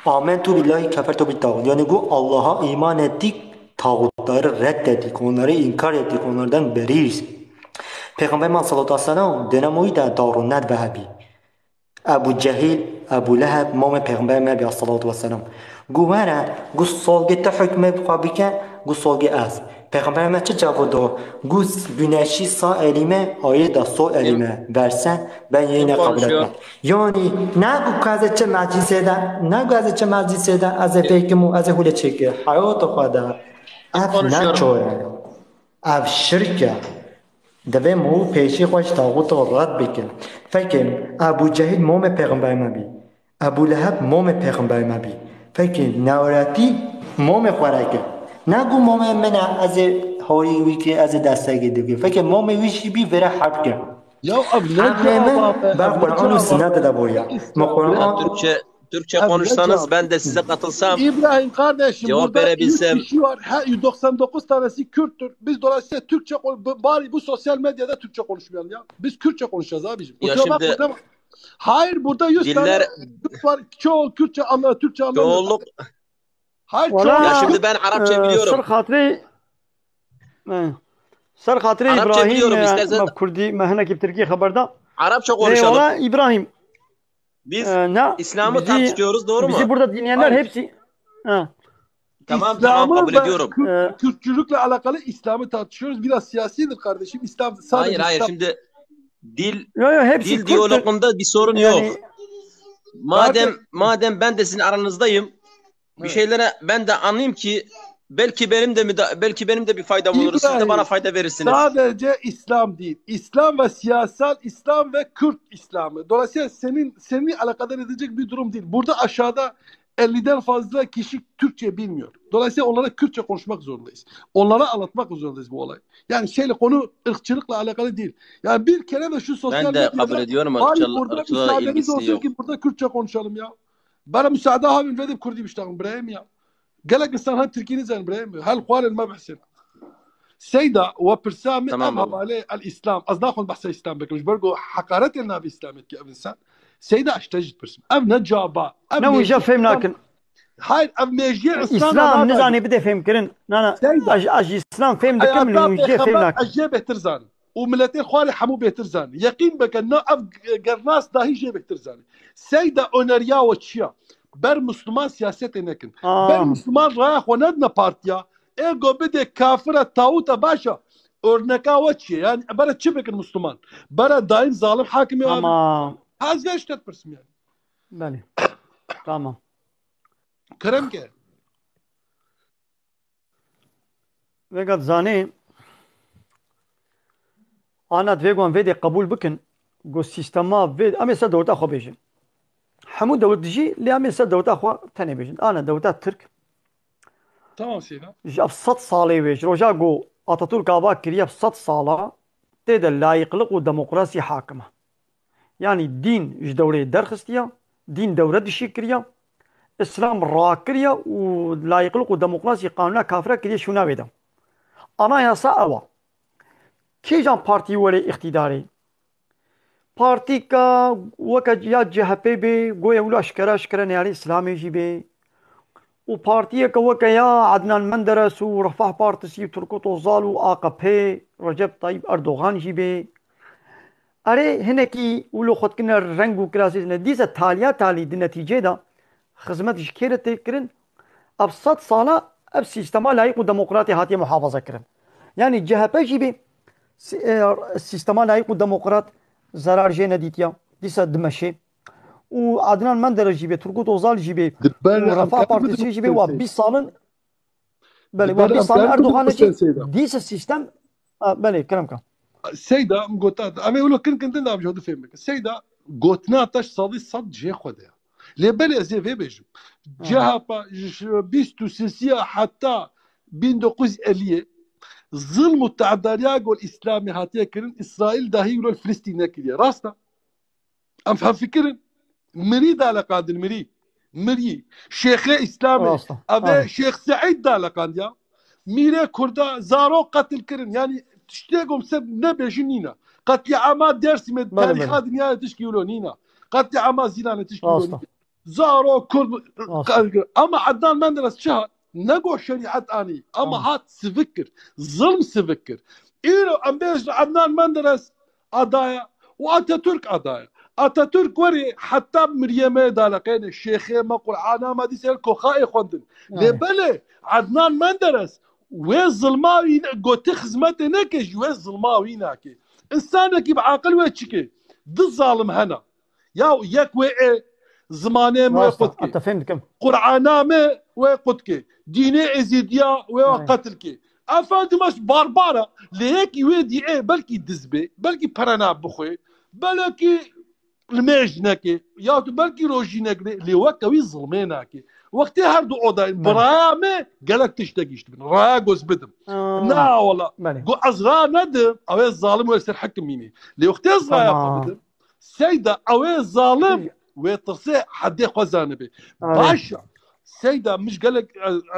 S1: آمنتو بالله کفرتو بالطاغوت یعنی گو الله ها ایمان ettik tağutları reddedik onları inkar ettik onlardan beriyiz Peygamber sallallahu aleyhi ve sellem dönemoyu da darunnet vehabi Abu Cehil Abu Leheb mame Peygamber Mebi sallallahu aleyhi ve sellem گو ورا گو سالگی تا حکم بخوابی که گو سالگی از پیغمبر ما چه جواب داد گو گناشی سا الیمه آیه دا سا الیمه برسن و یه قبول کن یعنی نگو که از چه معجزه ده نگو از چه معجزه ده از فکرمو از هول چکه حیات خدا اف نچوره اف شرکه دوی مو پیشی خوش تاغوت رد بکن فکر ابو جهل موم پیغمبر ما بی ابو لهب موم پیغمبر ما بی فکر نوراتی موم خوره که نگو موم من از هایی وی که از دسته گیده فکر موم ویشی بی وره حرب که
S3: Ya abi ne
S1: Anneme
S3: cevabı?
S1: ben Kur'an'ın üstüne de boya. Ma
S4: Ya
S1: Kur'an
S4: Türkçe
S3: Abi ne
S4: konuşsanız
S3: cevabı?
S4: ben de size katılsam,
S3: İbrahim kardeşim
S4: cevap
S3: burada 100
S4: verebilsem.
S3: kişi var. 99 tanesi Kürttür. Biz dolayısıyla Türkçe bari bu sosyal medyada Türkçe konuşmayalım ya. Biz Kürtçe konuşacağız abicim.
S4: Ya
S3: Kusura bakma
S4: şimdi
S3: ama. Hayır burada 100 tane
S4: diller
S3: Kürt var. Çoğu Kürtçe anlar, Türkçe anlamıyor.
S4: çoğunluk.
S3: Hayır çoğu.
S4: Ya
S2: ولا
S4: şimdi ben Arapça
S2: سر
S4: biliyorum.
S2: خاطري سر خاطري
S4: Arapça
S2: إبراهيم
S4: biliyorum. İsterseniz
S2: ما بكردي ما هنا كيف تركي خبردا
S4: Arapça
S2: ne
S4: konuşalım.
S2: valla İbrahim
S4: Biz
S2: ne
S4: İslam'ı tartışıyoruz, doğru mu?
S2: bizi burada dinleyenler
S3: Hayır.
S2: hepsi ha,
S4: Tamam
S3: İslam'ı
S4: kabul
S3: ve
S4: ediyorum.
S3: Kürtçülükle alakalı İslam'ı tartışıyoruz. Biraz siyasidir kardeşim. İslam sadece
S4: Hayır
S3: İslam.
S4: şimdi dil
S2: yo hepsi
S4: dil
S2: Kürttür.
S4: diyalogunda bir sorun
S2: Yani
S4: yok. Madem ben de sizin aranızdayım, bir şeylere ben de anlayayım ki belki benim de bir faydam olur. Siz de
S3: İbrahim,
S4: bana fayda verirsiniz.
S3: sadece İslam değil. İslam ve siyasal İslam ve Kürt İslam'ı. Dolayısıyla seni alakadar edecek bir durum değil. Burada aşağıda 50'den fazla kişi Türkçe bilmiyor. Dolayısıyla onlara Kürtçe konuşmak zorundayız. Onlara anlatmak zorundayız bu olay. Yani konu ırkçılıkla alakalı değil. Yani bir kere de şu sosyal
S4: Ben de kabul
S3: medyada
S4: ediyorum
S3: bari burada
S4: ırkçılığa
S3: müsaadeniz
S4: ilgisi
S3: olsun
S4: yok.
S3: ki burada Kürtçe konuşalım ya. Bana müsaade havin vedip Kürdi biştağım Ibrahim ya. قالك إنسان هاد تركيني زين إبراهيم هالقوال ما بحسن سيدا وبرسام
S4: تمام
S3: أذهب عليه الإسلام أصدقهم بحث الإسلام بك مش برجو حقارات لنا بإسلامك كإنسان سيدا أشتجد برسم أم نجابا
S2: ne uyca fehim lakin
S3: هاي أم ميجي
S2: İslam ne zani bir de fehim kirin nana aj İslam fehim de kimin uyca fehim lakin
S3: أجي بهترزان وملتين خوالي حمو بهترزان يقين بك إنه أف قرناس داهي جي بهترزان سيدا أونريا وتشيا بر مسلمان سياسة نكن بر مسلمان رايح وندنا بارتيا ايجو بدي كافرة تاوتا باشا örneka وتشي يعني برا تشبك المسلمان برا دايم ظالم حاكم يا
S2: tamam
S3: هاز ايش تتبرسم يعني
S2: beli tamam
S3: كرم كه
S2: ve gad zani anat vegon vede kabul bikin go sistema ve amesa dawta xo bejin hamu dawt ji li amesa dawta xo tane bejin ana dawta Türk
S3: tamam سيدا
S2: jab 100 salı ve roja go Atatürk ava kiriya 100 sala te de layıklık ve demokrasi hakima yani din ji dewre derxistiya din dewre dişi kiriya İslam ra kiriya ve layıklık ve demokrasi kanuna kafira kiriya şuna vedam anayasa ava کیجان پارتی ولی اقتداری پارتی کا وقت یا CHP به گویا ولا اشکره نیاری اسلامی جی به و پارتی کا وقت یا عدنان مندرس و رفاه پارتسی ترکوت و زال و AKP رجب طيب اردوغان جی به اره هنه کی ولو خود کنه رنگ و کراسیز نه دیسه تالی دی نتیجه دا خدمت شکره تکرن اب 100 ساله اب سیستما لایق و دموکراتی هاتی محافظه کرن yani CHP جی به سیستما لایق و دموکرات zarar jene ditya disa dimeşe u Adnan Menderes gibi Turgut Özal gibi Refah Partisi gibi ve bir salın böyle bir salın Erdoğan için disa sistem böyle kelam kan
S3: سيدا مقطات أما يقولوا كنت نعم جهود فهمك سيدا قوتنا تاش صادي صد جي خدها لبلا زي في بيجو جهة بيستو سيسيا حتى بين دقوز أليه ظلم التعداريا قول إسلامي هاتيا كرن إسرائيل داهي يقولوا الفلسطينية كريا راسنا أم فهم فكرن مريد على قادر مري شيخ إسلامي أبي شيخ سعيد دالة قانديا ميري كردا زارو قتل كرن يعني تشتاقهم سب نبي جنينا قتل عامات درس من تاريخ دنيا تشكيلو نينا قتل عامات زينانة تشكيلو نينا زارو كرد أما عدنان مندرس شهر نقو شريعة آني أما هات سفكر ظلم سفكر إيرو أم بيج عدنان مندرس أدايا وأتاتورك أدايا أتاتورك وري حتى مريمة دالقين الشيخ ما قرآن ما دي سير كوخاي خوندن لبلي عدنان مندرس وين ظلماوي قوتي خزمتي نكش وين ظلماوي ناكي إنسانك بعقل ويتشكي ضد الظالم هنا يا يك وي زمانه مو قدكي قرآن ما وقدكي ديني ازيديا وقتلكي افادي مش باربارا ليك يودي بلكي دزبي بلكي برانا بخوي بلكي الماجنكي يا بلكي روجينك اللي وكوي ظلميناكي وقتی هر دو odayın برای me gelek tişte geçtim. Raya göz bidim. Na valla. Go azra nedim. Ave zalim ve ser hakim mini. Li وقتی azra yapabidim. Seyda ave zalim ve tırsı haddi khazanı be. Başa. سيدا مش قالك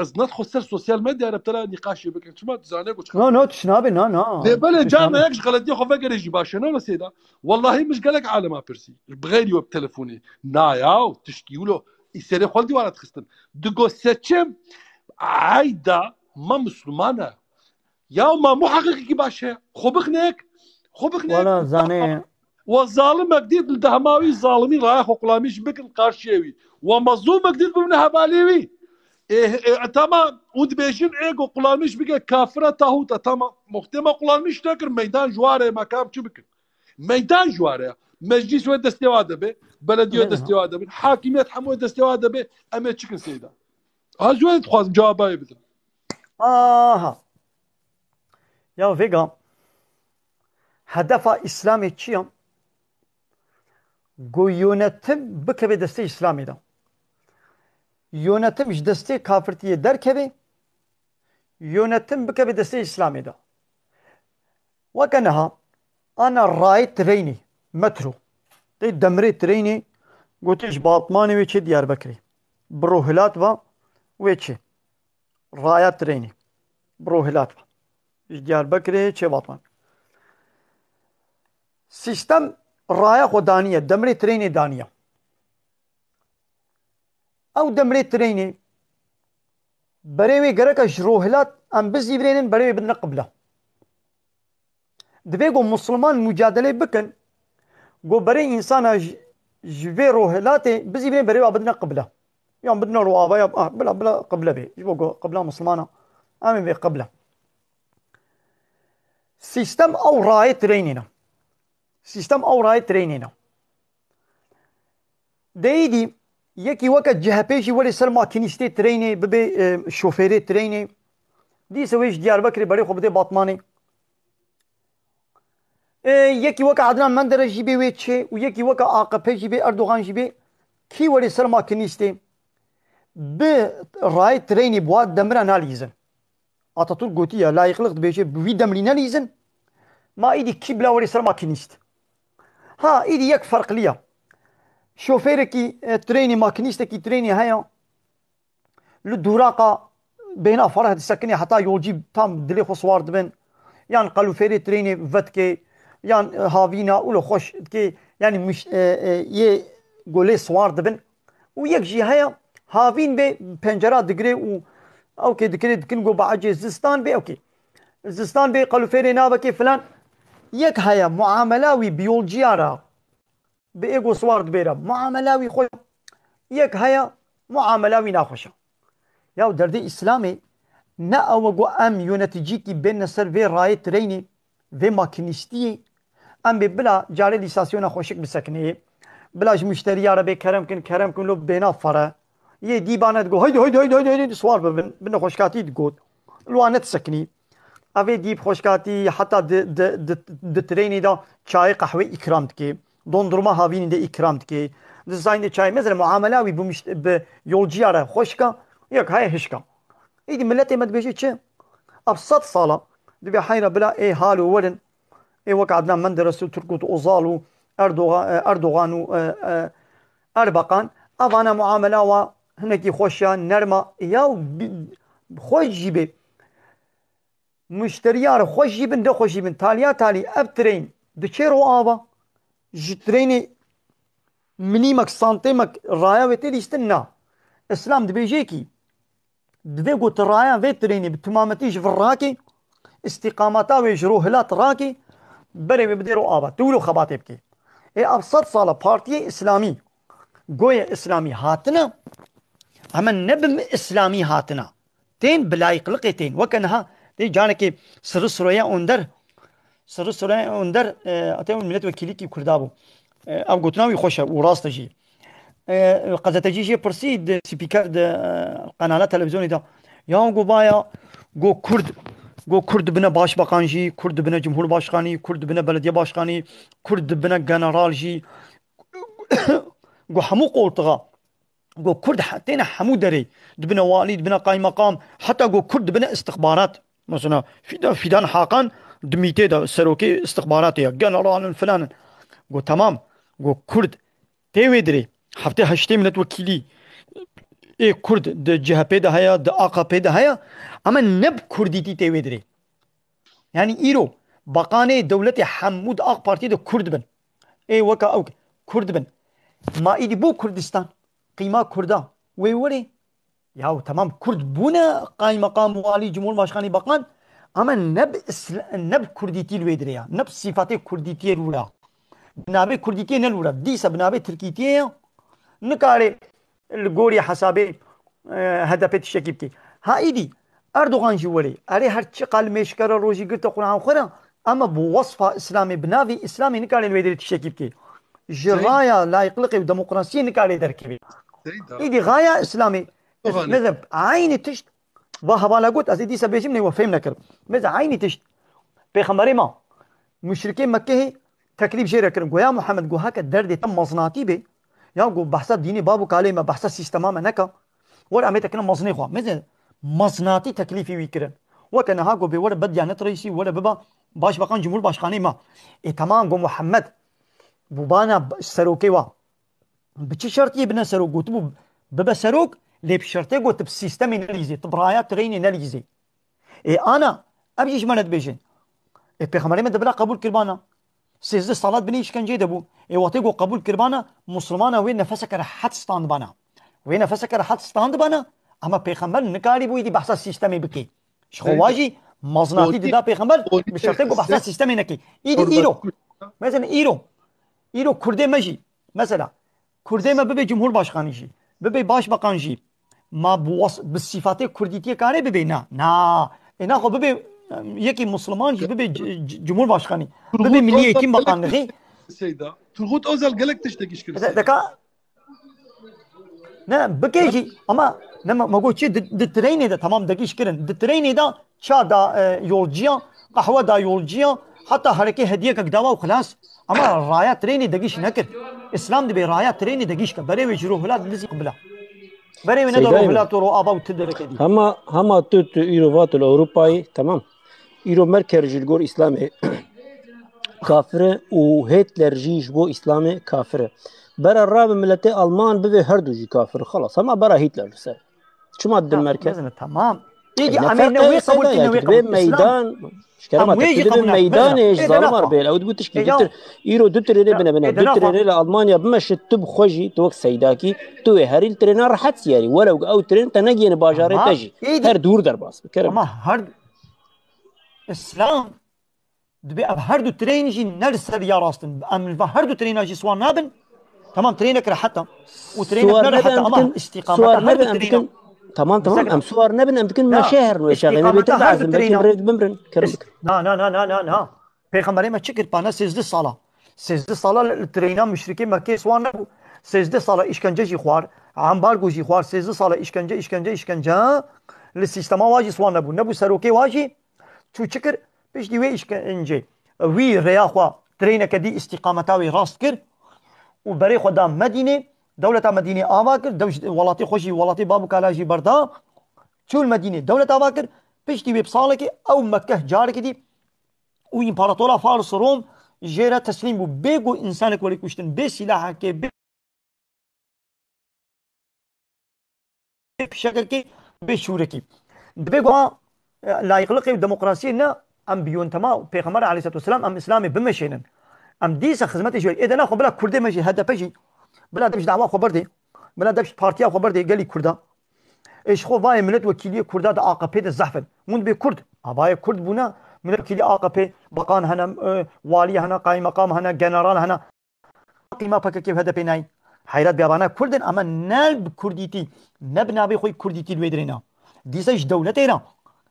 S3: از ندخل سر سوسيال ميديا انا بتلا نقاش بك انت ما تزانيك
S2: نو تشنابي نو
S3: دي بلا جانا يكش غلط ياخذ فكر يجي باشا نو سيدا والله مش قالك عالم بيرسي بغير يوب تليفوني ناياو تشكي له يسري خالدي ولا تخستن دقو سيتشم عايده ما مسلمانه يا ما مو حقيقي باشا خبخنك
S2: ولا زاني
S3: والظالم جديد الدهماوي ظالمين رايح وقلاميش بك القارشيوي ومظلوم جديد بمنها باليوي تمام ودبيشين ايجو قلاميش بك كافره تاهوتا تمام مختمه قلاميش تكر ميدان جواره مكان شبك ميدان جواره مجلس وين دستواده به بلديه دستواده به حاكميه حموه دستواده به اما تشكن سيدا هازوين تخواز جواباي بدن
S2: يا فيجا هدف اسلامي چيام گو yönetim bikebe deste İslami'de. Yönetim iş deste kafirtiye derkebe, yönetim bikebe deste İslami'de. وكانها انا رايت تريني مترو دي دمري تريني قلتش باطماني ويتشي ديار بكري بروهلات و ويتشي رايات تريني بروهلات و ديار بكري تشي باطمان سيستم رايا خو دانية دمري تريني دانية او دمري تريني بريوي قرقا شروهلات ام بزي برينن بريوي بدنا قبله دبيقو مسلمان مجادله بكن قو بري انسان جبي روهلاتي بزي برين بريوي بدنا قبله يوم بدنا روابا بلا قبله بي جبو قبله مسلمانة امين بي قبله سيستم او راي ترينينا سيستم او راي ترينينا دايدي يكي وقت جهبيشي ولي سلما كنيستي تريني ببي شوفيري تريني دي سويش ديار بكري بري خو بدي باطماني يكي وقت عدنان مندر جيبي ويتشي ويكي وقت عاقبه جيبي اردوغان جيبي كي ولي سلما كنيستي براي تريني بواد دمرا ناليزن اتاتورك قوتيا لا يخلق بيشي بوي دمري ناليزن ما ايدي كيبلا ولي سلما كنيست ها ايدي يك فرق ليا شوفيركي تريني ماكينيستكي تريني هيا للدوراقة بين فرح السكنية حتى يوجيب تام دلي خصوار دبن يعني قالوا فيري تريني فتكي يعني هافينا ولو خوش كي يعني مش يه قولي سوار دبن ويكجي هيا هافين بي بنجرات دقري و اوكي دكري دكنقو بعجي زستان بي اوكي زستان بي قالوا فيري نابكي فلان يك هيا معاملاوي بيولجيارا بإيجو سوار دبيرا معاملاوي خوش يك هيا معاملاوي ناخوشا ياو دردي إسلامي نا اوغو ام يونتجيكي بين سر في راي تريني في ماكينيستي ام بلا جاري ليساسيونا خوشك بسكني بلاش مشتري عربي كرم كن لو بينا فرا يه دي بانت جو هيدي سوار بن خوشكاتي تقول لو تسكني افي ديب خوشكاتي حتى د تريني دا چاي قهوه اكرام دكي dondurma havini ikram dike dizayn çay mesela muamelavi bu yolcu ara hoşka yok hay hişka idi millet emed beşi çe absat sala dibi hayra bla halu ولن وقعدنا من درسوا تركوت اوزالو اردوغان اربقان افانا معامله و هنكي خوشا نرما يا خوش جيبي مشتريار خوش جيبن ده خوش جيبن تالي ابترين دچيرو ابا جتريني منيمك سانتيمك رايا وتري استنى اسلام دبيجيكي دبي قلت رايا وتريني بتمامتيش في الراكي استقامتا ويجروه لا تراكي بري بديروا ابا تولو خباتي بكي ابسط صاله بارتي اسلامي قوية اسلامي هاتنا اما نبم اسلامي هاتنا تين بلايق لقيتين وكانها دي جانكي سرسرويا اندر سرسرويا اندر اتيم الملت وكيليكي كردابو اب قلتناوي خوشه وراست جي قزتجي جي برسيد سبيكر د قناه تلفزيوني دا يا بايا جو كرد بنا başbakan جي كرد بنا cumhurbaşkanı كرد بنا belediye başkanı كرد بنا general جي جو همو قولتغا جو كرد حتى حمو دري دبنا والي دبنا قايم مقام حتى جو كرد دبنا استخبارات مثلا فيدان حاقان دميتي دا سروكي استخباراتي جنرال فلان جو تمام جو كرد تيوي دري حفتي هشتي من وكيلي اي كرد د جهه بيدا هيا د اقا بيدا هيا اما نب كرديتي تيوي دري يعني ايرو بقاني دولتي حمود اق بارتي د كرد بن اي وكا او كرد بن ما ايدي بو كردستان قيمة كردا ويوري ياو تمام كرد بونا قايم مقام والي جمهور باشخاني بقان اما نب كرديتي الويدريا نب صفاتي كرديتي الولا بنابي كرديتي نلولا ديسا بنابي تركيتي نكاري الغوري حسابي هدفت الشكيبتي هايدي اردوغان جوالي اري هرچ قال مشكر روجي قلت قران خورا اما بوصفه اسلامي بنافي اسلامي نكاري الويدري الشكيبتي جرايا لا يقلقي وديمقراطيه نكاري دركبي ايدي غايه اسلامي مذهب عيني تشت وهوالا قلت ازيدي سبيجمني وفهمنا كرب مذهب عيني تشت بيخمري ما مشركين مكه تكليف جيرا كرم يا محمد جو هكا درد تم مصناتي بي يا جو بحث ديني بابو كاليما بحث سيستما نكا ور اميتا كنا مصني خو مذهب مصناتي تكليفي ويكرن وكان هاكو بي ور بديانه رئيسي ولا بابا باش بقان جمهور باشخاني ما تمام جو محمد بوبانا سروكي وا بچی شرطی بنا سروق قلت ببا سروق لي بشرطي قلت بسيستم ناليزي طبرايات تريني ناليزي انا ابيش مالت بيجن بيغمبري ما دبلا قبول كربانا سيزد الصلاه بني ايش كان جيد ابو واتيقو قبول كربانا مسلمانا وين نفسك راح ستاند بانا وين نفسك راح ستاند بانا اما بيغمبر نكاري بو يدي بحث سيستمي بكي شخواجي مزناتي دا بيغمبر بشرطي قو بحث سيستمي نكي ايدي ايرو مثلا ايرو كردي ماجي مثلا كردي ما ببي جمهور باشخاني جي ببي باش بقان جي ما بالصفات كرديتي كاري ببي نا انا خو ببي يكي مسلمان جي ببي جمهور باشخاني ببي ملي يتيم بقان غي
S3: سيدا ترغوت اوزل قالك تشتكيش كل
S2: دكا نا بكيجي اما لما ما قلت شي دتريني ده تمام دقيش كرن دتريني ده شا دا يولجيا قهوه دا يولجيا حتى حركه هديه كداوا وخلاص اما الرايات تريني دقيش نكر اسلام دي رايات تريني دقيش بري ويجرو هلاد لزي قبله بري من دورو هلاد رو ابا وتدرك دي
S9: هما توت ايروفات الاوروباي تمام ايرو مركز الجور اسلامي كافر وهتلر جيش بو اسلامي كافر برا الرابع ملتي المان ببي هردوجي كافر خلاص هما برا هتلر سر شو ماد المركز
S2: تمام يجي عملنا وي قبول
S9: كنا ميدان شكرا ميدان ايش ظلمر بيل او تقول تشكي ايرو دو تريني بنا دو تريني المانيا بمش تب خوجي توك سيداكي تو هاري الترينر راحت سياري ولو او ترين تنجي باجاري تجي هر دور در باس
S2: ما هر اسلام دبي هر دو ترين جي نرسل يا راستن ام هر دو ترين جي سوان نابن تمام ترينك حتى وترينك حتى اما استقامه هر دو ترين
S9: تمام ام صور نبن ام تكون مشاهر وشغله بيت لازم بمرن كرمك
S2: لا پیغمبر ما چکر پانا 13 ساله ترینا مشرکی مکه سوان سجده ساله işkence جی خوار امبارگو جی خوار 13 ساله işkence لسیستما واجی سوان نبو سروکی واجی تو چکر پیش دی وی işkence وی ریا خوا ترینا کدی استقامتاوی راست کر و بری خدا مدینه دولة مدينة آواكر ولاتي خوشي ولاتي بابو كالاجي بردا شو المدينة دولة آواكر بيشتي بيبصالك أو مكة جارك دي وإمبراطورة فارس روم جيرا تسليم بيجو إنسانك ولي كوشتن بسلاحك بشكلك بشورك بيجو لا يقلقي الديمقراطية أم بيون تما بيغمبر عليه الصلاة والسلام أم إسلامي بمشينا أم ديسا خدمتي شوي إذا ناخذ بلا كردي ماشي هذا بيجي بلا دبش دعوة خبر دي بلا دبش بارتيا خبر دي قال لي كردا ايش خو باي ملت وكيليه كردا دا AKP دا زحفن من بي كرد اباي كرد بونا ملت وكيلي AKP بقان هنا والي هنا قايم مقام هنا جنرال هنا قيمه بك كيف هذا بيناي حيرات بيابانا كردن اما نال كرديتي نبنا بي خوي كرديتي الويدرينا ديساش دولتينا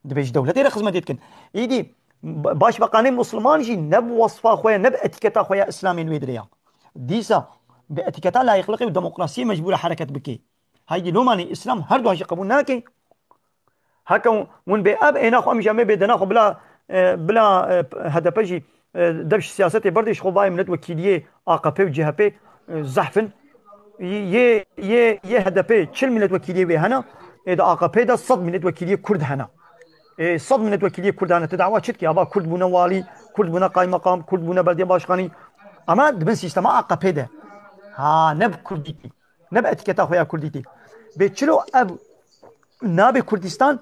S2: دبش دولتينا خدمتكن ايدي باش بقاني مسلمان جي نب وصفه خويا نب اتيكيتا خويا اسلامي الويدريا ديسا باتيكيتا لا يخلقي وديمقراطيه مجبوره حركه بكي هاي لو ماني اسلام هر دو قبول ناكي هكا ون بي اب انا خو مجامع بدنا خو بلا هدف جي دبش سياسه بردش خو باي ملت وكيليه AKP وجهه زحفن یه هدفه 40 ملتوکیلی به هنا اذا AKP ده 100 ملتوکیلی کرد هنا 100 ملتوکیلی کرد هنا تدعوا چت ki aba Kurd buna vali Kurd buna kaymakam Kurd buna belediye başkanı ama dibin sistema AKP de ha ne Kurditi ne etiketa xoya Kurditi be çilo ev nabe Kurdistan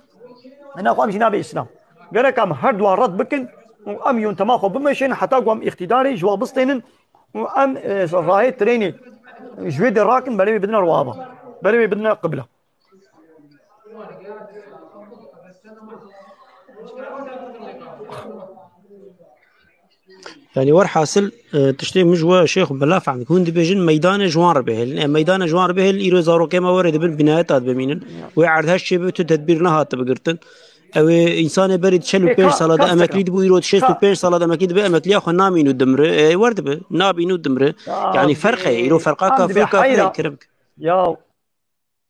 S2: انا قام جناب اسلام قال لك ام هرد ورد بكن وام ينتماخو بمشين حتى قام اقتداري جوا بسطين وام راهي تريني جويد الراكن بلي بدنا روابه بلي بدنا قبله
S9: يعني ور حاصل تشتي مجوا شيخ بلاف عم يكون دبيجن ميدان جوان ربه ميدان جوان ربه ايرو زارو كما ورد بالبنايات بمينن ويعرض هالشيء بتو تدبير نهات بقرتن او انسان بريد شلو بير صلاه اماكلي دبو ايرو شيستو بير صلاه اماكلي دبو اماكلي اخو نامينو دمر ورد به نابينو دمر يعني فرقه ايرو فرقه كافي كرمك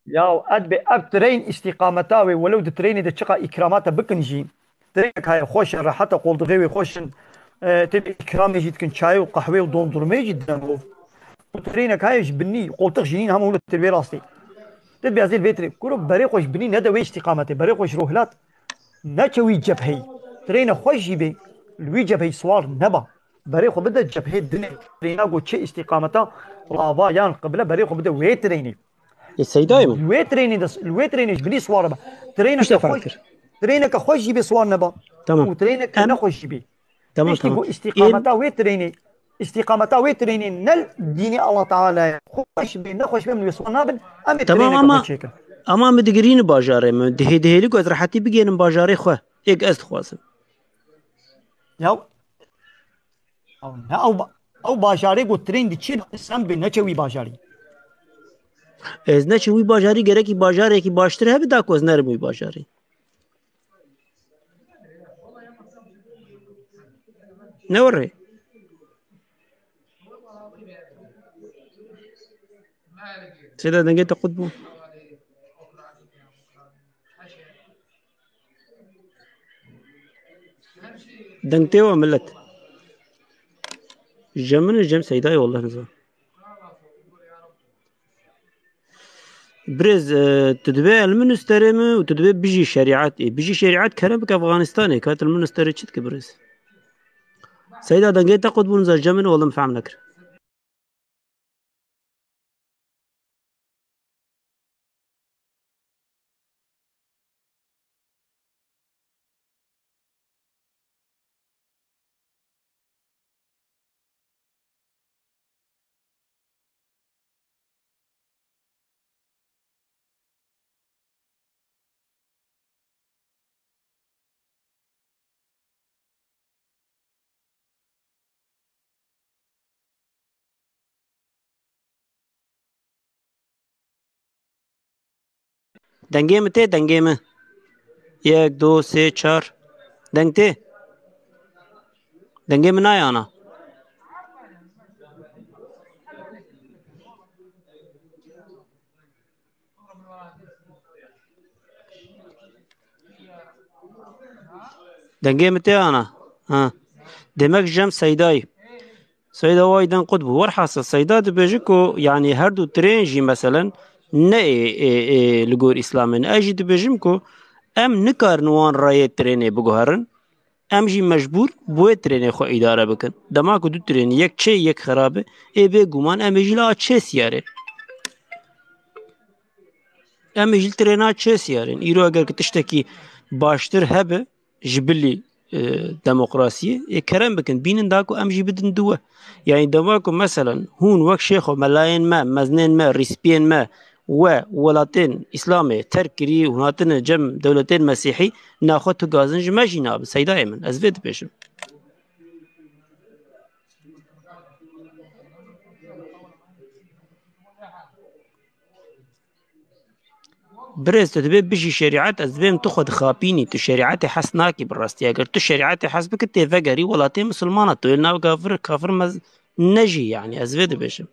S2: يا ادبي ابترين استقامتاوي ولو دتريني دشقا اكراماته بكنجين ترينك هاي خوش راحته قولدغي خوشن تبي إكرام يجي تكن شاي وقهوة ودوندرمي جدا هو وترينك هاي جبني قلت جنين هم ولد التربية راسي تبي هذه الفيتري كله بريق وش بني ندى ويش استقامته بريق وش روهلات نشوي جبهي ترينا خوش جيبي الوي جبهي سوار نبا بريق وبدا جبهي الدنيا ترينا قلت شيء استقامته رابا يان قبله بريق وبدا ويتريني
S9: السيدايمو
S2: الويتريني جبني سوار با ترينا كخوش جيبي سوار نبا
S9: تمام
S2: وترينا كنخوش جيبي
S9: تمام
S2: استقامتا ويتريني نل ديني الله تعالى خوش بين نخوش بين يسونابن ام
S9: تمام اما مدگرین باجاره من دهلی کو از راحتی بگینم باجاره خو یک است خواسم
S2: یا او باجاره گو ترند چی سم به نچوي باجاری
S9: از نچوي باجاری گره کی باجاره کی باشتر هبه دا کوز نرمي باجاری نوري سيدا دنگه تقدمو دنگتي وملت جمن الجم سيداي والله نزار برز تدبي المنستر وتدبي بيجي شريعات بيجي شريعات كرم كافغانستان كانت المنستر تشت برز سيدا دنگه تقدمو نزار جمن والله مفهم نكر دنگه مته دنگه مه 1 2 3 4 دنگته دنگه من آنا دنگه مته آنا ها دمك جم سيداي سيدا وايدن قطب ورحص سيدا دبجكو يعني هردو ترينجي مثلا نه لگور اسلامن اجي دبجمكو ام نکار نوان رای ترینه بگوهرن ام جی مجبور بوی ترینه خو اداره بکن دما کو دو ترین یک چه یک خرابه ای به گومان ام جی لا چه سیاره ام جی ترینا چه سیارن ایرو اگر کتشتکی باشتر هبه جبلی دموکراسی کرم بکن بینن داکو ام جی بدن دوه يعني دماكو مثلا هون وك شيخو ملايين ما مزنين ما ريسبين ما وولاتين إسلامي تركري وناتن جم دولتين مسيحي ناخدتو غازنج ماشي ناب سيدا من أزفيد بيشم برز تدبي بشي شريعات أزبيم تخد خابيني تو شريعات حسناكي بالراستي اگر تو شريعات حسبك تفقري ولاتين مسلمانة تو يلناو كافر نجي يعني أزفيد بيشم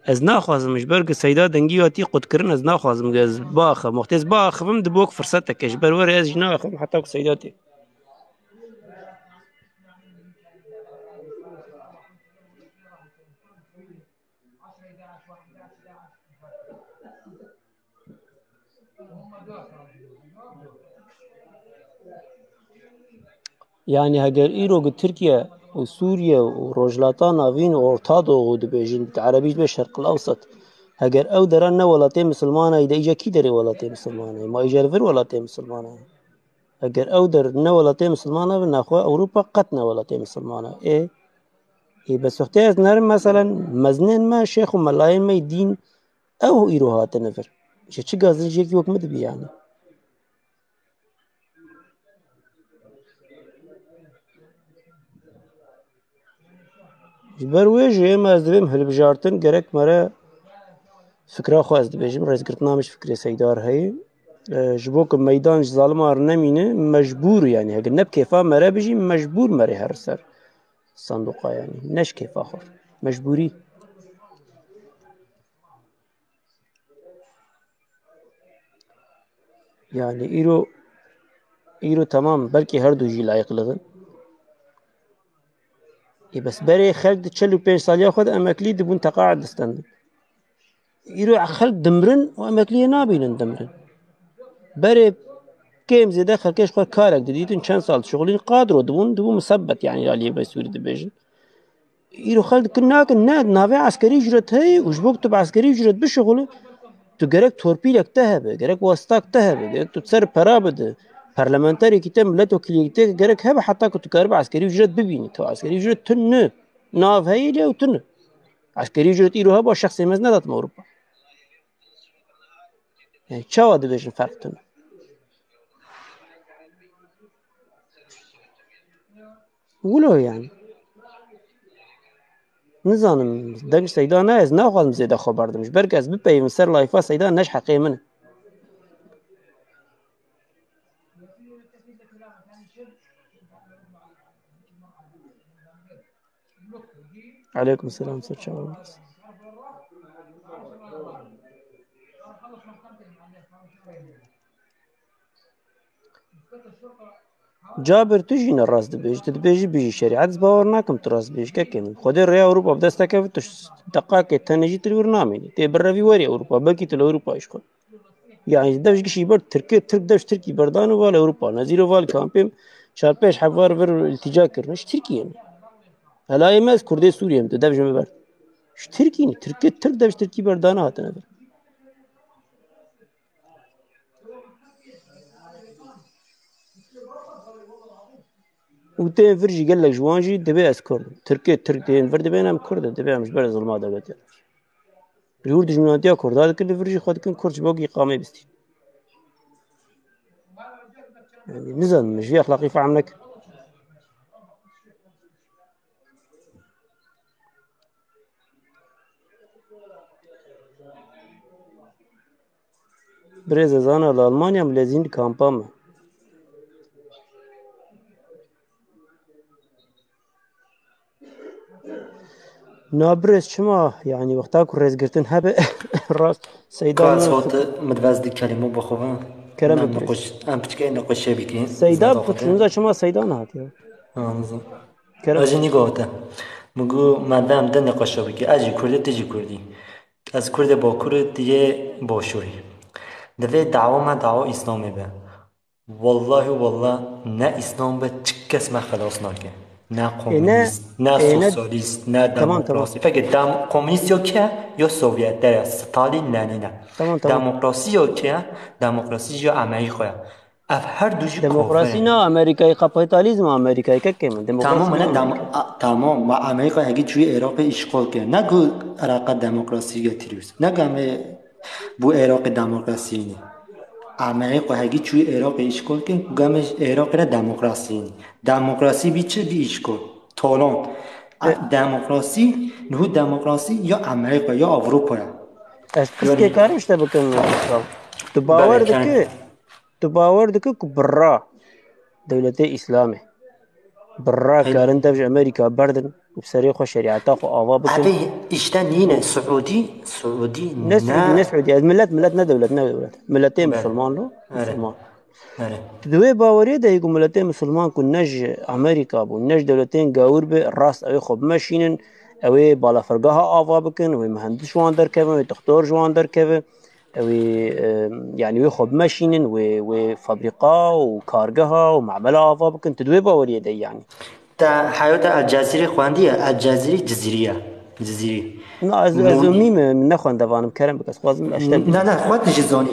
S9: از ناخوازم جبر که سیدا دنگی واتی قد کردن از ناخوازم که از باخم وقتی از باخم دبوک فرصت کش بر وری از جناخم حتی که سیداتی يعني هجر إيرو تركيا وسوريا وروجلاتان نافين وأرتادو ودبيجين عربيش بالشرق الأوسط هجر أو درنا ولاتي مسلمانة إذا إجا كي دري ولاتي مسلمانة ما إجا الفر ولاتي مسلمانة هجر أو درنا ولاتي مسلمانة بناخوا أوروبا قتنا ولاتي مسلمانة إيه بس وقتها نرم مثلا مزنين ما شيخ وملايين ما يدين أو إيرو هات نفر شو قازن شيء وقت مدبي يعني جبر وجه ما أزدبم هالبجارتن جرك مرة فكرة خو أزدبجم رئيس قرطنا مش فكرة سيدار هاي جبوك ميدان ظالم أرنمينه مجبور يعني هاي نب كيفا مرة بيجي مجبور مرة هرسر صندوقة يعني نش كيفا خور مجبوري يعني إيرو تمام بلكي هردو جي لايق لغن بس بري خلق تشلو بين ساليا خود أماكلي دبون تقاعد استند إيرو خلق دمرن وأماكلي نابين دمرن بري كيم زي داخل كيش خود كارك ديتن كان سال شغلين قادروا دبون مثبت يعني عليه بسوري دبيجن إيرو خلق كناك الناد نافع عسكري جرت هي وجبوك تبع عسكري جرت بشغله تجرك توربيلك تهبه جرك واسطاك تهبه جرك تتصر برابد برلمانتاري كتاب ملته كليتك جرك هبه حتى كنت كارب عسكري وجرت ببيني تو عسكري وجرت تن ناف هي له وتن عسكري وجرت إيرو هبه شخصي مزنا دات أوروبا يعني شو هذا بيجن فرق تن ولو يعني نزانم دنج سيدا ناز ناخذ زيدا خبر دمش بركز ببي من سر لايفا سيدا نش حقي منه عليكم السلام سر شباب جابر تجينا الراس دبيجي بيجي شريعة باورناكم تراس بيجي كم خدي الريا أوروبا بدست كيف دقائق تنجي تلورنامي تبرر في وري أوروبا بلكي تل أوروبا يشكل يعني دبش كشي برد ترك دبش تركي بردانو ولا أوروبا نزيرو وال كامبيم شاربيش حوار فر التجا كرنش تركي يعني هلا يماس كردي سوريا متو دبش مبرد ش تركي ترك دبش تركي بردانو هاتنا بر وتين فرجي قال لك جوانجي دبي أسكر ترك تين فرد بينهم كرد دبي مش برز ظلمات دبته اليورد جمناتيا كرد هذا كل فرجي خد كن كرش باقي قامي بستي يعني نزل مش في أخلاقي فعملك بريز زانا لألمانيا ملازين كامبام نابرز شما يعني وقتا كرز قرتن هبه راس سيدان
S1: كاس هوت مدوزدي كلمة بخوان
S9: كلام
S1: نقش أم بتشكي نقش بيكين
S9: سيدا بتشونزا شما سيدان هاتيا
S1: نظام
S9: كلام
S1: أجني قوته مگو مادام ده نقش بيكي أجي كردي تجي كردي از کرد با کرد دیگه باشوری دوی دعوا ما دعوا اسلامی به والله نه اسلام به چه کس ما خلاص نکه نه کمونیست نه سوسیالیست نه دموکراسی فکر کمونیست یا سوویت در ستالین لنینه دموکراسی یا که دموکراسی یا امریکا اف هر دوشی
S9: دموکراسی نه امریکای کاپیتالیسم امریکای که کم
S1: تمام و امریکا هگی توی عراق اشغال کرد نگو عراق دموکراسی گتریوس نگم بو عراق دموکراسی نی امریکا هگی توی عراق اشغال کرد گمش عراق را دموکراسی بیچه بی اشغال تالان دموکراسی یا امریکا یا اروپا
S9: از که کارش تبکن تو باور دکه که برا دولت اسلامی برا کارن تبج امریکا بردن وبسري خو شريعته خو آوا بكن
S1: أبي إشتنين سعودي
S9: نه سعودي نه سعودي ملت نه دولت ملتين
S1: بله.
S9: مسلمان لو
S1: آره.
S9: مسلمان
S1: آره.
S9: دوی باوری ده يقول ملتين مسلمان كن نج أمريكا بو نج دولتين قاور به راس أي خب ماشينن أوي بالا فرقها آوا بكن أوي مهندس جوان در كذا أوي دكتور جوان در كذا أوي يعني أوي خب ماشينن وفابريقا وكارجها ومعملها آوا بكن تدوي باوری ده يعني
S1: تا حياة الجزيرة خواندية الجزيرة جزيرة
S9: نه از میم نخوانده وانم کرم بکس خوازم اشتر
S1: نه خود نجزانی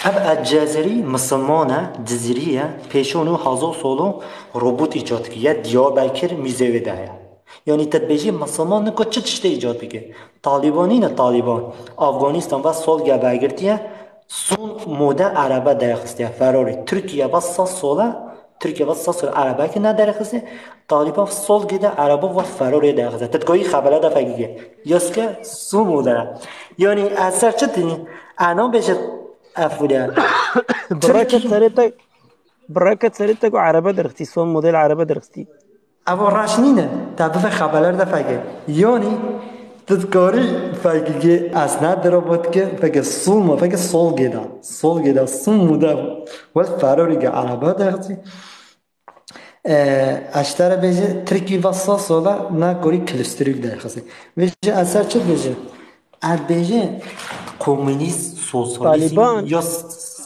S1: اب الجزیری مسلمانه جزیریه پیشونو هزار سالو روبوت ایجاد کیه دیاربکر میزه ده یعنی تدبیجی مسلمان نکو چه تشته ایجاد بگه طالبانی نه طالبان افغانستان و سال گبرگرتیه سون موده عربه درخستیه فراری ترکیه و 100 ساله ترکیه و 100 سال عربه که ندرخسته طالبان سال گیده عربه و فراری درخسته تدگاهی خبره ده فگیه یاست که سون موده یعنی اثر چه تینی انا بشه افوده
S9: برکت سریتک و عربه درختی سون مدل عربه درختی
S1: اما راشنینه تابه خبرler de فگه یعنی تذکاری فگه اسناد درآمد که فگه سوم فگه سول گیدا سوم موده و فراری که عربه درختی اشتر بیجه ترکی و ساسولا نه کوری کلستریک درختی بیجه اثر چه بیجه بیجه کمونیست سوسیالیسم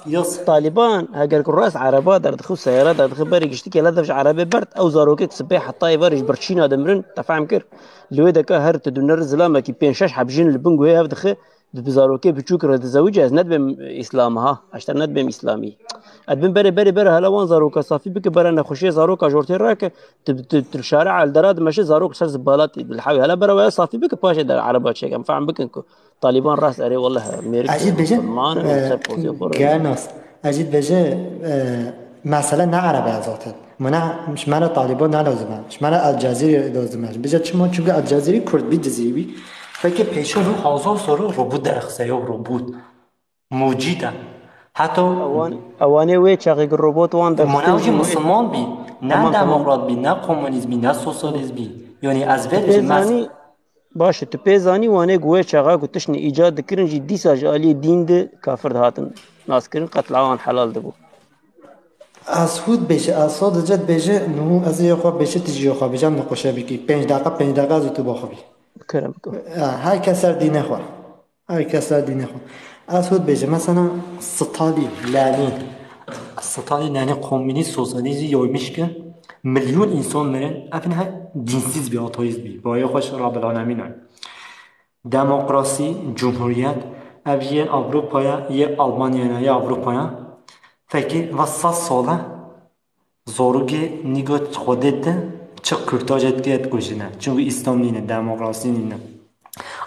S1: یا
S9: طالبان اگر راس عربه در دخول سيارات در دخول بری گشتی که لدفش عربه برد او زاروکه سبه حتی ورش برچینا دمرن تفهم کر لوی دکا هر تدونر زلامه کی 5 6 حبجین لبنگو هف دخه بزاروکه بچوک را تزوج از ند بم اسلامها اشتر ند بم اسلامی ادبن بری هلا وان زاروکه صافي بك بر نخوشي زاروکه جورتي راك الشارع الدراد ماشي زاروك سر زبالات بالحاوي هلا بر صافي بك باش در عربات شيء فهم بك طالبان راس اري والله امريكا
S1: عجيب بيجي جانوس عجيب بيجي مثلا نه عربه ذاته مش معنى طالبان نه لازمه مش معنى الجزيره لازمه بيجي چما چون الجزيره کرد بي جزيري فکر پیشون هزار سال روبوت درخسته یا روبوت موجوده حتی
S9: اوانه وی چاقی روبوت وان در
S1: مناوج مسلمان بی نه دموکرات بی نه کمونیسم بی نه سوسیالیسم بی یعنی از بل
S9: باشه تو پیزانی وانه گوه چاقا گوتشن ایجاد دکرن جی دیسا جالی دین ده کافر دهاتن ناس کرن قتل عوان حلال ده بو
S1: از خود بشه از صاد جد بشه نمو از یه خواه بشه تجیه خواه بشه هم نقشه بگی 5 دقیقه از تو بخوابی
S9: کرم کن
S1: هر کس دینه خواه از خود بشه مثلا ستالی کمونیست سوسیالیسم یایمیش که میلیون انسان مرن افین های دینسیز بی آتاییز بی باید خوش رب العالمین های دموکراسی جمهوریت اویه اروپایا یه آلمانیا یه اروپایا فکر و 100 ساله زاروگی نگاه خودت چه کرتاجت گیت گوشنه چون اسلام نینه دموکراسی نینه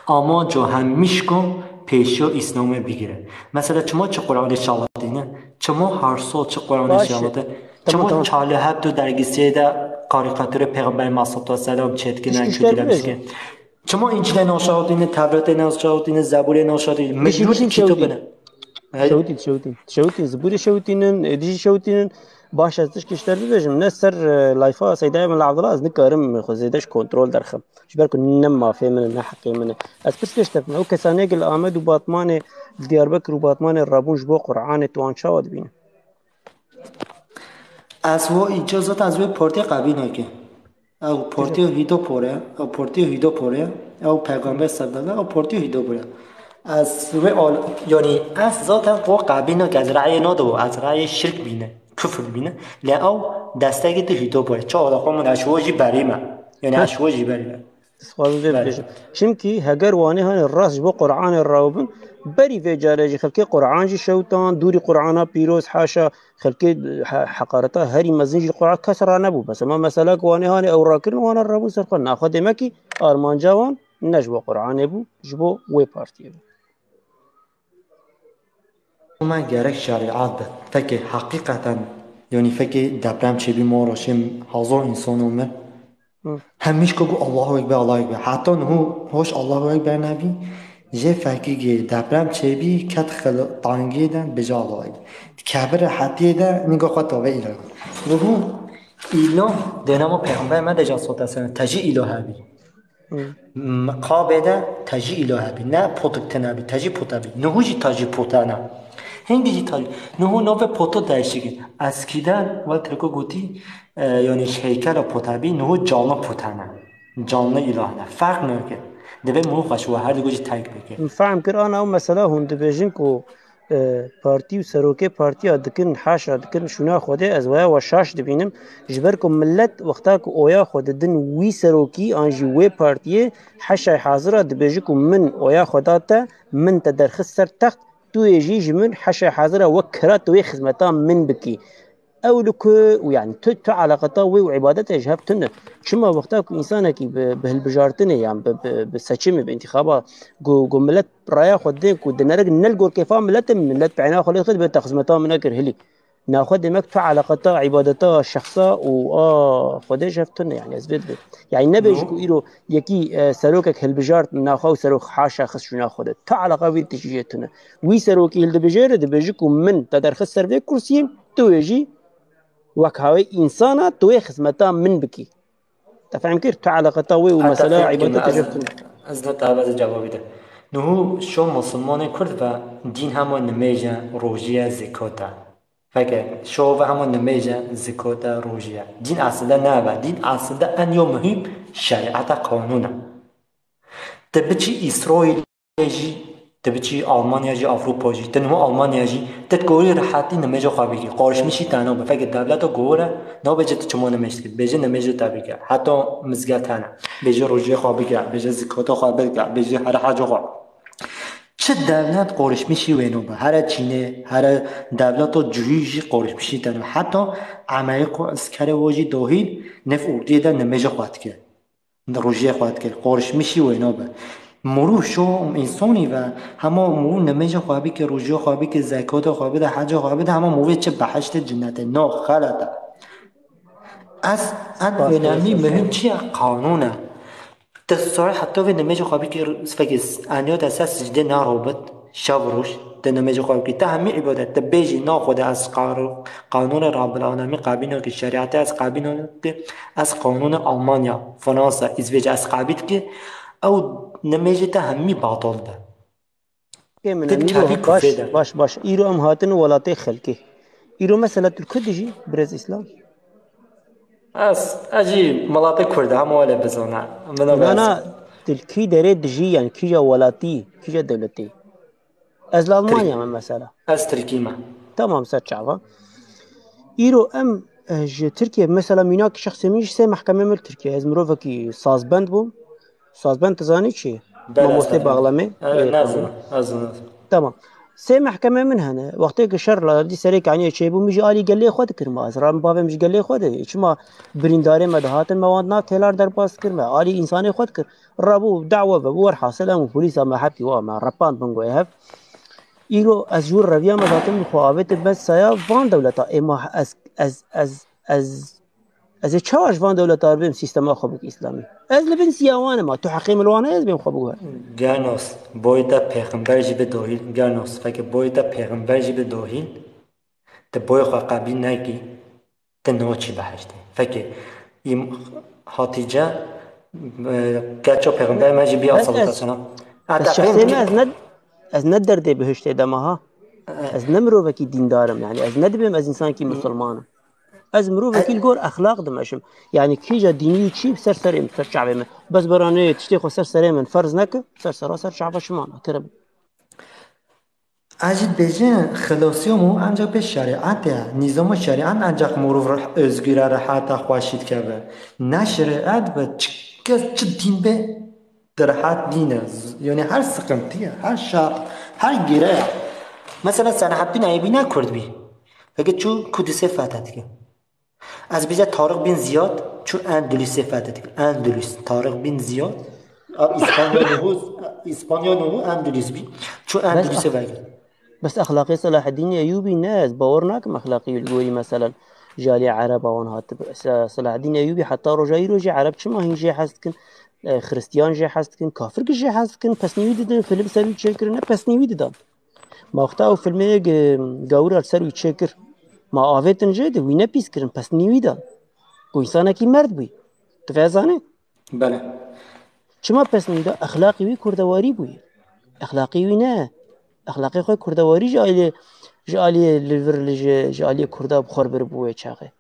S1: اما جو همیش کن پیشو اسلام بگیره مثلا چما چه قرآن شالاتینه چما هر سال چه قرآن شالاته چما چاله هب تو درگیسیه ده کاریکاتور پیغمبر مسیح السلام چتکنه کدیده میشه چما انجیل ناشادینه تورات ناشادینه زبور ناشادینه میلیون کتاب نه
S9: شوتين زبوري شوتين ديجي شوتين باش ازش كشتر بيجم نسر لايفا سيدا من عبد الله از نكارم خزيدش كنترول درخم شبركو نما في من نحقي من از بس كشتر او كسانيق الامد وباطمان دياربكر وباطمان الرابون جبو قرآن توان شاود بين
S1: از و اجازت از و پارتی قوی نکه او پارتی هیدو پوره او پیغمبر صلی الله او پارتی هیدو پوره از و یعنی از ذات قوا قوی نکه از رأی نادو از رأی شرک بینه کفر بینه لی او دسته ده هیدو پوره چه آده خواهمون اشواجی بریمه یعنی اشواجی بریمه
S9: شمكي هجر واني هان الراس جبو قرآن الراوبن بري في جارجي خلكي قرآن جي شوتان دوري قرآن بيروز حاشا خلكي حقارتا هري مزنجي القرآن كسر نبو بس ما مسألة واني هان او راكرن وانا الرابو سرقا ناخد مكي ارمان جوان نجبو قرآن ابو جبو وي بارتي ابو
S1: ما گرک شریعت بد فکر حقیقتا یعنی فکر دبرم چه بی ما راشیم هزار انسان اومد همیش که گو الله اکبر حتی نه هوش الله اکبر نبی یه فکری دبرم چه بی کت خل تانگی دن بجا الله اکبر کبر حتی ده نگاه خود تابع ایران و هو ایلان دنما پیغمبر من دجا صوت هستن تجی ایلاه بی قابه ده تجی الهه بی نه پوتک تنبی تجی پوتا بی نهو جی تجی پوتا نه هنگی جی تجی نهو نو به پوتو دایشگی اسکیدن و ترکو گوتی یعنی هیکل پوتا بی نهو جانه پوتا نه جانه اله نه فرق نمیکنه دبی مو خوش و هر دیگه جی تایک بکه
S9: فهم کر آن او مثلا هون دبیجن کو پارتی و سروکه پارتی دکن حاشا دکن شنا خوده از ویا و شاش دبینم جبر کو ملت وقتا کو اویا خود دن وی سروکی آنجی وی پارتیه حاشا حاضره دبیجن کو من اویا خوداتا من تدرخص سر تخت تو يجي من حاشا حاضره وكرات وي خدمتا من بكي او لك ويعني تو علاقته وعبادته جهبتنا شما وقتاك انسانك بهالبجارتنه يعني بالسچم بانتخابات جو ملت رايا خدك ودنرج نلقوا كيف ملت بعينها خلي خد بتخزمتها من اكر هلي ناخذ مك تو علاقته عبادته الشخصه و خدي جهبتنا يعني اثبت يعني نبيج كو يرو يكي سلوكك هالبجارت ناخذ سلوك حاشا خص شو ناخذ تو علاقه وي تجيتنا وي سلوكي هالبجار دبيجكم من تدرخ سيرفي كرسي تو يجي وكهاوي إنسانة توي خدمتها من بكي تفهم كيف تعلقتها وي ومسألة عبادة تجربتنا
S1: از نت عوض جوابی ده نهو شو مسلمان کرد و دین همون نمیجه روژیه زکاته فکر شو و همون نمیجه زکاته روژیه دین اصلا نه و دین اصلا انیو مهم شریعت قانونه تبچی اسرائیل جی تبچی آلمانیا جی آفریقا جی تنها آلمانیا جی تتگوری راحتی نمیجه خوابیگی قارش میشی تنها به فکر دولت و گوره نه بجه چما نمیشتی بجه نمیجه تابیگی حتی مزگت هنه بجه روزی خوابیگی بجه زکات خوابیگی بجه هر حاجه خواب چه دولت قارش میشی و اینو به هر چینه هر دولت و جویی قارش میشی تنها حتی عملیق اسکر واجی داهید نف اردی ده نمیجه خواد کرد روزی خواد کرد قارش میشی و اینو به مرو شو انسانی و همه مرو نمیجه خوابی که روزی خوابی که زکات خوابی ده حج خوابی ده همه موی چه بحشت جنت نه خلطه از بنامی مهم چیه قانونه تصور حتی و نمیجه خوابی که فکس انیات اساس سجده نرابط شب روش ده نمیجه خوابی که همه عبادت ده بیجی ناخوده از قانون رب العالمین قابینو که شریعت از قابینو که از قانون آلمانیا فرانسه ازویج از قابید که او نمیجه تا همی باطل ده
S9: باش ایرو ام هاتن ولاتی خلقی ایرو مثلا ترکو دیجی برز اسلام
S1: از اجی ملاتی کرده همه ولی بزنه
S9: انا تلکی داره دیجی يعني کیجا ولاتی کیجا دولتی از لالمانيا من مثلا
S1: از ترکی من
S9: تمام سرچعبا ایرو ام تركيا مثلا ميناك شخص ميش سي محكمة مل تركيا از مروفكي سازبند بوم سازبند تزاني چي ماموستي باغلامي
S1: نازم
S9: تمام سي محكمة من هنا وقتك شر دي سريك عني شي بو ميجي آلي قال لي خود كرما از رام بابا مش قال لي خود چما برينداري مدهات المواد نا تيلار در باس كرما آلي انساني خود كر رابو دعوة بور حاصل ام بوليس ما حبي وا ما ربان بنگو هف ایرو از جور رویا مداتم خوابت بس سایا وان دولتا اما از چاش وان دولتا بیم سیستم خوابک اسلامی از لبن سیاوانه ما تو حقیم الوانه از بیم خوابوها
S1: گانوس بویدا پیغمبر جی به دوهیل گانوس فکر بویدا پیغمبر جی به دوهیل ته بوی خو قبیل نگی ته نوچی بهشته فکر این هاتیجا گچو پیغمبر ما جی بیا صلی الله علیه و
S9: از ندر ده بهشت دمها از نمرو وکی دیندارم يعني از ندبم از انسان کی مسلمانم از مرو وکی الگور اخلاق دمشم يعني کیجا دینی چی سر سریم سر شعب من بس برانه تشتی خو سر من فرض نک سر شعب شما کرب
S1: اجید بجن خلاصیمو انجا به شریعت نظام شریعت انجا مرو özgür راحت خواشید کرده نه شریعت به چه دین به درحات دینه يعني هر سقمتيه هر شرط هر گیره مثلا صلاح ایوبی نکرد بی فقط چون کدوسه فاتت که از بیجا طارق بن زیاد چون اندلسه فاتت که اندلس طارق بن زیاد اسپانیا نهو اندلس بی چون اندلسه وگرد
S9: بس اخلاقی صلاح الدین ایوبی نه باور ناکم اخلاقی الگوری مثلا جالي عرب وانهات صلاح الدين ايوبي حتى رجاي عرب چما هنجي حستكن خريستيان جي حستكن كافر جي حستكن پس نيويدن فيلم سري تشكرنا پس نيويدن ما وقتا فيلم گاور سري تشكر ما آويتن جد وينا بيس كرن پس نيويدن کو انسان کی مرد بي تفهزانه
S1: بله
S9: چما پس نده اخلاقی وی کردواری بوی اخلاقی وی نه اخلاقی خواه کردواری جالی لیور جالی کردا بخور بر بوی چاقه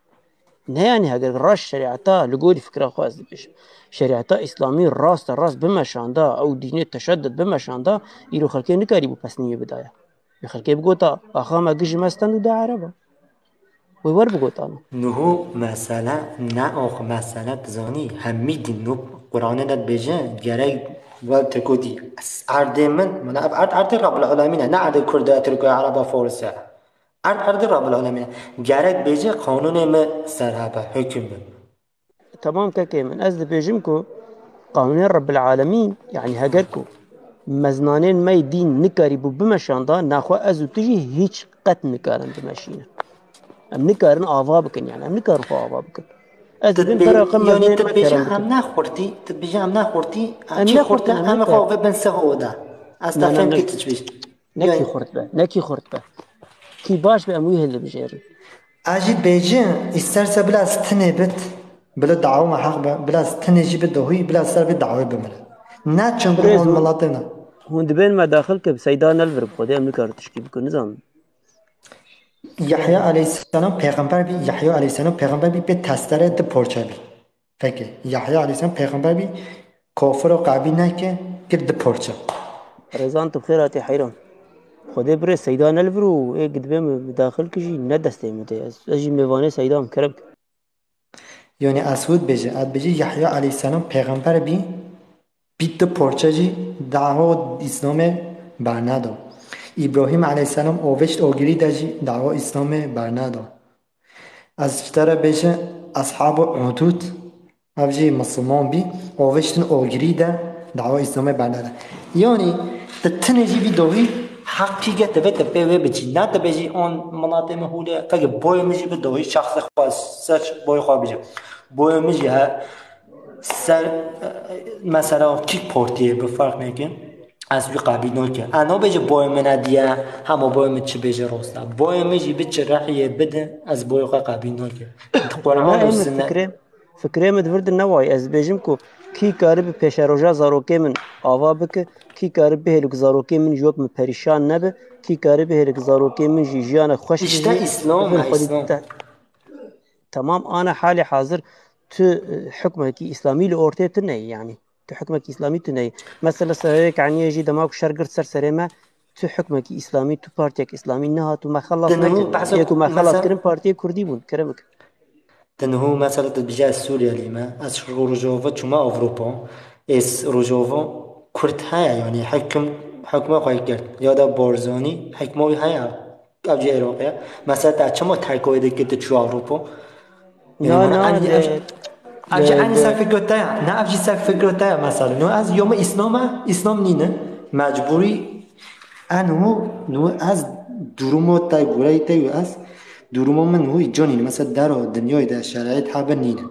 S9: نه یعنی اگر راش شریعتا لگوری فکر خواه از بشه شریعتا اسلامی راست بمشانده او دینی تشدد بمشانده ایرو خلقی نکاری بو پس نیه بدایا خلقی بگوتا آخا ما گجی مستند دا عربا ويور بقوتانو
S1: نهو مثلا نأخ مثلا تزاني هميدي نو قرآن داد بيجان جاري والتكودي عرض من عرض رب العالمين نه عرض كرده تركيا عربا فارسا عرض رب العالمين جاري بيجان قانون ما سرهبه حكم
S9: تمام كاكي من أزد بيجمكو قانون رب العالمين يعني هجركو مزنانين ما دين نكاري بو بمشاندا ناخوا ازو تجي هيچ قط نكارن بمشينه ام نكارن آوا بكن يعني ام نكارن خو آوا بكن از بين فرق
S1: يعني تبيجي هم نخورتي تبيجي هم نخورتي أمي خورت هم خوف بنسه ده أصلا فهم كي تجبيش
S9: نكي خورت به كي باش بأمويه اللي بجيري
S1: أجي بيجي استرس بلا استنى بت بلا دعوة ما حق بلا استنى جيب دهوي بلا استر بدعوة بملا ناتشون كون ملاطنا
S9: هون دبين ما داخل كب سيدان الفرب خدي أمي كارتش كي بكون نظام
S1: يحيى عليه السلام پیغمبر بی يحيى عليه السلام پیغمبر بی به تستره د پرچه بی فکر يحيى عليه السلام پیغمبر بی کافر و قابی نکه کرد پرچه
S9: رزان تو خیراتي حيران خدي بري سيدان الفرو ايه قد بهم داخل كشي ندستي متى اجي ميواني سيدان كرب
S1: يعني اسود بيجي اد بيجي يحيى عليه السلام پیغمبر بی بیت پرچه جی دعوا اسلام برندو ابراهیم علیه السلام اوشت اوگیری داشی دعوا اسلام برندو از اشترا بيجي اصحاب عدود اوجي مسلمان بی اوشتن اوگیری ده دعوا اسلام برندو يعني تتنجي بدوي حقيقة تبت بيوي بيجي نا تبيجي اون مناطق مهولة فكر بوي مجي بدوي شخص خاص سرش بوي خوا بيجي بوي مجي ها سر مثلا کیک پورتیه به فرق میکنه از روی قبیل نوکه انا بيجي بوي من اديه هم بوي من چه بيجي راستا بوي مجي بچ رحيه بده از بوي قبیل نوکه قرآن و سنت
S9: فكرة مدفرد النوعي از بيجمكو كي كارب پیش روجا زاروكي من آوا بك كي كارب بهلك زاروكي من جوك من پریشان نبه كي كارب بهلك زاروكي من جيجان خوش
S1: اشتا اسلام
S9: تمام انا حالي حاضر تو حكمك اسلامي لأورتي تنهي يعني تو حكمك اسلامي تنهي مثلا سهيك عني يجي دماغ شرقر سرسريما تو حكمك اسلامي تو بارتيك اسلامي نها تو ما خلص نكر يكو ما خلص كرم بارتي كردي بون كرمك
S1: تنهو مثلا بجاء سوريا لما از روجوفا شما اوروبا اس روجوفا كرد هيا يعني حكمه خواهی کرد یادا بارزانی حکمه هيا اوجي عراقيا مثلا تا چما ترکوه ده که تو اوروبا
S9: نا
S1: أجي أنا سافكرتها نا أجي سافكرتها مثلا نو از يوم إسلام نينه مجبوري نو از درومو تاي بوراي تاي از درومو من هو جوني مثلا دارو دنياي ده شرایط حب نينه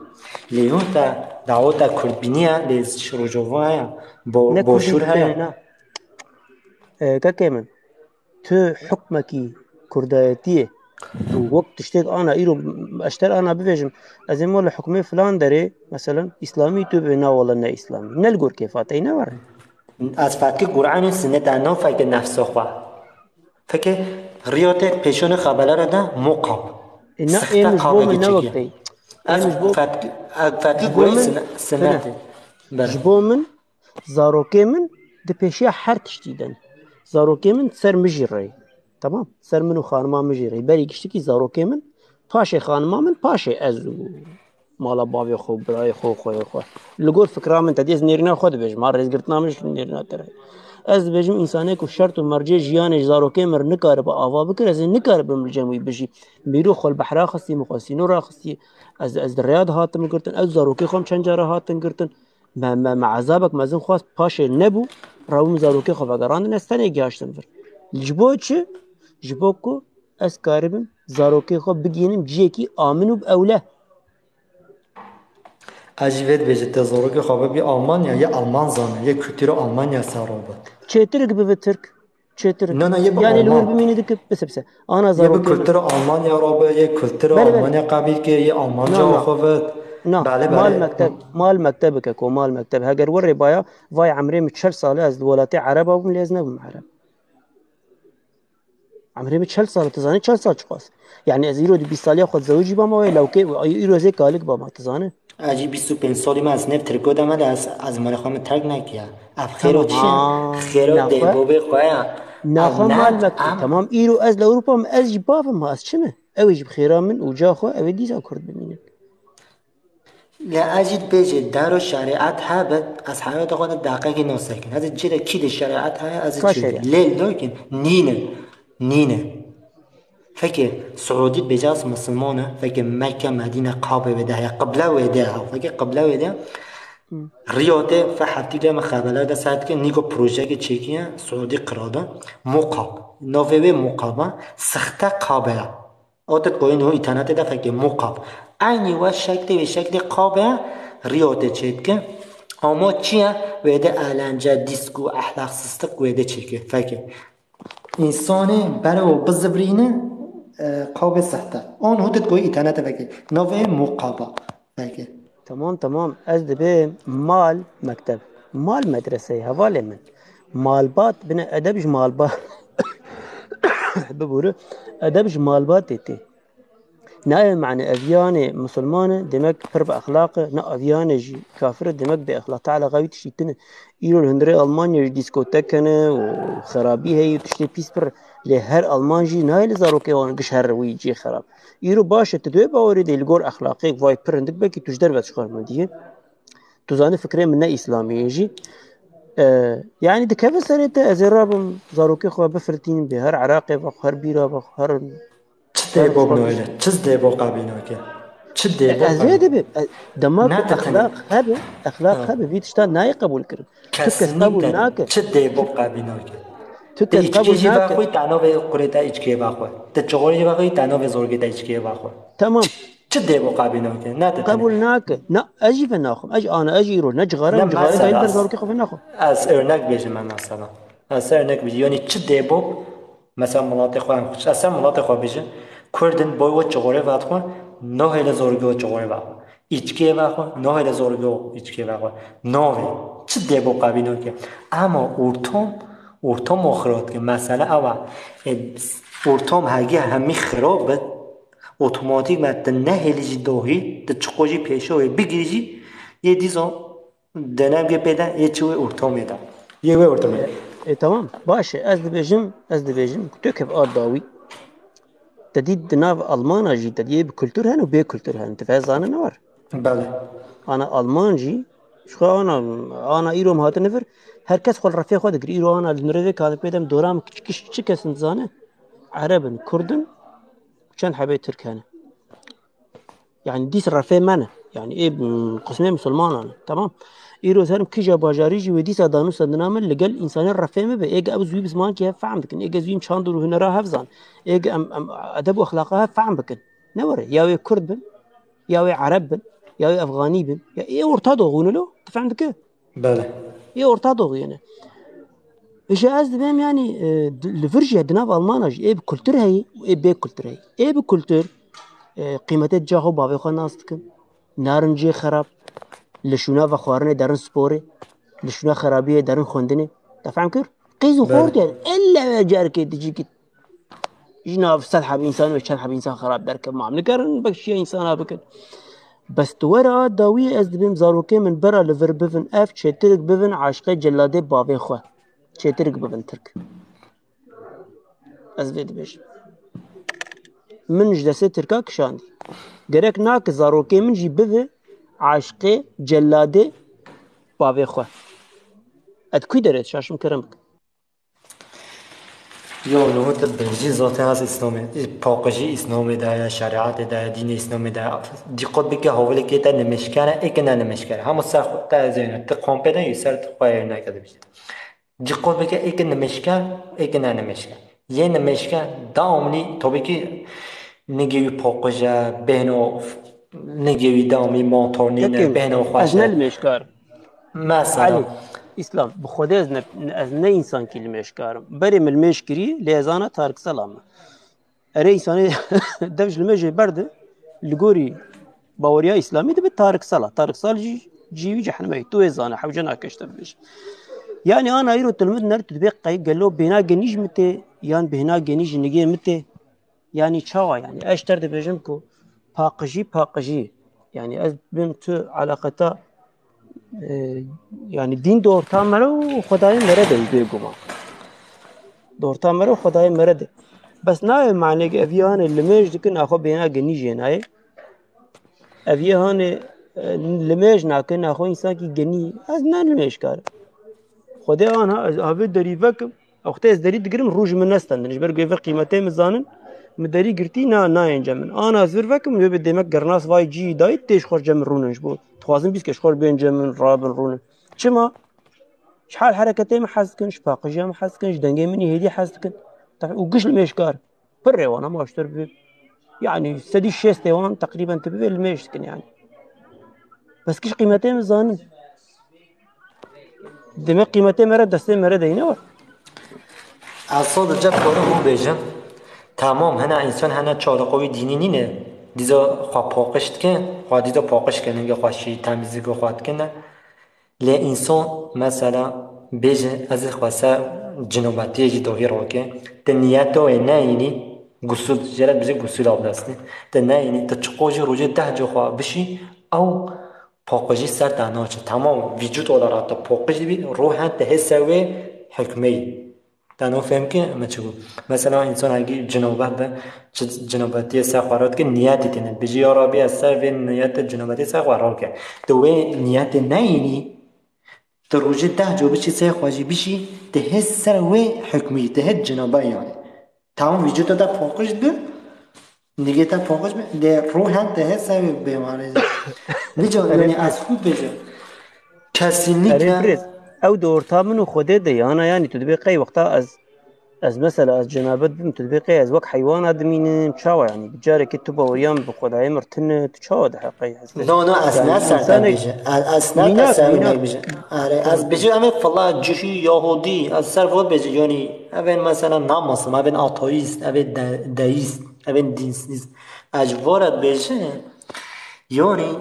S1: ليون تا دعوتا كردبينيا لز شروجوفايا بوشور هيا
S9: كاكيمن تو حكمكي كردايتيه وقت تشتيت انا ايرو اشتر انا بفيجم ازم ولا حكمي فلان دري مثلا اسلامي تو بنا ولا نا اسلامي نلقور كيفاتي نور
S1: از فاكي قرآن سنة دانا فاكي نفس خوا فاكي ريوتك پیشون خبره ده مقاب
S9: سخته قابل چكي
S1: از فاكي قرآن سنة
S9: جبو من زاروكي من ده پیشي حر تشتيدن زاروكي من سر مجري تمام سر منو خانما مجري بري گشتكي زاروكي من پاشي خانما من پاشي ازو مالا بابي خو براي خو خوي خو لقول فكره من تديز نيرنا خود بيج مار رز قرتنا مش نيرنا ترى از بيجم انسانه کو شرط و مرجع جيان زاروكي مر نكار با اوا بكر از نكار بمجموي بجي بيرو خل بحرا خصي مقاسينو را خصي از الرياض هاتم قرتن از زاروكي خم چنجره هاتن قرتن مع عذابك مازن خواست پاشي نبو راو زاروكي خو بگران نستنه گاشتن بر جبوچ جبوكو از كاربم زاروكي خو بگينم جيكي امنو باوله
S1: اجيبت بيجت زاروكي خو بي المانيا يا المان زانه يا kültürü المانيا ساروبه
S9: چترك بترك چترك
S1: نه يبقى
S9: يعني لو بمين دك بس انا زاروكي
S1: يا kültürü المانيا روبه يا kültürü المانيا قبيل كي يا المانيا خو
S9: نه
S1: بله
S9: مال
S1: بله
S9: مکتب مال مکتب که کو مال مکتب هگر ور بایا وای عمري من 40 ساله از ولات عرب ابو ليز نبم عرب عمري من 40 ساله تزاني 40 سال چقاس يعني از يرو 20 سالي خود زوجي با ما لو كي يرو زي كالك با ما تزاني
S1: اجی 25 سالی من از نفت ترکو دم از من خواهم ترک نکیا اف خیرو
S9: تمام
S1: چی خیرو
S9: نخواه
S1: دیبو بخوایا از
S9: نخواه مال
S1: نت
S9: مکتب تمام ایرو از لاوروبا ما از جبافم ما از چمه اویج بخيرا من وجا خو اوي ديزا كرد بمين
S1: لأجد بيجي دارو شريعت هابت از حياة خود دقیقی نسکن هذا جيرا كيد الشريعت هاي از
S9: كا
S1: جيرا
S9: شريعة
S1: ليل دوكن نينه فكر سعودي بجاز مسلمانه فكر مكة مدينة قابة بدها قبله ويدها فكر قبله ويدها رياضة فحتى لما خبرها ده ساعت که نیگو پروژه که چیکیه سعودی قراده مقاب نووی مقابه سخته قابه آتت کوی نو اینترنت ده فکر مقاب اینی و شکل قابه رياضة چید که اما چیه ویده علنجه دیسکو احلاق سستق ویده چیکه فکر انسانه برای بزبرینه قاب سخته آن هدت کوی اینترنت فکر نووی مقابه فکر
S9: تمام از دبي مال مكتب مال مدرسة هوالي من مالبات بنا أدبج مالبات ببورو أدبج مالبات تي ناي معنى أفياني مسلمانة دمك فرب أخلاق نا أفياني جي كافر دمك بأخلاق تعالى غاوي تشتنا إيرو الهندري ألمانيا ديسكوتكنا وخرابي هي تشتي بيسبر لهر ألمان جي ناي لزاروكي وانقش هر ويجي خراب إيرو باشا تدوي باوري دي الجور أخلاقي فاي برندك بكي تجدر بتشخر من ديه تزاني فكرة منا إسلامي يجي يعني دكافة سريتا أزرابم زاروكي خوا بفرتين بهر عراقي وهر بيرا وهر
S1: چه دیباب نویله چه دیباب قبینا که چه دیباب
S9: ازيد بي دماغ
S1: نه
S9: اخلاق هبه بيتشتا ناي قبول كرن تكس قبول ناك
S1: چه دیباب قبینا که
S9: تكس
S1: ایچکی
S9: قبول
S1: جی
S9: ناك
S1: باخوی تنها به قریتا ایچکی باخوی ده چغوری جی باخوی تنها به زورگی تا ایچکی باخوی
S9: تمام
S1: چه دیباب قبینا که نه تتنه
S9: قبول ناك نا اجي فناخم اجي انا اجي رو نجغره
S1: نه
S9: نجغره
S1: مثلا
S9: داين در زاروكي خو فناخم
S1: از ارنک بیجم من مثلا از ارنک بیجم یعنی چه دیباب مثلا مناطق خواهم خوش اصلا مناطق خواه بیجم کردن بای و چغوره وقت خون نه هل زورگی و چغوره وقت ایچکی وقت نه هل زورگی و ایچکی وقت نه چه دیباب قبینا که اما ارتام آخرات که مثلا اول ارتام هگه همی خرابه اتوماتیک مت نه هلیجی داهی ده چقوجی پیشوی بگیری یه دیزا دنم که بده یه چوی ارتام میده یه وی ارتام میده
S9: تمام باشه از دبيجم تكب داوي تديد دناف ألمان جي تديد بكولتور هن وبي كولتور هن تفاز أنا نور
S1: بله
S9: أنا ألمان جي شو أنا إيرو مهات نفر هر کس خود رفیق خود دکر إيرو أنا لنرده كاتب بيدم دورام چه کس نزانه عربن كردن وشان حبيت ترك هنا يعني ديس الرفيق منه يعني إيه قسمين مسلمان أنا تمام إيرو ثانم كيجا باجاريجي وديس دانو سندنامن لقل إنسان الرفيق ما بإيجا أبو زوي بزمان كي فهم بكن إيجا زوي مشاندر وهنا راه هفزان إيجا أم أدب وأخلاقها فهم بكن نوري ياوي كرد بن ياوي عرب بن ياوي أفغاني بن يا إيه ورتادو غونلو تفهم بك
S1: بله
S9: إيه ورتادو غينا إيش أزد بهم يعني لفرجة دناف ألمانج إيه بكولتور هي وإيه بكولتور هي إيه بكولتور قيمة جاهو بابي خو ناستكن نارنجي خراب لشونا و خوارنه درن سپوره لشونا خرابیه درن خوندنه تفهم کر قیزو خورد يعني الا جار كي تجي كي جناب سلحب انسان وشلحب انسان خراب درك معامله كرن بكشي انسان بكن بس تورا داوي از دبم زاروكي من برا لفر بفن اف تشترك بفن عاشقه جلاده بابي خو تشترك بفن ترك از بيد بيش من جلسه تركا كشاندي gerek nak zarokê min jî bive aşiqê celadê bavê xwe et kû dere şaşim kirim bik
S1: یا نه تا برجی ذات هست اسلامه پاکجی اسلامه ده شریعت ده دین اسلامه ده دیقت بگه حوالی که تا نمشکره ایک نه نمشکره همه سر تا زینه تا کامپیده یه سر خواهی نکرده بشه دیقت بگه ایک نمشکر ایک نه نمشکر یه نمشکر دامنی تو بگی نگیوی پاکجه بهنو نگیوی دامی مانتورنینه بهنو خواهشه
S9: از نلمشکار
S1: مثلا
S9: İslam bu Xwedê ez ne insan kî li mêşkarim berê min mêş kirî lêzana Tarîk Selam me erê însanê dev ji li me jê berde li gorî باوریا اسلامی دبی تارک سال جیوی جهنمی تو ازانه حوجه ناکشته بیش يعني أنا أيرو تلميذ نرد تبيق قال له بنا جنيج متى يعني بنا جنيج نجي متى يعني شوا يعني أشتر بيجمكو باقجي يعني أزبمت علاقتا يعني دين دورتا مرو خداي مرده بيجوما دورتا مرو خداي مرده بس ناي معنى أفيان اللي ماج دكن أخو بنا جنيج ناي أفيان اللي ماج ناكن أخو إنسان كي جني أز نان الماج كار خدای آنها از آب داری وکم وقتی از داری دگرم روج من نستند نجبر گوی قیمته مزانن مداری گرتی نه اینجا من آن از ور وکم یه بدیمک گرناس وای جی دایت تیش خور جمن رونش بود توازن بیس کش خور بین جمن رابن رونه چما شحال حرکتی محز کنش باقی محز کنش دنگی منی هدی حز کن وقش المشکار بره وانا ما اشتر بي يعني سدي الشيستي وان تقريبا تبي الميش كن يعني بس كش قيمته مزانن دماغ قيمته مرد دسته مرد اینه
S1: اصلا جب کنه او بیشم تمام هنر انسان هنر چارقوی دینی نینه دیزا خواه پاقشت کن خواه دیزا پاقش کنه نگه خواه شی تمیزی که خواهد کنه لی انسان مثلا بیشه از خواسته جنوبتی جی داهی رو که تا نیت داوی نه اینی گسول جرد بیشه گسول آب دسته تا نه اینی تا چقاجی روژه 10 جا خواه بشی او پاقشی سر داناچه تمام وجود آداره تا پاقشی بی روحن تا حسوی حکمی تنها فهم که مثلا انسان اگه جنوبتی سر خوراد که نیتی تینه بجی آرابی از سر و نیت جنوبتی سر خوراد که تو نیت نه اینی تو روژه 10 جا بشی سر خواهی بشی تا حس سر و حکمی تا حس جنوبه یعنی تمام وجود تا پاقش بی دیگه تا پاقش بی ده روحن تا حس سر بیماره نجا یعنی از خود بجا کسی نیکه
S9: او دورتا منو خوده دیانا يعني تدبيقي وقتها از مثلا از جنابت بم تدبيقي از وك حيوان ادمين تشاو يعني بجاري كتبه ويام بخداي مرتن تشاو ده حقيقي
S1: لا اسنا سر بيجي اسنا سر بيجي از بيجي ام فلا جشي يهودي از سر فوت بيجي يعني اول مثلا ناماس ما بين اتويست اول دايست اول دينسيست اجوارت بيجي يعني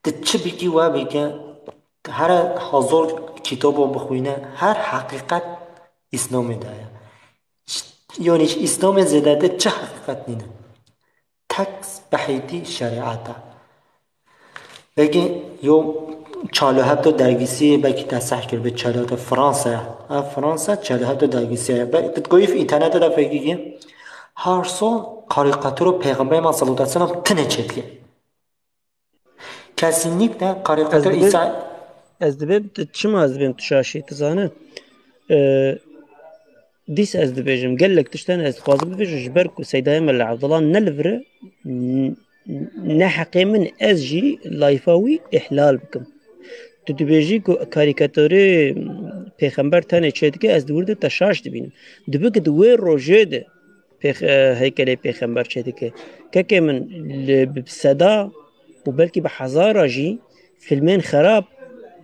S1: تشبيكي وابيكي هر هزار کتابو بخوینه هر حقیقت اسلام داره یعنی اسلام زداده چه حقیقت نینه تکس بحیدی شریعته بگی یو 47 درگیسی بگی تصحیح کرد به 47 فرانسه 47 درگیسی بتگویی فی اینترنت دا بگی هر سال کاریکاتور پیغمبر ما صلی الله علیه و سلم تنه چتلی کسی نیک نه کاریکاتور عیسی
S9: از دبیم چما از دبیم تشاشی تزانه دیس از دبیجم گلک تشتن از خوازم ببیجم جبرک و سیدای مل عبدالله نلفره نحقی من از جی لایفاوی احلال بکم تو دبیجی که کاریکاتوری پیغمبر تانه چید که از دورده تشاش دبینم دبی که دوی روژه ده هیکلی پیغمبر چید که من بصدا و بلکه به هزار جی فیلمین خراب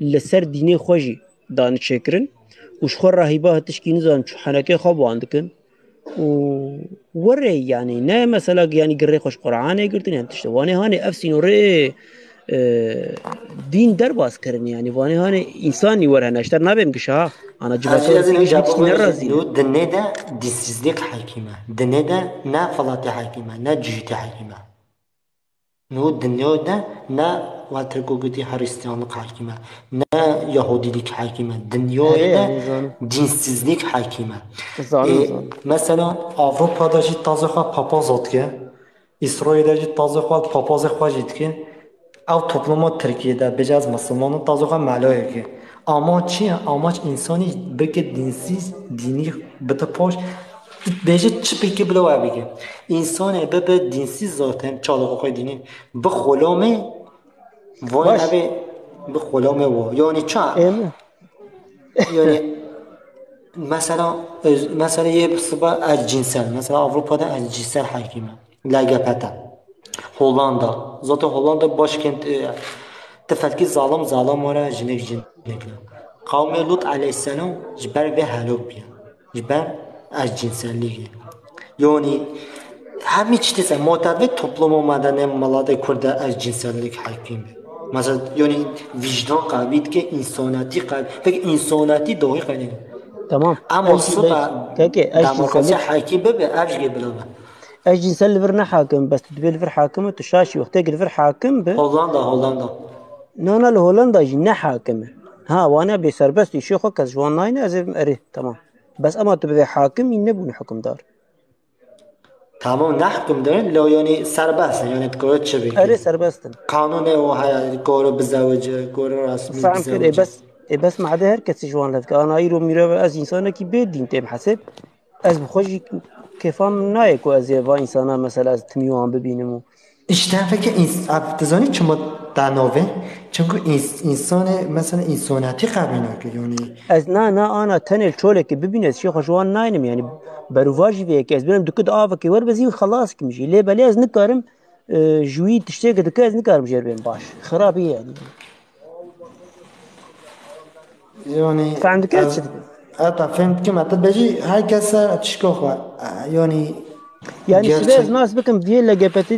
S9: لسر دینی خوشی دانشکرن وش خور راهبه تشکین زن چو حنکه خواب واندکن و وره يعني نه مثلا يعني قري خوش قرآن قرتني هم تشتواني هاني أفسين وري دين درباس كرني يعني واني هاني إنساني وره نشتر نبيم قشها أنا جبتو سيجي نرازي
S1: دنيا ده ديسيزديك حكيمة دنيا ده نا فلاتي حكيمة نا جيتي حكيمة نو دنيا ده نا واتركوغتي هرستيانlık حكيمة نا يهوديlik حكيمة دنيا ده dinsizlik حكيمة مثلا Avrupa'da jit tazı xwa papaz otke İsrail'de jit tazı xwa papaz xwa jitke ev topluma Türkiye'de bejaz Müslümanın tazı xwa malaya ki ama çiye amaç insani beke dinsiz dini bete poş beje çipiki bile var beke insani bebe dinsiz zaten çalığı dini bu xolame vay abi bu xolame var yani ça yani mesela yه sıba cinsel mesela Avrupa'da cinsel hakime LGBT Hollanda zaten Hollanda başkent tefekki zalim var jinek kavmi Lut aleyhisselam jiber ve halok biya jiber cinselliği yani همه چی تسه معتقد toplum olmadan ملاد کرده از cinsellik hakim. Mesela yani vicdan kabit ki insanati kabit. Peki insanati doğru kabit.
S9: تمام
S1: Ama sıra
S9: كاكي
S1: demokrasi hakim be evj gibi.
S9: الجنسال الفر حاكم بس تدبي الفر حاكم تشاشي وقتك الفر حاكم ب
S1: Hollanda.
S9: نانا الهولندا جنا حاكمه ها وانا بسربست يشوخو كزوان ناين ازم اري تمام بس اما تبي حاكم ينبون حكم دار
S1: Tamam ne hüküm derin? Lo yani serbest yani تقول çe
S9: اري
S1: beki.
S9: سربستن
S1: Kanun o hayal قول بزوجه قول رسمي
S9: فاهم كده
S1: بزوجه.
S9: بس مع ده هركس جوان لك انا ايرو ميرا از انسان كي بيدين تيم حسب از بخوجي كيفام نايك واز يا انسان مثلا از تميوان ببينمو
S1: İşte peki abdizani çما دناوه çünkü insan mesela insanati kabine ki yani
S9: از نه انا تنل چولك ببين از شيخ جوان ناينم يعني بروفاجي فيك از بنم دكد افك ور بزي خلاص كمشي ليه بلي از نكارم جوي تشتيك دك از نكارم جربين باش خرابي يعني
S1: yani
S9: فهمت كده
S1: hatta فهمت ki hatta beji herkes çıkıyor yani
S9: يعني
S1: gerçek
S9: سباز ناس بكم في لقبتي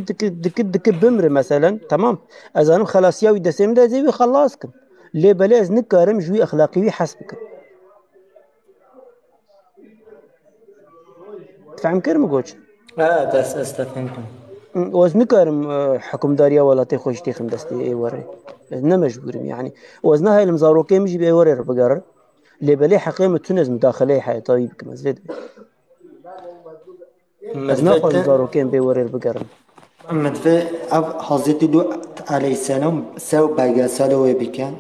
S9: دك بمر مثلا تمام از انا خلاص ياوي دسم ده زي خلاصكم ليه بلي از نكارم جوي اخلاقي حسبكم فهم كده مقولش
S1: evet استفهمكم
S9: واز نكرم حكمداريا ولا تخوش تخم دستي اي وري نه مجبورم يعني وزنا هاي المزاروكي مش بي وري بقرر اللي بلي حقيمة تونس مداخلة حي طيب كما زيد ازنا خو مزاروكي بي وري بقرر
S1: مدفع حضرت لو عليه السلام سو بقى سالوه بكان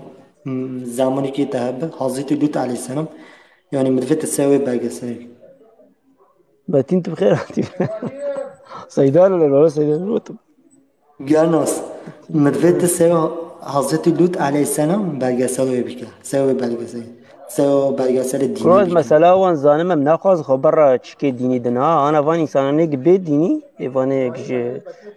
S1: زمانی که تهب حضرت لوط علیه السلام يعني مدفع تساوي بقى سالوه
S9: ما انت بخير صيدان ولا صيدان روتب
S1: Gernos مدفع تساوي حضرت لوط عليه السلام بقى سالوه بكان سوي بقى سو بقى سال الدين
S9: روز مثلا وان زانم من ناخذ خبر تشكي ديني دنا انا فاني انسان نيك بيت ديني ايفاني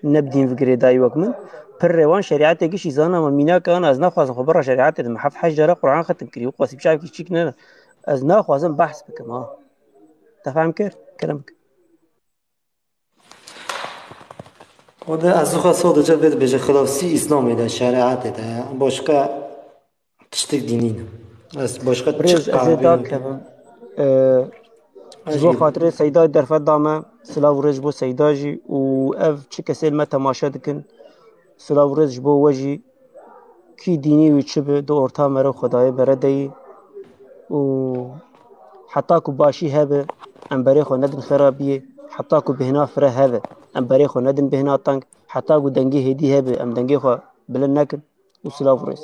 S9: نبدين فكري داي وكمن پر روان شریعت کی زانا ممینا کان از نخواز خبر شریعت محف حجر قرآن ختم کری و قاسم شايف چیک نه از نخوازم بحث بکم ها تفهم کرد کلامك
S1: وده از خو صادقه به خلاصی اسلام ده شریعت ده başka تشتك دينين بس başka
S9: بريز ازيداك كلام بو خاطر سيدا درفت دامه سلاو رج بو سيداجي و اف چه کسی ما تماشا دکن سلاو رج بو وجي کی دینی و چه به دو ارتا مرو خدای برده و حتی کو باشی هبه ام بري خو ندن خرابيه حتی کو بهنا فره هبه ام بري خو ندن بهنا طنگ حتی کو دنگي هدي هبه ام دنگي خو بلن نکن و سلاو رج